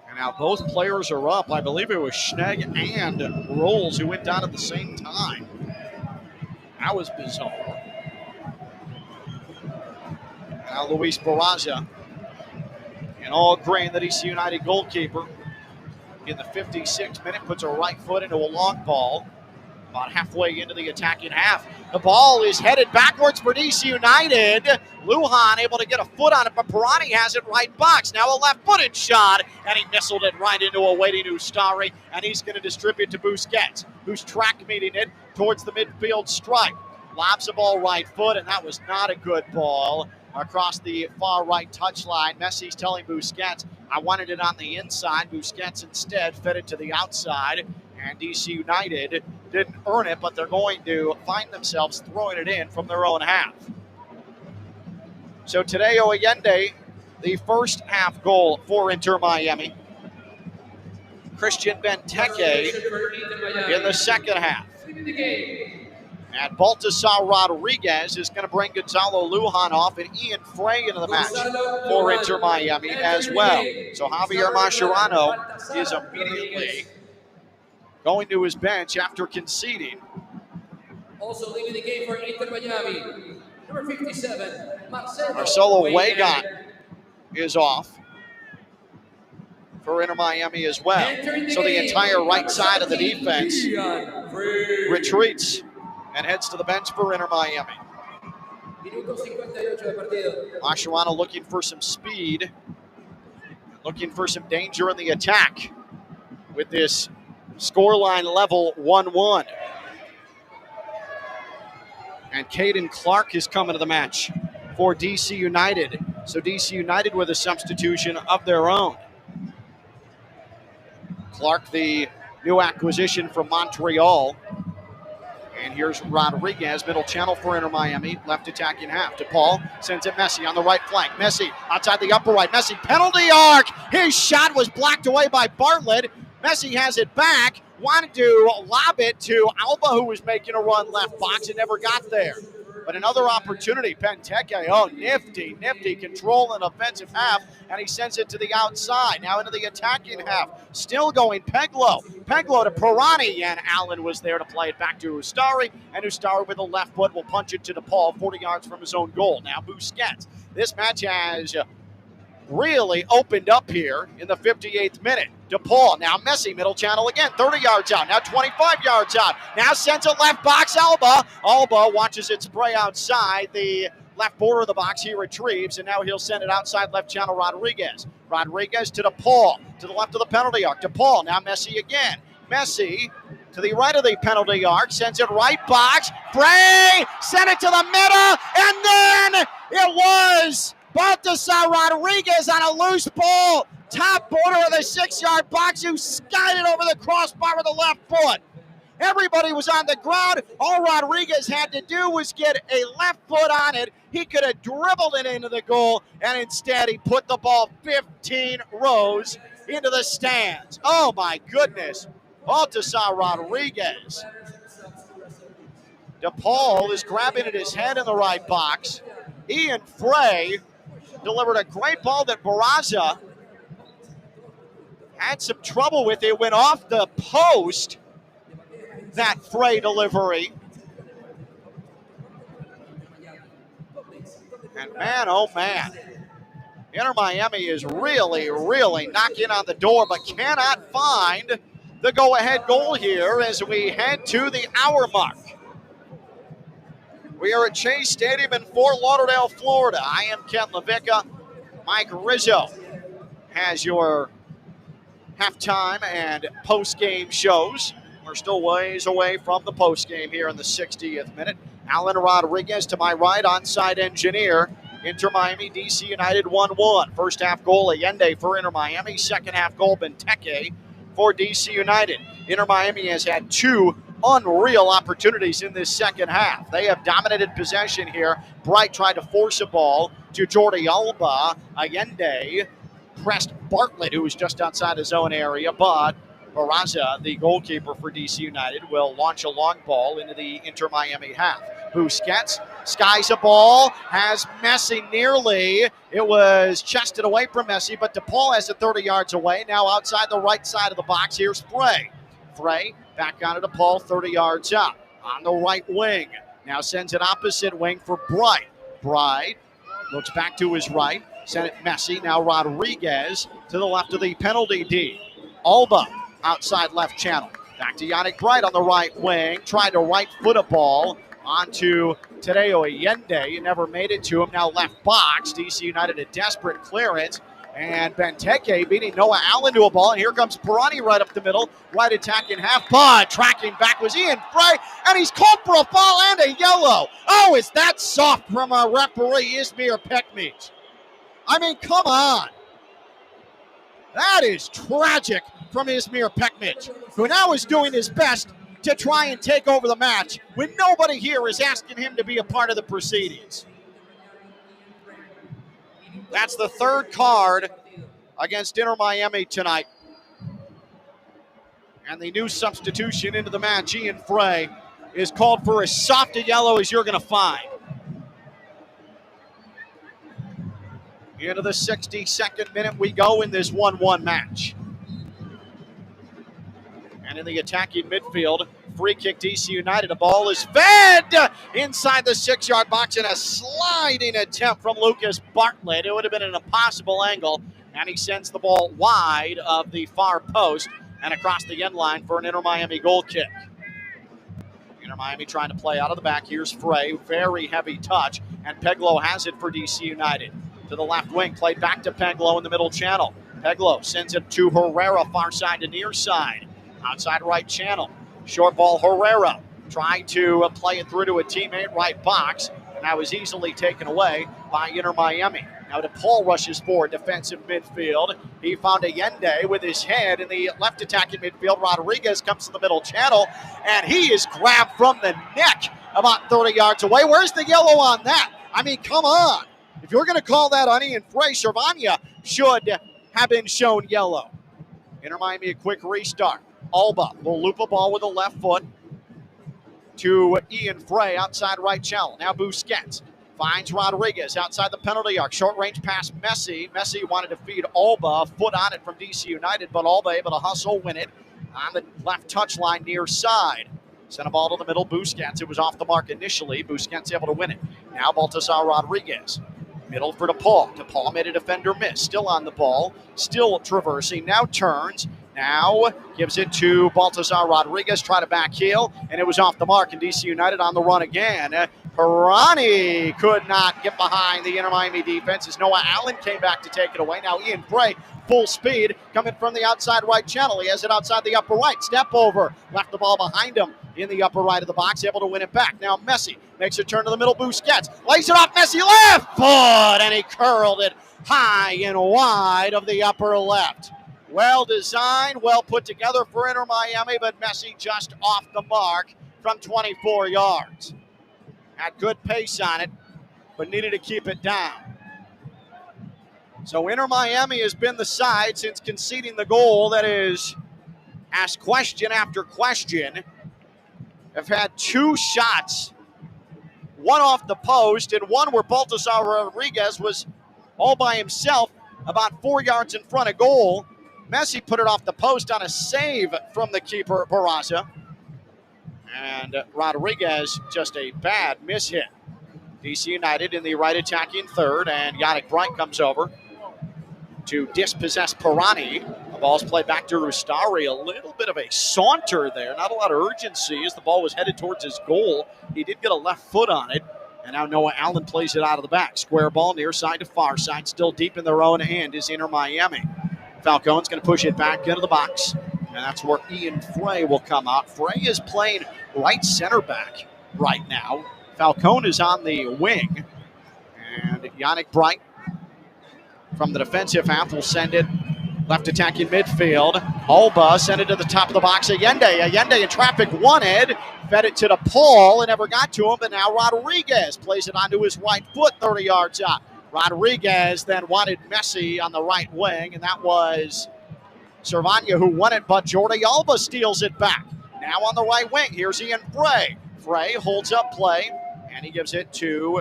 And now both players are up. I believe it was Schnegg and Rolls who went down at the same time. That was bizarre. Now Luis Barraza, in all green, the DC United goalkeeper, in the 56th minute, puts a right foot into a long ball, about halfway into the attacking half. The ball is headed backwards for DC United. Lujan able to get a foot on it, but Pirani has it right box. Now a left-footed shot, and he missiled it right into a waiting Ustari, and he's going to distribute to Busquets, who's track meeting it towards the midfield stripe. Lobs the ball right foot, and that was not a good ball across the far right touchline. Messi's telling Busquets, I wanted it on the inside. Busquets instead fed it to the outside, and DC United didn't earn it, but they're going to find themselves throwing it in from their own half. So Tadeo Allende, the first half goal for Inter Miami. Christian Benteke in the second half. And Baltasar Rodriguez is going to bring Gonzalo Lujan off and Ian Frey into the match for Inter Miami as well. So Javier Mascherano is immediately going to his bench after conceding. Also leaving the game for Inter Miami, number 57, Marcelo Weigott is off for Inter Miami as well. So the entire right side of the defense retreats and heads to the bench for Inter Miami. Mascherano looking for some speed, looking for some danger in the attack with this scoreline level 1-1. And Caden Clark is coming to the match for DC United. So DC United with a substitution of their own. Clark, the new acquisition from Montreal. And here's Rodriguez, middle channel for Inter Miami. Left attacking half. DePaul sends it Messi on the right flank. Messi outside the upper right. Messi penalty arc. His shot was blocked away by Bartlett. Messi has it back. Wanted to lob it to Alba, who was making a run left box and never got there. But another opportunity. Benteke, nifty control in offensive half, and he sends it to the outside. Now into the attacking half. Still going Peglo to Pirani, and Allen was there to play it back to Ustari, and Ustari with a left foot will punch it to DePaul 40 yards from his own goal. Now Busquets. This match has really opened up here in the 58th minute. DePaul, now Messi, middle channel again, 30 yards out, now 25 yards out. Now sends it left box, Alba. Alba watches it spray outside the left border of the box. He retrieves, and now he'll send it outside left channel, Rodriguez. Rodriguez to DePaul, to the left of the penalty arc. DePaul, now Messi again. Messi to the right of the penalty arc, sends it right box. Frey sent it to the middle, and then it was Baltasar Rodriguez on a loose ball, top border of the 6-yard box, who skied it over the crossbar with the left foot. Everybody was on the ground. All Rodriguez had to do was get a left foot on it. He could have dribbled it into the goal, and instead he put the ball 15 rows into the stands. Oh my goodness. Baltasar Rodriguez. DePaul is grabbing at his head in the right box. Ian Frey delivered a great ball that Barraza had some trouble with. It went off the post, that Frey delivery. And man, oh man, Inter Miami is really knocking on the door, but cannot find the go-ahead goal here as we head to the hour mark. We are at Chase Stadium in Fort Lauderdale, Florida. I am Ken LaVicka. Mike Rizzo has your halftime and post-game shows. We're still ways away from the post-game here in the 60th minute. Alan Rodriguez to my right, onside engineer. Inter Miami, DC United 1-1. First half goal, Allende for Inter Miami. Second half goal, Benteke for DC United. Inter Miami has had two unreal opportunities in this second half. They have dominated possession here. Bright tried to force a ball to Jordi Alba. Allende pressed Bartlett, who was just outside his own area, but Barraza, the goalkeeper for DC United, will launch a long ball into the Inter Miami half. Busquets skies a ball, has Messi nearly. It was chested away from Messi, but DePaul has it 30 yards away. Now outside the right side of the box, here's Frey. Frey back out of DePaul, 30 yards out. On the right wing. Now sends it opposite wing for Bright. Bright looks back to his right. Sent it Messi. Now Rodriguez to the left of the penalty D. Alba outside left channel. Back to Yannick Bright on the right wing. Tried to right foot a ball onto Tadeo Allende. He never made it to him. Now left box. DC United a desperate clearance. And Benteke beating Noah Allen to a ball. And here comes Pirani right up the middle. Right attacking half. But tracking back was Ian Frey. And he's called for a foul and a yellow. Oh, is that soft from our referee, Izmir Pekmic? I mean, come on. That is tragic from Izmir Pekmic, who now is doing his best to try and take over the match when nobody here is asking him to be a part of the proceedings. That's the third card against Inter Miami tonight. And the new substitution into the match, Ian Frey, is called for as soft a yellow as you're going to find. Into the 62nd minute we go in this 1-1 match. And in the attacking midfield, free kick DC United. The ball is fed inside the 6-yard box in a sliding attempt from Lucas Bartlett. It would have been an impossible angle, and he sends the ball wide of the far post and across the end line for an Inter Miami goal kick. Inter Miami trying to play out of the back. Here's Frey, very heavy touch, and Peglo has it for DC United. To the left wing, played back to Peglo in the middle channel. Peglo sends it to Herrera, far side to near side. Outside right channel. Short ball, Herrera trying to play it through to a teammate right box, and that was easily taken away by Inter Miami. Now DePaul rushes forward, defensive midfield. He found Allende with his head in the left attacking midfield. Rodriguez comes to the middle channel, and he is grabbed from the neck about 30 yards away. Where's the yellow on that? I mean, come on. If you're going to call that on Ian Frey, Cervania should have been shown yellow. Inter Miami, a quick restart. Alba will loop a ball with the left foot to Ian Frey outside right channel. Now Busquets finds Rodriguez outside the penalty arc. Short range pass Messi. Messi wanted to feed Alba, a foot on it from DC United, but Alba able to hustle, win it on the left touchline near side. Sent a ball to the middle. Busquets, it was off the mark initially. Busquets able to win it. Now Baltasar Rodriguez. Middle for DePaul. DePaul made a defender miss. Still on the ball. Still traversing. Now turns. Now gives it to Baltasar Rodriguez. Try to back heel. And it was off the mark. And DC United on the run again. Pirani could not get behind the Inter Miami defense as Noah Allen came back to take it away. Now Ian Frey, full speed, coming from the outside right channel. He has it outside the upper right. Step over. Left the ball behind him in the upper right of the box. Able to win it back. Now Messi makes a turn to the middle. Busquets lays it off Messi left foot. And he curled it high and wide of the upper left. Well designed, well put together for Inter Miami, but Messi just off the mark from 24 yards. Had good pace on it, but needed to keep it down. So Inter Miami has been the side since conceding the goal that is asked question after question. Have had two shots, one off the post and one where Baltasar Rodriguez was all by himself about 4 yards in front of goal. Messi put it off the post on a save from the keeper, Barraza. And Rodriguez, just a bad mishit. DC United in the right attacking third, and Yannick Bright comes over to dispossess Pirani. The ball's played back to Rustari. A little bit of a saunter there. Not a lot of urgency as the ball was headed towards his goal. He did get a left foot on it. And now Noah Allen plays it out of the back. Square ball near side to far side. Still deep in their own end is Inter Miami. Falcone's going to push it back into the box. And that's where Ian Frey will come out. Frey is playing right center back right now. Falcone is on the wing. And Yannick Bright from the defensive half will send it left attacking midfield. Alba sent it to the top of the box. Allende in traffic wanted. Fed it to DePaul and never got to him. But now Rodriguez plays it onto his right foot 30 yards out. Rodriguez then wanted Messi on the right wing, and that was Cervania who won it, but Jordi Alba steals it back. Now on the right wing, here's Ian Frey. Frey holds up play, and he gives it to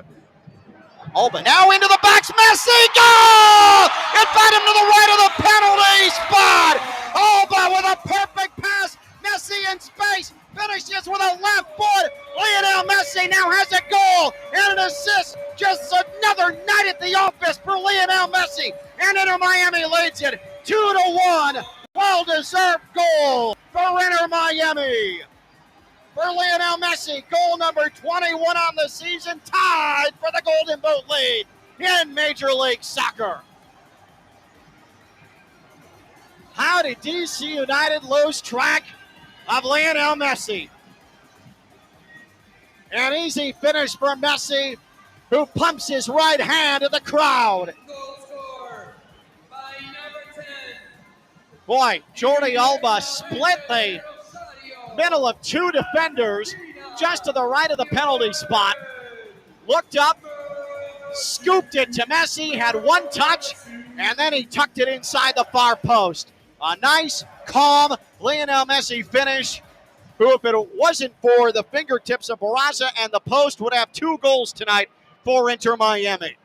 Alba. Now into the box, Messi, goal! It fed him to the right of the penalty spot. Alba with a perfect pass. Messi in space, finishes with a left foot. Lionel Messi now has a goal and an assist. Just another night at the office for Lionel Messi. And Inter Miami leads it 2-1. Well-deserved goal for Inter Miami. For Lionel Messi, goal number 21 on the season, tied for the Golden Boot lead in Major League Soccer. How did DC United lose track of Lionel Messi? An easy finish for Messi, who pumps his right hand at the crowd. Goal scored by number 10. Boy, Jordi Alba split the middle of two defenders just to the right of the penalty spot. Looked up, scooped it to Messi, had one touch, and then he tucked it inside the far post. A nice, calm Lionel Messi finish, who, if it wasn't for the fingertips of Barraza and the post, would have 2 goals tonight for Inter Miami.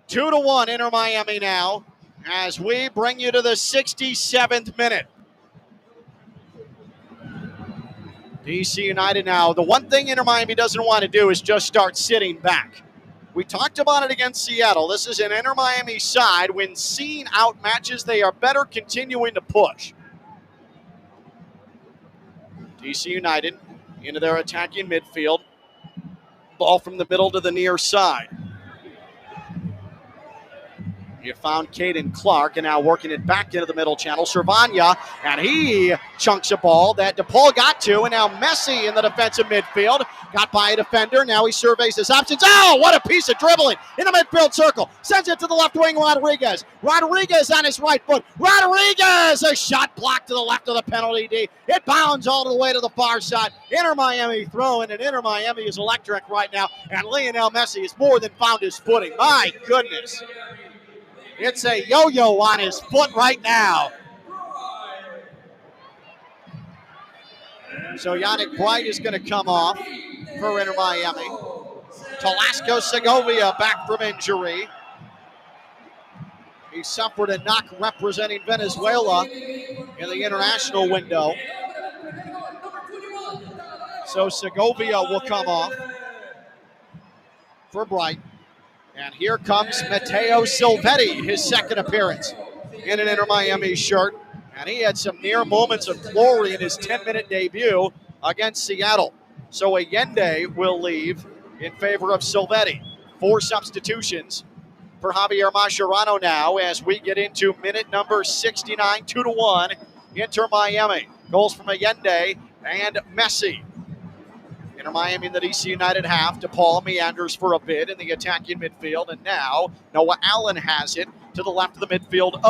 2-1 Inter Miami now as we bring you to the 67th minute. DC United now. The one thing Inter Miami doesn't want to do is just start sitting back. We talked about it against Seattle. This is an Inter Miami side. When seeing out matches, they are better continuing to push. DC United into their attacking midfield. Ball from the middle to the near side. You found Caden Clark, and now working it back into the middle channel. Servania, and he chunks a ball that DePaul got to, and now Messi in the defensive midfield. Got by a defender. Now he surveys his options. Oh, what a piece of dribbling in the midfield circle. Sends it to the left wing, Rodriguez. Rodriguez on his right foot. Rodriguez, a shot blocked to the left of the penalty D. It bounds all the way to the far side. Inter Miami throwing, and Inter Miami is electric right now. And Lionel Messi has more than found his footing. My goodness. It's a yo-yo on his foot right now. So Yannick Bright is going to come off for Inter Miami. Talasco Segovia back from injury. He suffered a knock representing Venezuela in the international window. So Segovia will come off for Bright. And here comes Matteo Silvetti, his second appearance in an Inter Miami shirt. And he had some near moments of glory in his 10-minute debut against Seattle. So Allende will leave in favor of Silvetti. 4 substitutions for Javier Mascherano now as we get into minute number 69, 2-1, Inter Miami. Goals from Allende and Messi. Inter Miami in the DC United half. DePaul meanders for a bit in the attacking midfield. And now Noah Allen has it to the left of the midfield.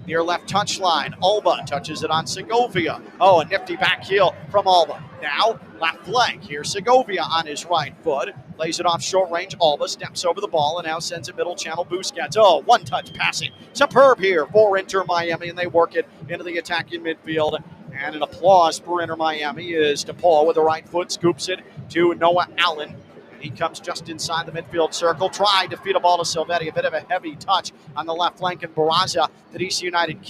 Near left touchline. Alba touches it on Segovia. A nifty back heel from Alba. Now left flank. Here's Segovia on his right foot. Lays it off short range. Alba steps over the ball and now sends it middle channel. Busquets. One-touch passing. Superb here for Inter Miami. And they work it into the attacking midfield. And an applause for Inter Miami is DePaul with the right foot, scoops it to Noah Allen. And he comes just inside the midfield circle, tried to feed a ball to Silvetti. A bit of a heavy touch on the left flank, and Barraza, the DC United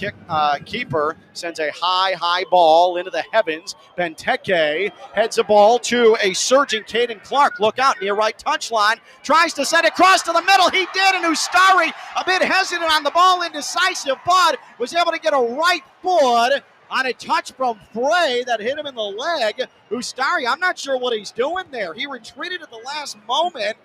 keeper, sends a high ball into the heavens. Benteke heads a ball to a surging Caden Clark. Look out, near right touchline. Tries to send it across to the middle. He did, and Ustari, a bit hesitant on the ball, indecisive, but was able to get a right foot on a touch from Frey that hit him in the leg. Ustari, I'm not sure what he's doing there. He retreated at the last moment,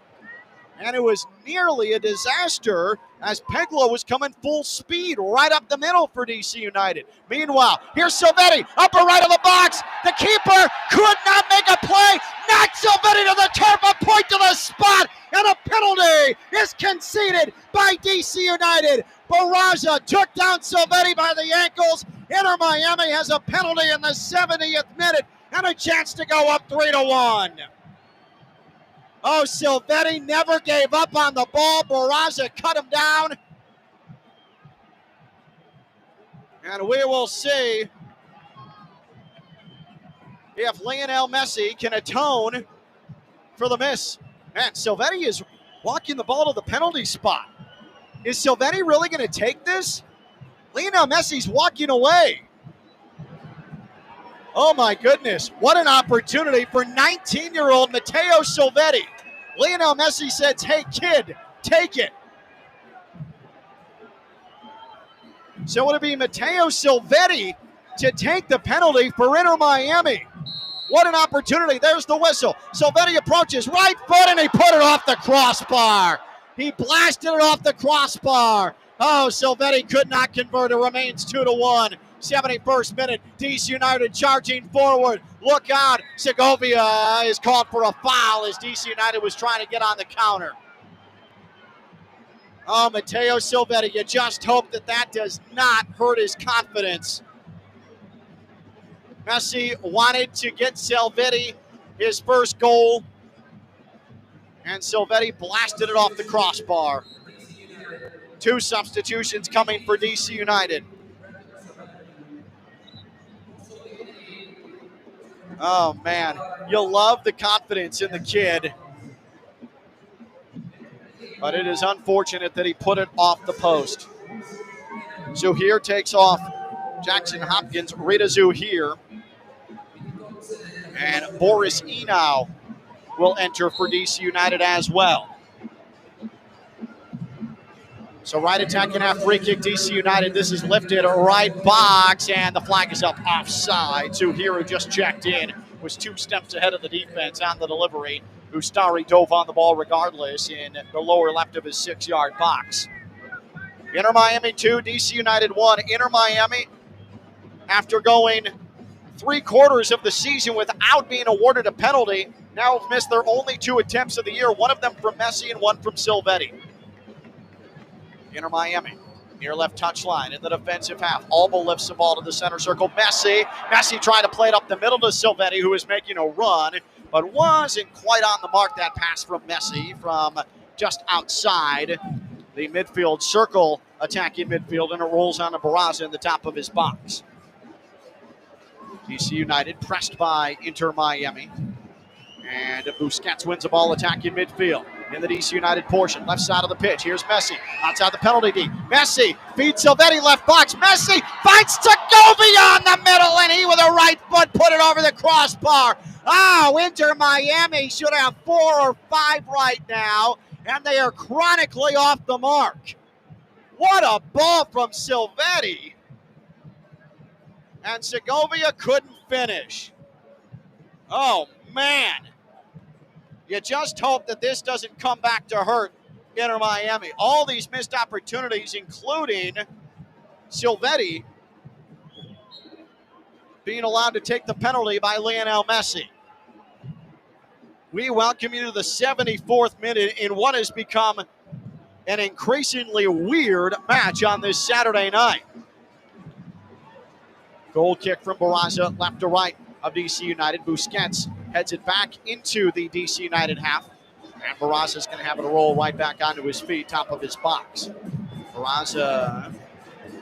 and it was nearly a disaster as Peglo was coming full speed right up the middle for DC United. Meanwhile, here's Silvetti, upper right of the box. The keeper could not make a play. Knocked Silvetti to the turf, a point to the spot, and a penalty is conceded by DC United. Barraza took down Silvetti by the ankles. Inter Miami has a penalty in the 70th minute and a chance to go up 3-1. Silvetti never gave up on the ball. Barraza cut him down. And we will see if Lionel Messi can atone for the miss. Man, Silvetti is walking the ball to the penalty spot. Is Silvetti really going to take this? Lionel Messi's walking away. Oh my goodness, what an opportunity for 19-year-old Matteo Silvetti. Lionel Messi says, hey kid, take it. So it'll be Matteo Silvetti to take the penalty for Inter Miami. What an opportunity, there's the whistle. Silvetti approaches, right foot, and he put it off the crossbar. He blasted it off the crossbar. Silvetti could not convert. It remains 2-1. 71st minute. DC United charging forward. Look out. Segovia is called for a foul as DC United was trying to get on the counter. Matteo Silvetti, you just hope that does not hurt his confidence. Messi wanted to get Silvetti his first goal, and Silvetti blasted it off the crossbar. 2 substitutions coming for DC United. Oh, man. You love the confidence in the kid. But it is unfortunate that he put it off the post. Zuhir takes off Jackson Hopkins, Rita Zuhir. And Boris Enow will enter for DC United as well. So right attacking half free kick DC United. This is lifted right box, and the flag is up offside. Zuhir, who just checked in, was 2 steps ahead of the defense on the delivery. Ustari dove on the ball regardless in the lower left of his 6-yard box. Inter Miami 2, DC United 1. Inter Miami, after going 3/4 of the season without being awarded a penalty, now have missed their only 2 attempts of the year, one of them from Messi and one from Silvetti. Inter Miami, near left touchline in the defensive half. Alba lifts the ball to the center circle. Messi trying to play it up the middle to Silvetti, who is making a run, but wasn't quite on the mark. That pass from Messi from just outside the midfield circle, attacking midfield, and it rolls on to Barraza in the top of his box. DC United pressed by Inter Miami. And Busquets wins the ball attacking midfield in the DC United portion. Left side of the pitch. Here's Messi outside the penalty D. Messi feeds Silvetti left box. Messi finds Segovia on the middle, and he with a right foot put it over the crossbar. Oh, Inter Miami should have 4 or 5 right now, and they are chronically off the mark. What a ball from Silvetti. And Segovia couldn't finish. Oh, man. You just hope that this doesn't come back to hurt Inter Miami. All these missed opportunities, including Silvetti being allowed to take the penalty by Lionel Messi. We welcome you to the 74th minute in what has become an increasingly weird match on this Saturday night. Goal kick from Barraza, left to right of DC United. Busquets heads it back into the DC United half. And Barraza's going to have it roll right back onto his feet, top of his box. Barraza,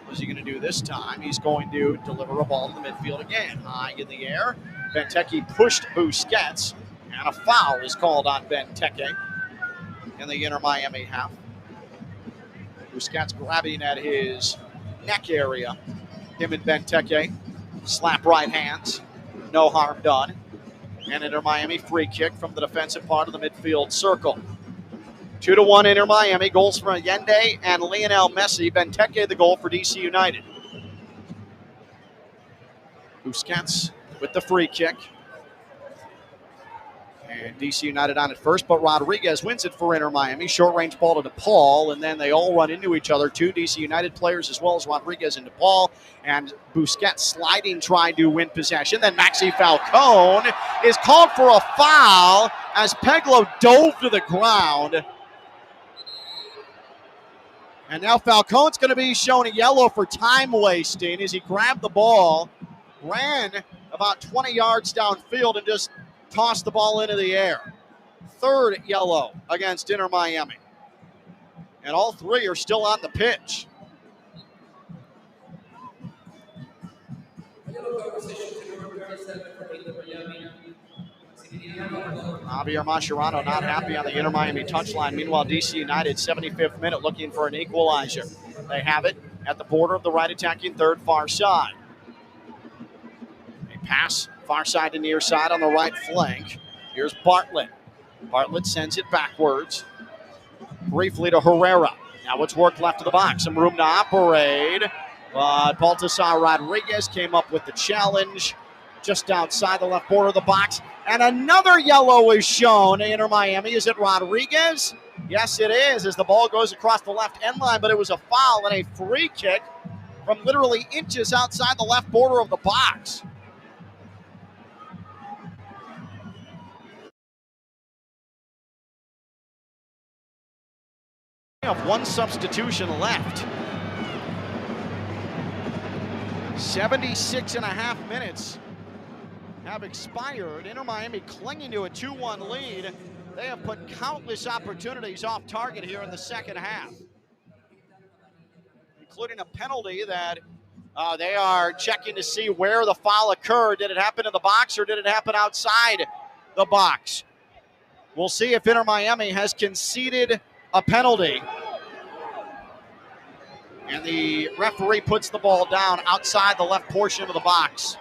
what's he going to do this time? He's going to deliver a ball to the midfield again. High in the air. Benteke pushed Busquets, and a foul is called on Benteke in the Inter Miami half. Busquets grabbing at his neck area. Him and Benteke slap right hands. No harm done. And Inter Miami free kick from the defensive part of the midfield circle. 2-1 Inter Miami. Goals for Allende and Lionel Messi. Benteke the goal for DC United. Busquets with the free kick. And DC United on it first, but Rodriguez wins it for Inter Miami. Short range ball to DePaul, and then they all run into each other. 2 DC United players as well as Rodriguez and DePaul. And Busquets sliding, trying to win possession. Then Maxi Falcone is called for a foul as Peglo dove to the ground. And now Falcone's going to be shown a yellow for time wasting as he grabbed the ball, ran about 20 yards downfield, and just tossed the ball into the air. 3rd yellow against Inter Miami. And all 3 are still on the pitch. Javier Mascherano not happy on the Inter Miami touchline. Meanwhile, DC United, 75th minute, looking for an equalizer. They have it at the border of the right attacking third, far side. A pass far side to near side on the right flank. Here's Bartlett. Bartlett sends it backwards. Briefly to Herrera. Now it's work left of the box. Some room to operate. But Baltasar Rodriguez came up with the challenge just outside the left border of the box. And another yellow is shown. Inter Miami. Is it Rodriguez? Yes, it is, as the ball goes across the left end line. But it was a foul and a free kick from literally inches outside the left border of the box. Of 1 substitution left. 76.5 minutes have expired. Inter Miami clinging to a 2-1 lead. They have put countless opportunities off target here in the second half. including a penalty that they are checking to see where the foul occurred. Did it happen in the box or did it happen outside the box? We'll see if Inter Miami has conceded a penalty. And the referee puts the ball down outside the left portion of the box.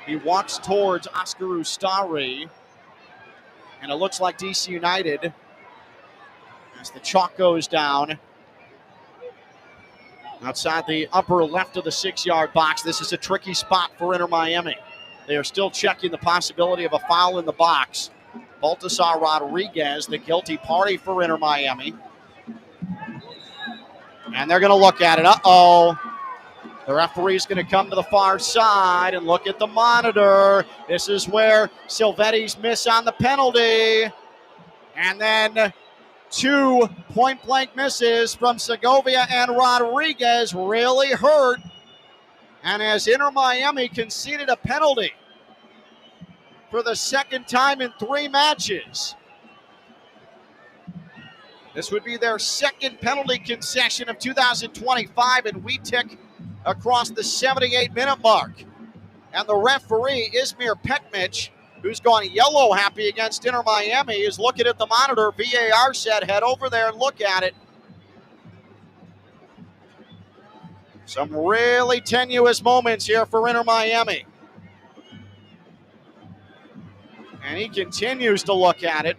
He walks towards Oscar Ustari. And it looks like DC United, as the chalk goes down, outside the upper left of the 6-yard box. This is a tricky spot for Inter Miami. They are still checking the possibility of a foul in the box. Baltasar Rodriguez, the guilty party for Inter Miami. And they're going to look at it. Uh-oh. The referee's going to come to the far side and look at the monitor. This is where Silvetti's miss on the penalty. And then 2 point-blank misses from Segovia and Rodriguez really hurt. And as Inter Miami conceded a penalty for the second time in 3 matches. This would be their second penalty concession of 2025, and we tick across the 78-minute mark. And the referee, Ismir Pekmic, who's gone yellow happy against Inter Miami, is looking at the monitor. VAR said, head over there and look at it. Some really tenuous moments here for Inter Miami. And he continues to look at it.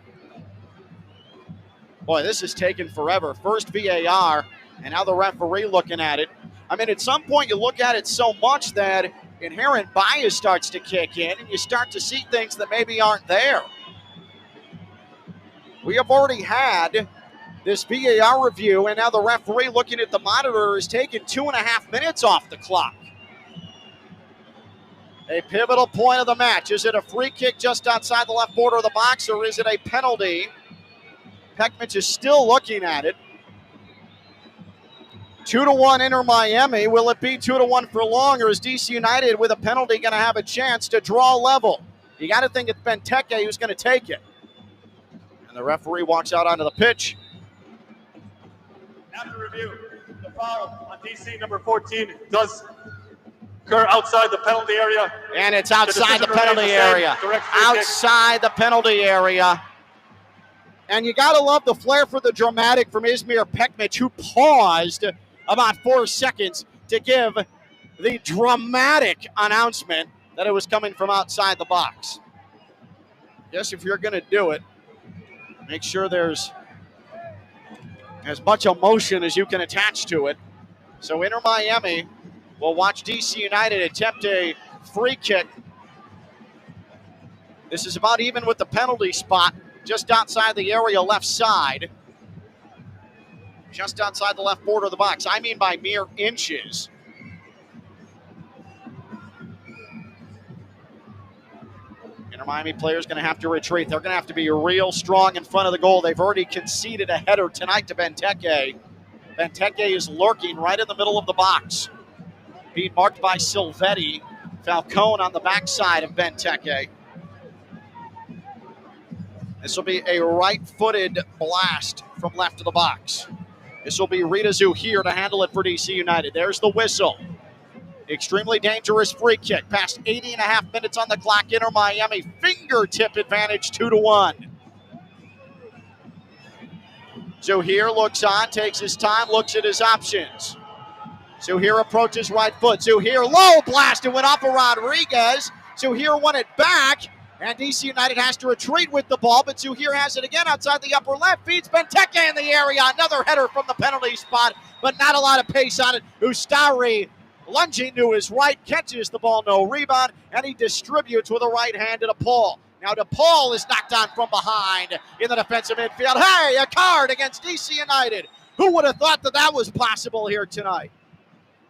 Boy, this is taking forever. First VAR, and now the referee looking at it. I mean, at some point you look at it so much that inherent bias starts to kick in, and you start to see things that maybe aren't there. We have already had this VAR review, and now the referee looking at the monitor is taking 2.5 minutes off the clock. A pivotal point of the match. Is it a free kick just outside the left border of the box, or is it a penalty? Pekmic is still looking at it. 2-1 Inter Miami. Will it be 2-1 for long, or is DC United with a penalty going to have a chance to draw level? You got to think it's Benteke who's going to take it. And the referee walks out onto the pitch. After review, the foul on DC number 14 does occur outside the penalty area. And it's outside the penalty area. Outside the penalty area. And you got to love the flair for the dramatic from Ismir Pekmic, who paused about 4 seconds to give the dramatic announcement that it was coming from outside the box. Guess if you're going to do it, make sure there's as much emotion as you can attach to it. So Inter Miami will watch DC United attempt a free kick. This is about even with the penalty spot, just outside the area left side. Just outside the left border of the box. I mean by mere inches. Inter Miami players going to have to retreat. They're going to have to be real strong in front of the goal. They've already conceded a header tonight to Benteke. Benteke is lurking right in the middle of the box. Being marked by Silvetti. Falcone on the backside of Benteke. This will be a right-footed blast from left of the box. This will be Rita Zuhir to handle it for DC United. There's the whistle. Extremely dangerous free kick. Past 80.5 minutes on the clock. Inter Miami fingertip advantage 2-1. Zuhir looks on, takes his time, looks at his options. Zuhir approaches right foot. Zuhir low blast. It went off of Rodriguez. Zuhir won it back. And DC United has to retreat with the ball, but Zuhir has it again outside the upper left. Feeds Benteke in the area. Another header from the penalty spot, but not a lot of pace on it. Ustari lunging to his right, catches the ball, no rebound, and he distributes with a right hand to DePaul. Now DePaul is knocked on from behind in the defensive midfield. Hey, a card against DC United. Who would have thought that that was possible here tonight?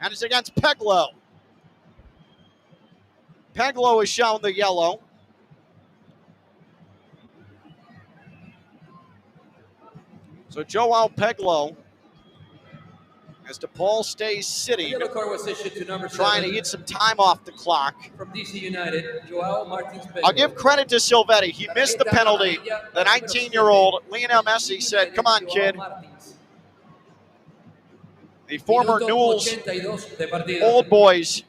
And it's against Peglo. Peglo is shown the yellow. So Joao Peglo, as DePaul stays sitting, Yellow card was issued to number trying 7 to get some time off the clock. from DC United, Joao Martins Peglo. I'll give credit to Silvetti. He missed the penalty. The 19-year-old Lionel Messi said, come on, kid. the former Minuto Newell's 82 de partida. Old Boys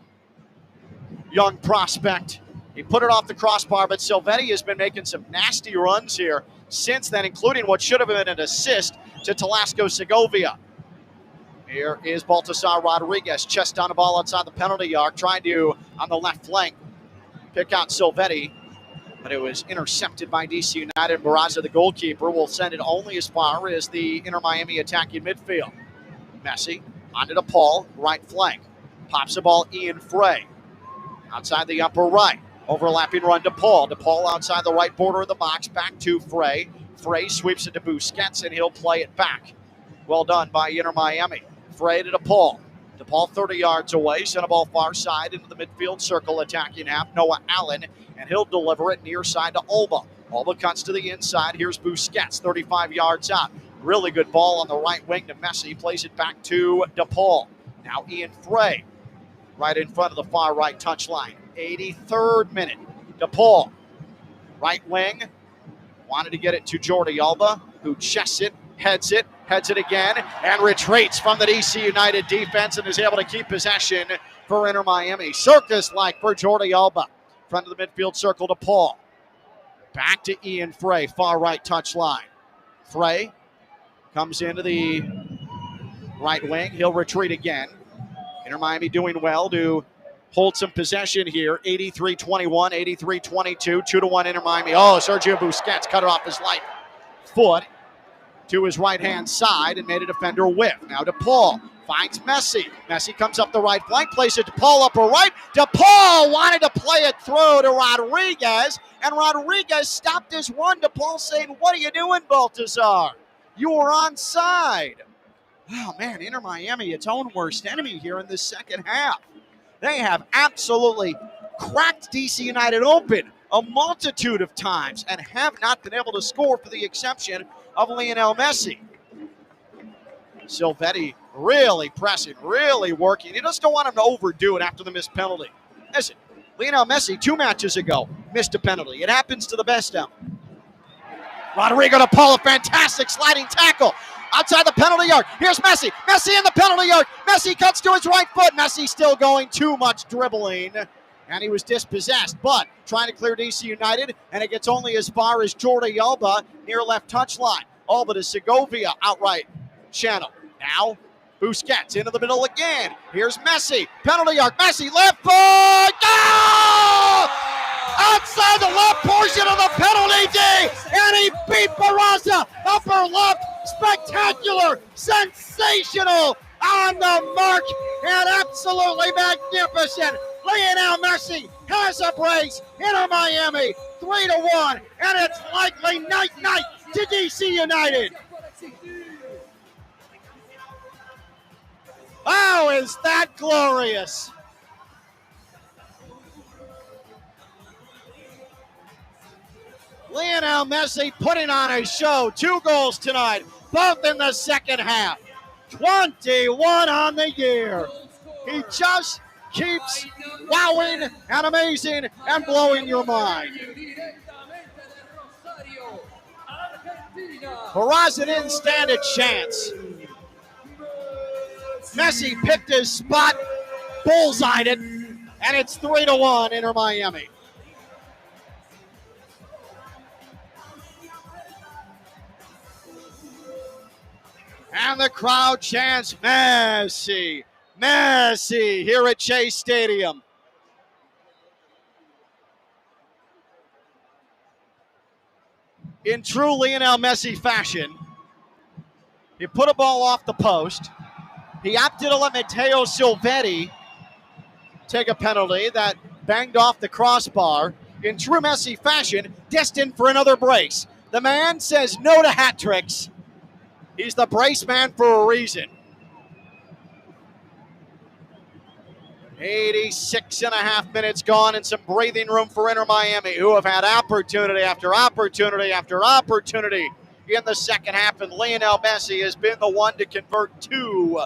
young prospect. He put it off the crossbar, but Silvetti has been making some nasty runs here since then, including what should have been an assist to Telasco Segovia. Here is Baltasar Rodriguez, chest on the ball outside the penalty yard, trying to, on the left flank, pick out Silvetti, but it was intercepted by DC United. Barraza, the goalkeeper, will send it only as far as the Inter Miami attacking midfield. Messi onto the Paul, right flank. Pops the ball, Ian Frey. Outside the upper right. Overlapping run to Paul. DePaul outside the right border of the box. Back to Frey. Frey sweeps it to Busquets, and he'll play it back. Well done by Inter Miami. Frey to DePaul. DePaul 30 yards away. Send a ball far side into the midfield circle. Attacking half. Noah Allen. And he'll deliver it near side to Alba. Alba cuts to the inside. Here's Busquets. 35 yards out. Really good ball on the right wing to Messi. Plays it back to DePaul. Now Ian Frey. Right in front of the far right touchline. 83rd minute. DePaul. Right wing. Wanted to get it to Jordi Alba, who chests it, heads it again, and retreats from the DC United defense and is able to keep possession for Inter Miami. Circus-like for Jordi Alba. Front of the midfield circle to Paul. Back to Ian Frey, far right touchline. Frey comes into the right wing. He'll retreat again. Inter Miami doing well to hold some possession here. 83-21, 83-22, 2-1 Inter Miami. Oh, Sergio Busquets cut it off his light foot to his right-hand side and made a defender whiff. Now DePaul finds Messi. Messi comes up the right flank, plays it to Paul upper right. DePaul wanted to play it through to Rodriguez, and Rodriguez stopped his run. DePaul saying, "What are you doing, Baltazar? You were onside." Oh, man, Inter Miami, its own worst enemy here in the second half. They have absolutely cracked DC United open a multitude of times and have not been able to score, for the exception of Lionel Messi. Silvetti really pressing, really working. You just don't want him to overdo it after the missed penalty. Listen, Lionel Messi 2 matches ago missed a penalty. It happens to the best of them. Rodrigo to Paul, a fantastic sliding tackle. Outside the penalty yard. Here's Messi. Messi in the penalty yard. Messi cuts to his right foot. Messi still going, too much dribbling. And he was dispossessed, but trying to clear DC United, and it gets only as far as Jordi Alba near left touchline. Alba to Segovia, outright channel. Now, Busquets into the middle again. Here's Messi. Penalty yard. Messi, left foot. Goal! Outside the left portion of the penalty D, and he beat Barraza. Upper left. Spectacular, sensational, on the mark, and absolutely magnificent. Lionel Messi has a brace. Inter Miami 3-1, and it's likely night to DC United. Oh, is that glorious? Lionel Messi putting on a show. 2 goals tonight, both in the second half. 21 on the year. He just keeps wowing and amazing and blowing your mind. Barraza didn't stand a chance. Messi picked his spot, bullseyed it, and it's 3-1 Inter Miami. And the crowd chants, Messi, Messi, here at Chase Stadium. In true Lionel Messi fashion, he put a ball off the post. He opted to let Matteo Silvetti take a penalty that banged off the crossbar. In true Messi fashion, destined for another brace. The man says no to hat tricks. He's the brace man for a reason. 86.5 minutes gone and some breathing room for Inter Miami, who have had opportunity after opportunity after opportunity in the second half, and Lionel Messi has been the one to convert 2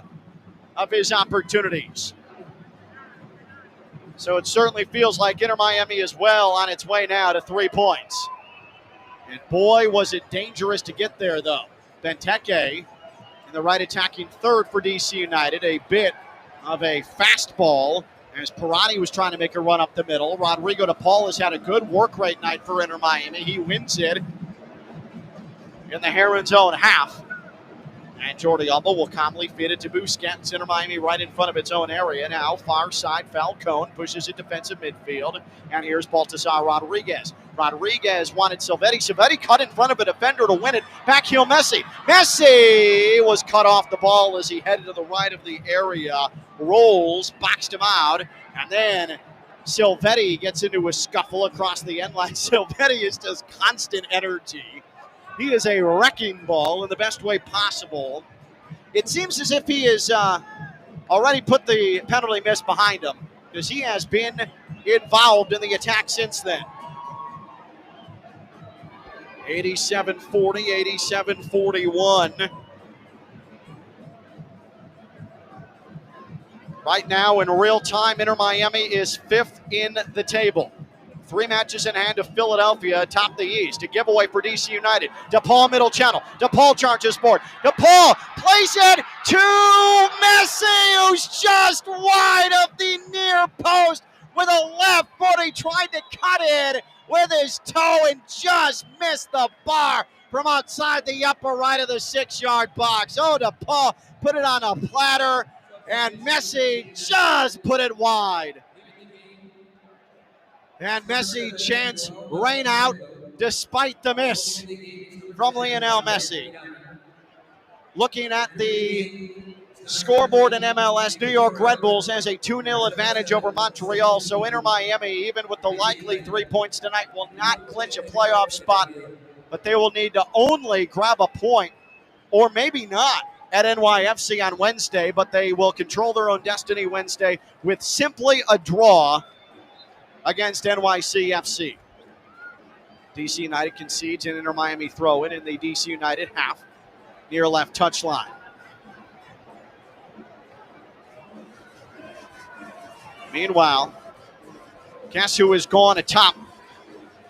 of his opportunities. So it certainly feels like Inter Miami is well on its way now to 3 points. And boy, was it dangerous to get there, though. Benteke in the right attacking third for DC United. A bit of a fastball as Pirani was trying to make a run up the middle. Rodrigo DePaul has had a good work rate night for Inter Miami. He wins it in the Herons' own half. And Jordi Alba will calmly feed it to Busquets. Inter Miami right in front of its own area. Now far side, Falcone pushes it defensive midfield. And here's Baltasar Rodriguez. Rodriguez wanted Silvetti. Silvetti cut in front of a defender to win it. Back heel Messi. Messi was cut off the ball as he headed to the right of the area. Rolls, boxed him out. And then Silvetti gets into a scuffle across the end line. Silvetti is just constant energy. He is a wrecking ball in the best way possible. It seems as if he has already put the penalty miss behind him because he has been involved in the attack since then. 87-40, 87-41. Right now in real time, Inter Miami is 5th in the table. 3 matches in hand of Philadelphia atop the East. A giveaway for DC United. DePaul middle channel. DePaul charges forward. DePaul plays it to Messi, who's just wide of the near post with a left foot. He tried to cut it with his toe and just missed the bar from outside the upper right of the 6-yard box. Oh, DePaul put it on a platter, and Messi just put it wide. And Messi chants rain out despite the miss from Lionel Messi. Looking at the scoreboard in MLS, New York Red Bulls has a 2-0 advantage over Montreal. So Inter Miami, even with the likely 3 points tonight, will not clinch a playoff spot. But they will need to only grab a point, or maybe not, at NYFC on Wednesday. But they will control their own destiny Wednesday with simply a draw against NYCFC. DC United concedes an Inter Miami throw-in the DC United half, near left touchline. Meanwhile, guess who has gone atop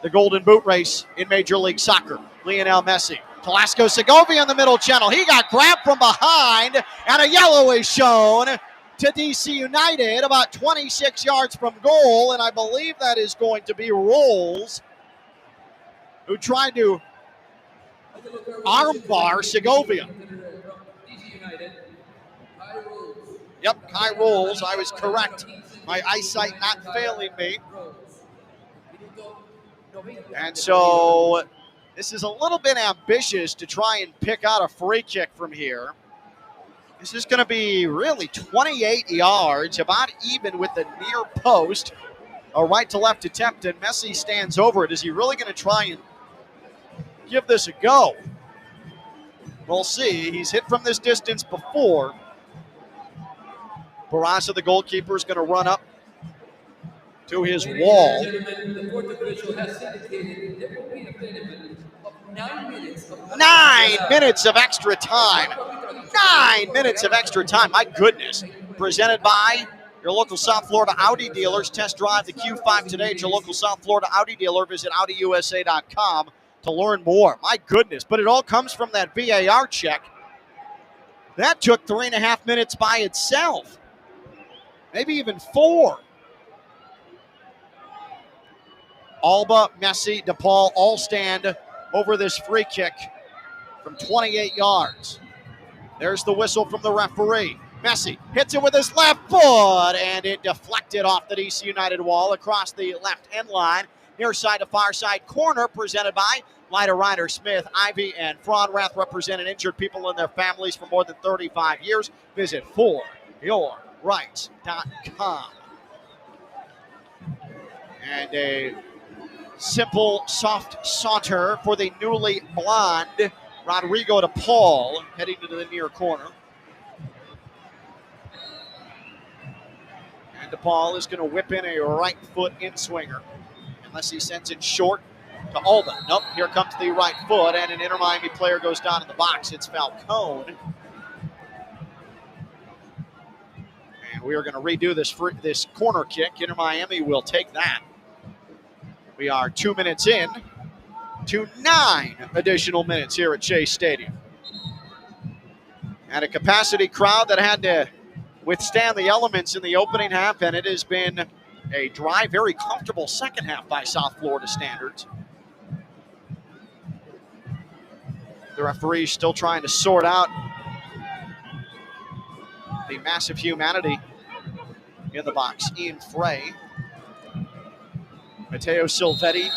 the Golden Boot race in Major League Soccer? Lionel Messi. Velasco Segovia in the middle channel. He got grabbed from behind, and a yellow is shown to DC United about 26 yards from goal, and I believe that is going to be Rolls, who tried to armbar Segovia. Yep, Kai Rolls. I was correct. My eyesight not failing me. And so this is a little bit ambitious to try and pick out a free kick from here. This is going to be really 28 yards, about even with the near post. A right to left attempt, and Messi stands over it. Is he really going to try and give this a go? We'll see. He's hit from this distance before. Barraza, the goalkeeper, is going to run up to his wall. The fourth official has indicated there will be a benefit of 9 minutes. 9 minutes of extra time. 9 minutes of extra time. My goodness. Presented by your local South Florida Audi dealers. Test drive the Q5 today at your local South Florida Audi dealer. Visit AudiUSA.com to learn more. My goodness. But it all comes from that VAR check. That took 3.5 minutes by itself. Maybe even 4. Alba, Messi, DePaul all stand over this free kick from 28 yards. There's the whistle from the referee. Messi hits it with his left foot, and it deflected off the DC United wall across the left end line. Near side to far side corner, presented by Leiter Ryder Smith, Ivy, and Fraunrath, representing injured people and their families for more than 35 years. Visit foryourrights.com. And a simple, soft saunter for the newly blonde Rodrigo DePaul, heading to the near corner. And DePaul is going to whip in a right foot in-swinger, unless he sends it short to Alba. Nope, here comes the right foot, and an Inter Miami player goes down in the box. It's Falcone. And we are going to redo this corner kick. Inter Miami will take that. We are 2 minutes in to 9 additional minutes here at Chase Stadium. And a capacity crowd that had to withstand the elements in the opening half, and it has been a dry, very comfortable second half by South Florida standards. The referee still trying to sort out the massive humanity in the box. Ian Frey, Matteo Silvetti.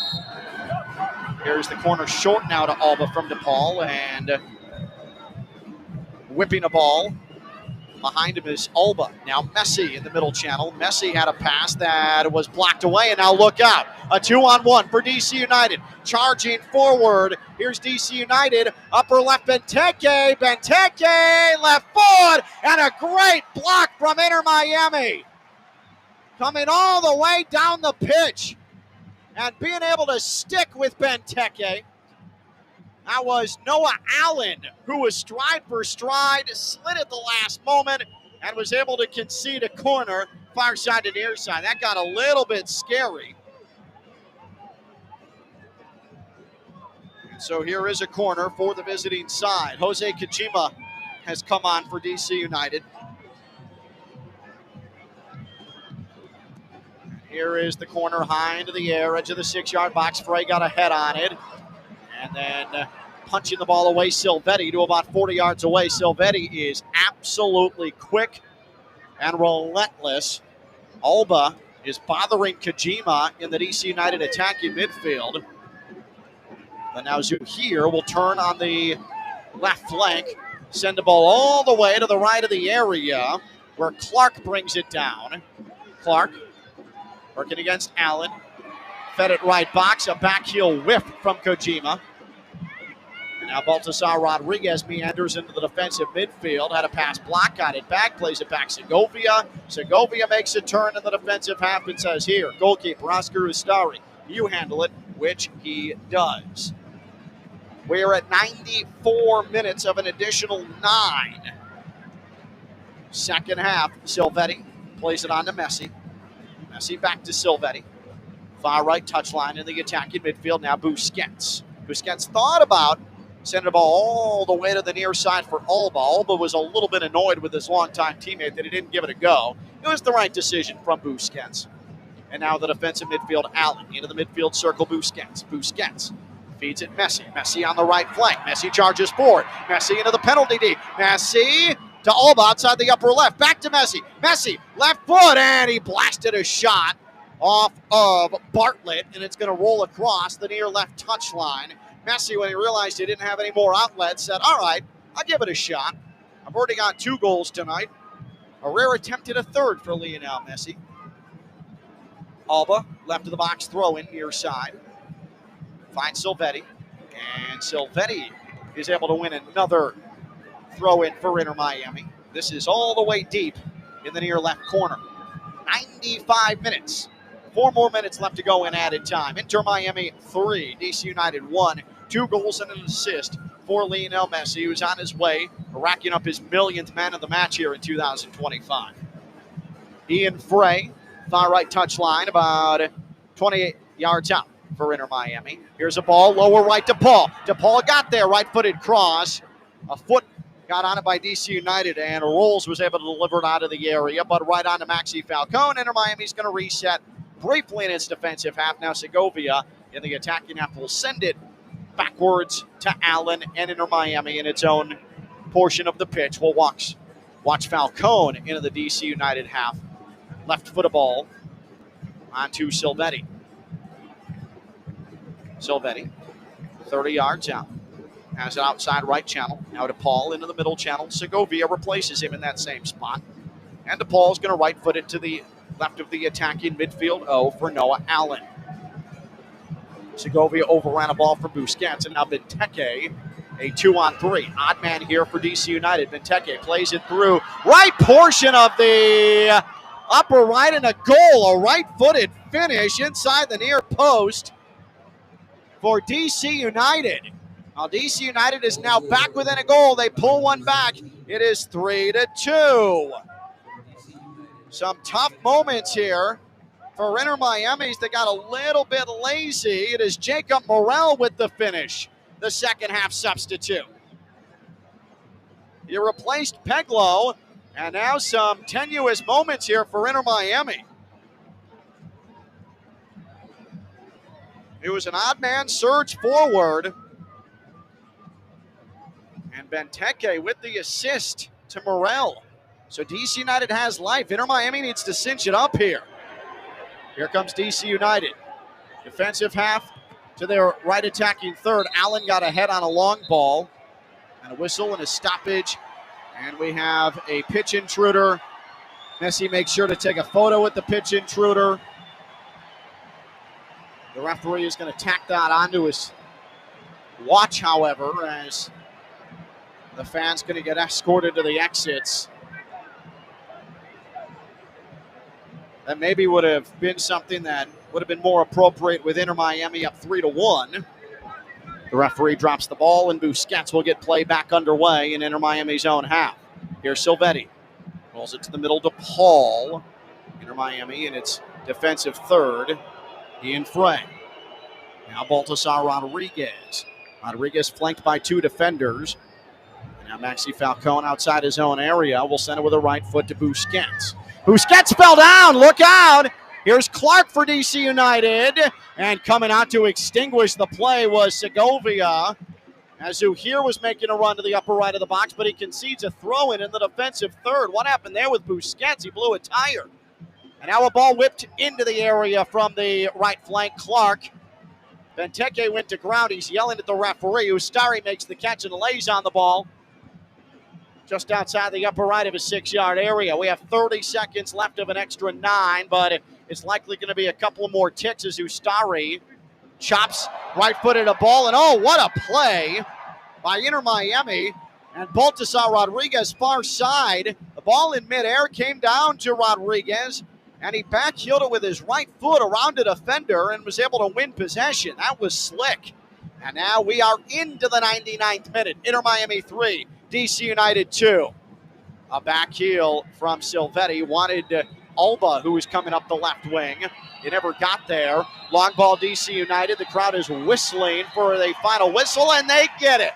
Here's the corner short now to Alba from DePaul, and whipping a ball. Behind him is Alba. Now Messi in the middle channel. Messi had a pass that was blocked away, and now look out. A 2-on-1 for DC United. Charging forward. Here's DC United. Upper left, Benteke. Benteke, left foot, and a great block from Inter Miami. Coming all the way down the pitch and being able to stick with Benteke. That was Noah Allen, who was stride for stride, slid at the last moment, and was able to concede a corner, far side to near side. That got a little bit scary. And so here is a corner for the visiting side. Jose Kojima has come on for DC United. Here is the corner, high into the air, edge of the 6-yard box. Frey got a head on it. And then punching the ball away, Silvetti to about 40 yards away. Silvetti is absolutely quick and relentless. Alba is bothering Kojima in the DC United attacking midfield. And now Zuhir will turn on the left flank, send the ball all the way to the right of the area where Clark brings it down. Clark working against Allen. Fed it right box, a back heel whiff from Kojima. And now Baltasar Rodriguez meanders into the defensive midfield. Had a pass block, got it back, plays it back Segovia. Segovia makes a turn in the defensive half and says, here, goalkeeper Oscar Ustari, you handle it, which he does. We're at 94 minutes of an additional 9. Second half, Silvetti plays it on to Messi. Messi back to Silvetti. Far right touchline in the attacking midfield. Now Busquets. Busquets thought about sending the ball all the way to the near side for Alba. Alba was a little bit annoyed with his longtime teammate that he didn't give it a go. It was the right decision from Busquets. And now the defensive midfield, Allen. Into the midfield circle, Busquets. Busquets feeds it Messi. Messi on the right flank. Messi charges forward. Messi into the penalty D. Messi to Alba outside the upper left. Back to Messi. Messi, left foot, and he blasted a shot off of Bartlett, and it's going to roll across the near left touchline. Messi, when he realized he didn't have any more outlets, said, all right, I'll give it a shot. I've already got 2 goals tonight. A rare attempt at a third for Lionel Messi. Alba, left of the box, throw in near side. Finds Silvetti, and Silvetti is able to win another throw in for Inter Miami. This is all the way deep in the near left corner. 95 minutes. 4 more minutes left to go in added time. Inter Miami 3, DC United 1. 2 goals and an assist for Lionel Messi, who's on his way, racking up his millionth man of the match here in 2025. Ian Frey, far right touchline, about 28 yards out for Inter Miami. Here's a ball, lower right to DePaul. DePaul got there, right-footed cross. A foot got on it by DC United, and Rolls was able to deliver it out of the area, but right on to Maxi Falcone. Inter Miami's going to reset briefly in its defensive half. Now Segovia in the attacking half will send it backwards to Allen and Inter Miami in its own portion of the pitch. We'll watch Falcone into the DC United half. Left foot a ball onto Silvetti. Silvetti, 30 yards out. Has it outside right channel. Now DePaul into the middle channel. Segovia replaces him in that same spot. And DePaul's going to right foot it to the left of the attacking midfield for Noah Allen. Segovia overran a ball for Busquets, and now Benteke, a 2-on-3. Odd man here for DC United. Benteke plays it through. Right portion of the upper right and a goal. A right-footed finish inside the near post for DC United. Now DC United is now back within a goal. They pull one back. It is 3-2. Some tough moments here for Inter Miami's. They got a little bit lazy. It is Jacob Morel with the finish, the second half substitute. He replaced Peglow, and now some tenuous moments here for Inter Miami. It was an odd man surge forward. And Benteke with the assist to Morel. So DC United has life. Inter Miami needs to cinch it up here. Here comes DC United. Defensive half to their right attacking third. Allen got ahead on a long ball. And a whistle and a stoppage. And we have a pitch intruder. Messi makes sure to take a photo with the pitch intruder. The referee is going to tack that onto his watch, however, as the fans going to get escorted to the exits. That maybe would have been something that would have been more appropriate with Inter Miami up 3-1. The referee drops the ball, and Busquets will get play back underway in Inter Miami's own half. Here's Silvetti. Rolls it to the middle to Paul. Inter Miami in its defensive third. Ian Frey. Now Baltasar Rodriguez. Rodriguez flanked by two defenders. And now Maxi Falcone outside his own area will send it with a right foot to Busquets. Busquets fell down. Look out. Here's Clark for DC United. And coming out to extinguish the play was Segovia. As Zuhir was making a run to the upper right of the box, but he concedes a throw-in the defensive third. What happened there with Busquets? He blew a tire. And now a ball whipped into the area from the right flank. Clark. Benteke went to ground. He's yelling at the referee. Ustari makes the catch and lays on the ball just outside the upper right of his 6-yard area. We have 30 seconds left of an extra 9, but it's likely going to be a couple more ticks as Ustari chops right-footed a ball. And oh, what a play by Inter Miami. And Baltasar Rodriguez far side. The ball in midair came down to Rodriguez, and he backheeled it with his right foot around a defender and was able to win possession. That was slick. And now we are into the 99th minute. Inter Miami 3, DC United 2. A back heel from Silvetti. Wanted Alba, who was coming up the left wing. He never got there. Long ball DC United. The crowd is whistling for the final whistle, and they get it.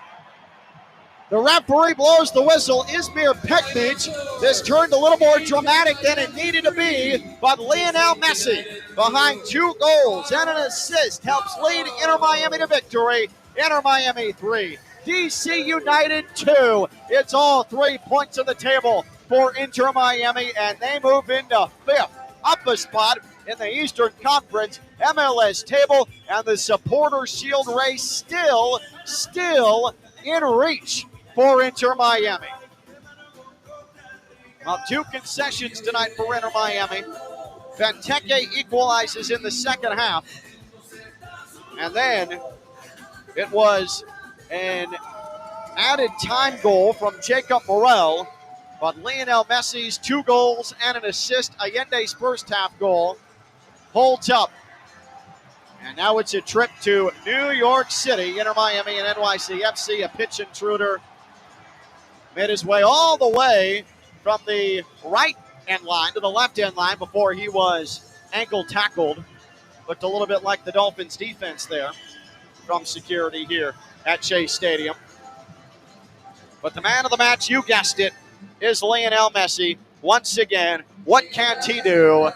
The referee blows the whistle. Izmir Pekmic. This turned a little more dramatic than it needed to be, but Lionel Messi, behind 2 goals and an assist, helps lead Inter Miami to victory. Inter Miami 3, DC United 2. It's all 3 points on the table for Inter Miami, and they move into 5th, up a spot in the Eastern Conference MLS table, and the Supporter Shield race still in reach for Inter Miami. Well, 2 concessions tonight for Inter Miami. Benteke equalizes in the second half. And then it was an added time goal from Jacob Morel. But Lionel Messi's 2 goals and an assist, Allende's first half goal, holds up. And now it's a trip to New York City. Inter Miami and NYCFC, a pitch intruder, made his way all the way from the right end line to the left end line before he was ankle tackled. Looked a little bit like the Dolphins defense there from security here at Chase Stadium. But the man of the match, you guessed it, is Lionel Messi. Once again, what can't he do?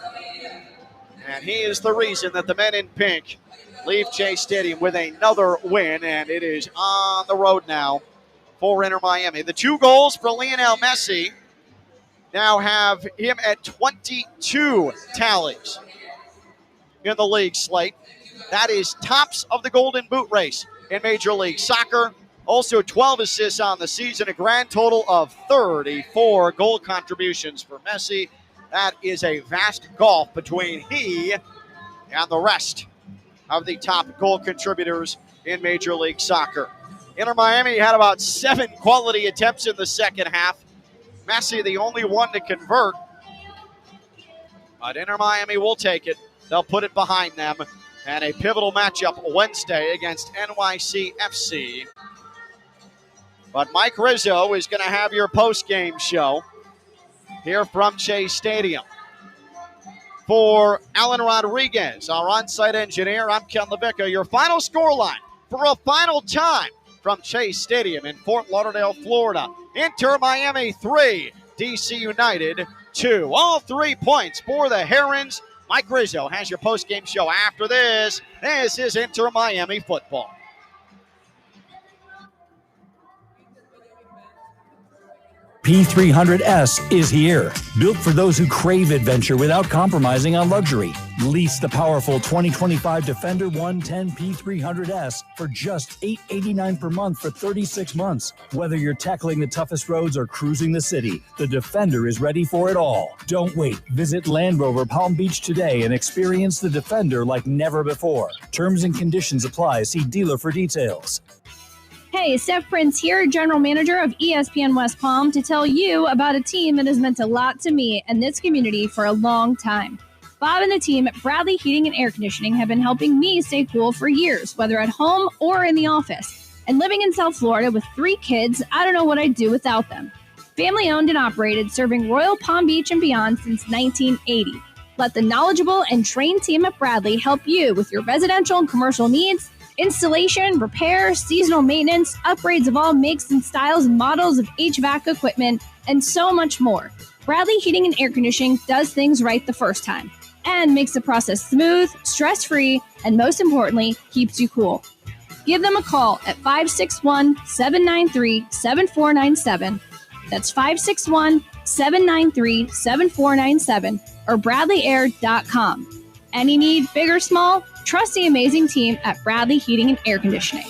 And he is the reason that the men in pink leave Chase Stadium with another win, and it is on the road now for Inter Miami. The 2 goals for Lionel Messi now have him at 22 tallies in the league slate. That is tops of the Golden Boot race in Major League Soccer. Also 12 assists on the season, a grand total of 34 goal contributions for Messi. That is a vast gulf between he and the rest of the top goal contributors in Major League Soccer. Inter Miami had about 7 quality attempts in the second half. Messi the only one to convert. But Inter Miami will take it. They'll put it behind them. And a pivotal matchup Wednesday against NYCFC. But Mike Rizzo is going to have your post-game show here from Chase Stadium. For Alan Rodriguez, our on-site engineer, I'm Ken LaVicka. Your final scoreline for a final time from Chase Stadium in Fort Lauderdale, Florida. Inter Miami 3, DC United 2. All 3 points for the Herons. Mike Rizzo has your postgame show after this. This is Inter Miami football. P300S is here. Built for those who crave adventure without compromising on luxury. Lease the powerful 2025 Defender 110 P300S for just $889 per month for 36 months. Whether you're tackling the toughest roads or cruising the city, the Defender is ready for it all. Don't wait. Visit Land Rover Palm Beach today and experience the Defender like never before. Terms and conditions apply. See dealer for details. Hey, Steph Prince here, General Manager of ESPN West Palm, to tell you about a team that has meant a lot to me and this community for a long time. Bob and the team at Bradley Heating and Air Conditioning have been helping me stay cool for years, whether at home or in the office. And living in South Florida with 3 kids, I don't know what I'd do without them. Family owned and operated, serving Royal Palm Beach and beyond since 1980. Let the knowledgeable and trained team at Bradley help you with your residential and commercial needs, installation, repair, seasonal maintenance, upgrades of all makes and styles and models of HVAC equipment, and so much more. Bradley Heating and Air Conditioning does things right the first time and makes the process smooth, stress-free, and most importantly, keeps you cool. Give them a call at 561-793-7497. That's 561-793-7497 or bradleyair.com. Any need, big or small, trust the amazing team at Bradley Heating and Air Conditioning.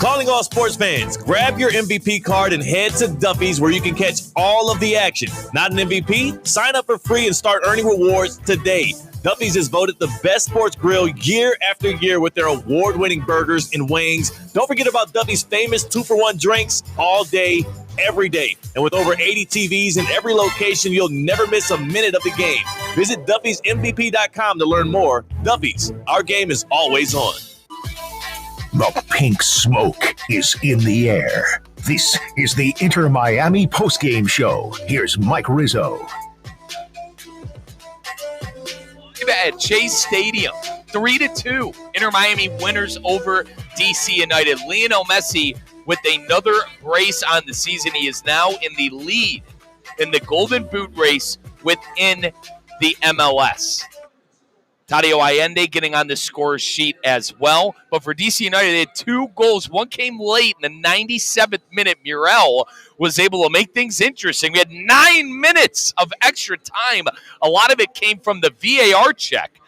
Calling all sports fans, grab your MVP card and head to Duffy's where you can catch all of the action. Not an MVP? Sign up for free and start earning rewards today. Duffy's is voted the best sports grill year after year with their award-winning burgers and wings. Don't forget about Duffy's famous 2-for-1 drinks all day, every day. And with over 80 TVs in every location, you'll never miss a minute of the game. Visit Duffy'sMVP.com to learn more. Duffy's, our game is always on. The pink smoke is in the air. This is the Inter Miami postgame show. Here's Mike Rizzo. At Chase Stadium, 3-2. Inter Miami winners over DC United. Lionel Messi with another brace on the season. He is now in the lead in the Golden Boot race within the MLS. Tadio Allende getting on the score sheet as well. But for DC United, they had 2 goals. One came late in the 97th minute. Muriel was able to make things interesting. We had 9 minutes of extra time. A lot of it came from the VAR check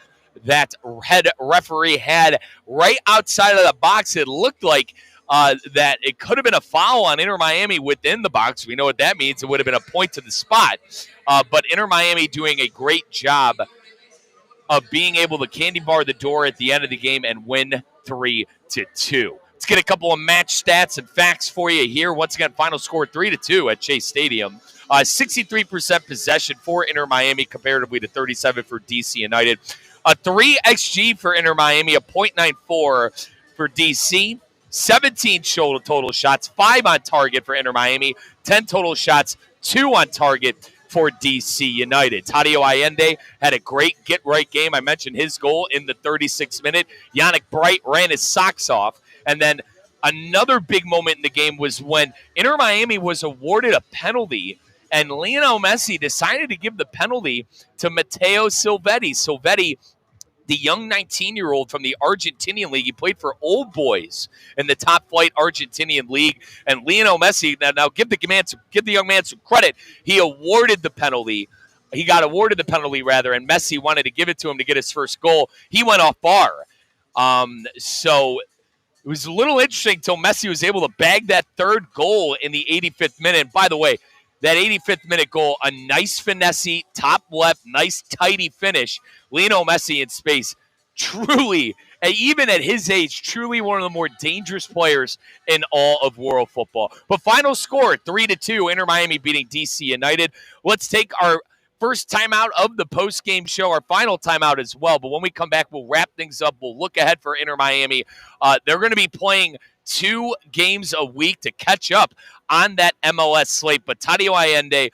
that head referee had right outside of the box. It looked like that it could have been a foul on Inter Miami within the box. We know what that means. It would have been a point to the spot. But Inter Miami doing a great job of being able to candy bar the door at the end of the game and win 3-2. Let's get a couple of match stats and facts for you here. Once again, final score 3-2 at Chase Stadium. 63% possession for Inter Miami comparatively to 37 for DC United. A 3 XG for Inter Miami, a .94 for DC. 17 total shots, 5 on target for Inter Miami, 10 total shots, 2 on target for DC United. Tadio Allende had a great get-right game. I mentioned his goal in the 36th minute. Yannick Bright ran his socks off. And then another big moment in the game was when Inter Miami was awarded a penalty, and Lionel Messi decided to give the penalty to Matteo Silvetti. Silvetti, the young 19-year-old from the Argentinian League. He played for Old Boys in the top-flight Argentinian League. And Lionel Messi, now give the young man some credit. He awarded the penalty. He got awarded the penalty, rather, and Messi wanted to give it to him to get his first goal. He went off bar. So it was a little interesting until Messi was able to bag that third goal in the 85th minute. And by the way, that 85th minute goal, a nice finesse, top left, nice tidy finish. Lionel Messi in space, truly, even at his age, truly one of the more dangerous players in all of world football. But final score, 3-2, Inter Miami beating DC United. Let's take our first timeout of the post-game show, our final timeout as well. But when we come back, we'll wrap things up. We'll look ahead for Inter Miami. They're going to be playing 2 games a week to catch up on that MLS slate. But Tadio Allende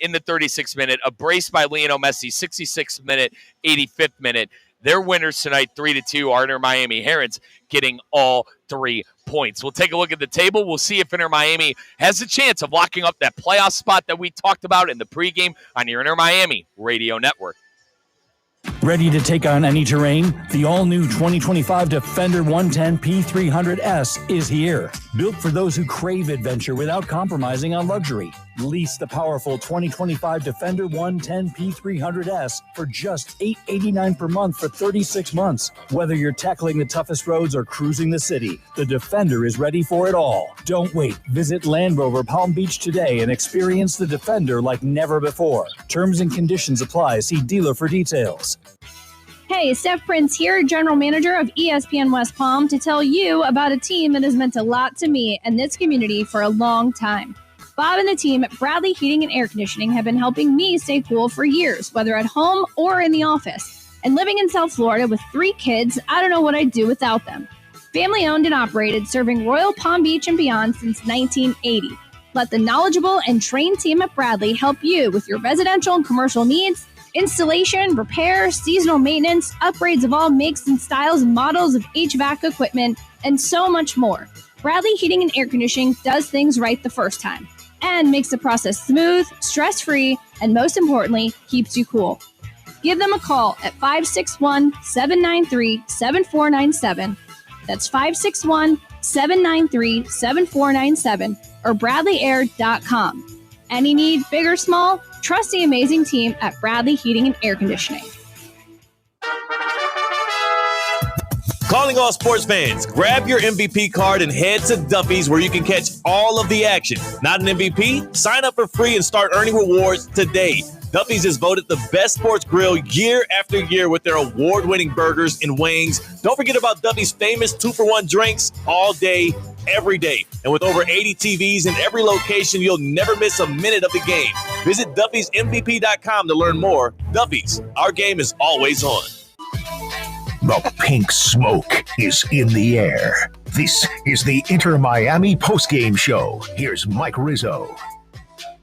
in the 36th minute, a brace by Lionel Messi, 66th minute, 85th minute. Their winners tonight, 3-2, are Inter Miami Herons, getting all 3 points. We'll take a look at the table. We'll see if Inter Miami has a chance of locking up that playoff spot that we talked about in the pregame on your Inter Miami Radio Network. Ready to take on any terrain? The all-new 2025 Defender 110 P300S is here. Built for those who crave adventure without compromising on luxury. Lease the powerful 2025 Defender 110 P300S for just $889 per month for 36 months. Whether you're tackling the toughest roads or cruising the city, the Defender is ready for it all. Don't wait. Visit Land Rover Palm Beach today and experience the Defender like never before. Terms and conditions apply. See dealer for details. Hey, Steph Prince here, General Manager of ESPN West Palm, to tell you about a team that has meant a lot to me and this community for a long time. Bob and the team at Bradley Heating and Air Conditioning have been helping me stay cool for years, whether at home or in the office. And living in South Florida with 3 kids, I don't know what I'd do without them. Family owned and operated, serving Royal Palm Beach and beyond since 1980. Let the knowledgeable and trained team at Bradley help you with your residential and commercial needs, installation, repair, seasonal maintenance, upgrades of all makes and styles and models of HVAC equipment, and so much more. Bradley Heating and Air Conditioning does things right the first time and makes the process smooth, stress-free, and most importantly, keeps you cool. Give them a call at 561-793-7497. That's 561-793-7497 or bradleyair.com. Any need, big or small, trust the amazing team at Bradley Heating and Air Conditioning. Calling all sports fans, grab your MVP card and head to Duffy's where you can catch all of the action. Not an MVP? Sign up for free and start earning rewards today. Duffy's is voted the best sports grill year after year with their award-winning burgers and wings. Don't forget about Duffy's famous 2-for-1 drinks all day, every day. And with over 80 TVs in every location, you'll never miss a minute of the game. Visit Duffy'sMVP.com to learn more. Duffy's, our game is always on. The pink smoke is in the air. This is the Inter Miami postgame show. Here's Mike Rizzo.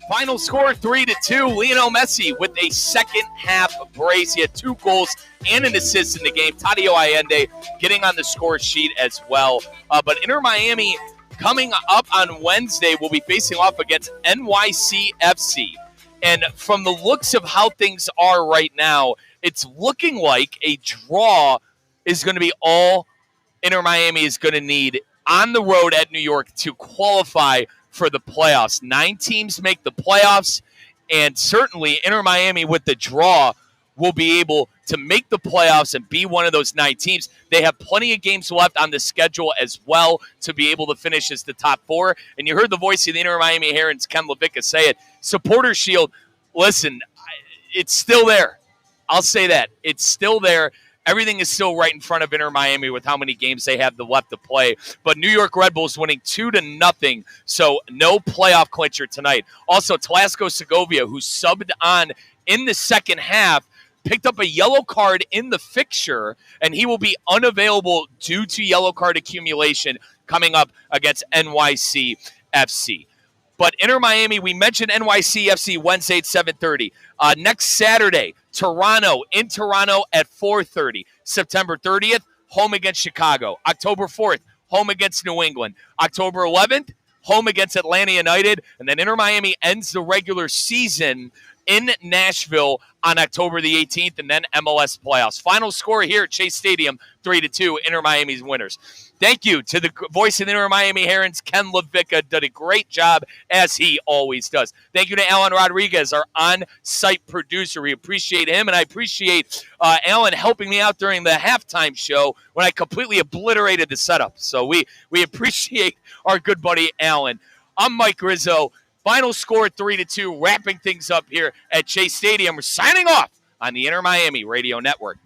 Final score 3-2. Lionel Messi with a second half brace. He had 2 goals and an assist in the game. Tadio Allende getting on the score sheet as well. But Inter Miami coming up on Wednesday will be facing off against NYCFC. And from the looks of how things are right now, it's looking like a draw is going to be all Inter Miami is going to need on the road at New York to qualify for the playoffs. 9 teams make the playoffs, and certainly Inter Miami with the draw will be able to make the playoffs and be one of those 9 teams. They have plenty of games left on the schedule as well to be able to finish as the top 4. And you heard the voice of the Inter Miami Herons, Ken LaVicka, say it. Supporter Shield, listen, it's still there. I'll say that. It's still there. Everything is still right in front of Inter Miami with how many games they have left to play. But New York Red Bulls winning 2-0, so no playoff clincher tonight. Also, Telasco Segovia, who subbed on in the second half, picked up a yellow card in the fixture, and he will be unavailable due to yellow card accumulation coming up against NYCFC. But Inter Miami, we mentioned NYCFC Wednesday at 7:30. Next Saturday, Toronto in Toronto at 4:30. September 30th, home against Chicago. October 4th, home against New England. October 11th, home against Atlanta United. And then Inter Miami ends the regular season in Nashville on October the 18th, and then MLS playoffs. Final score here at Chase Stadium, 3-2, Inter Miami's winners. Thank you to the voice of the Inter Miami Herons, Ken LaVicka, did a great job, as he always does. Thank you to Alan Rodriguez, our on-site producer. We appreciate him, and I appreciate Alan helping me out during the halftime show when I completely obliterated the setup. So we appreciate our good buddy Alan. I'm Mike Rizzo. Final score 3-2, wrapping things up here at Chase Stadium. We're signing off on the Inter Miami Radio Network.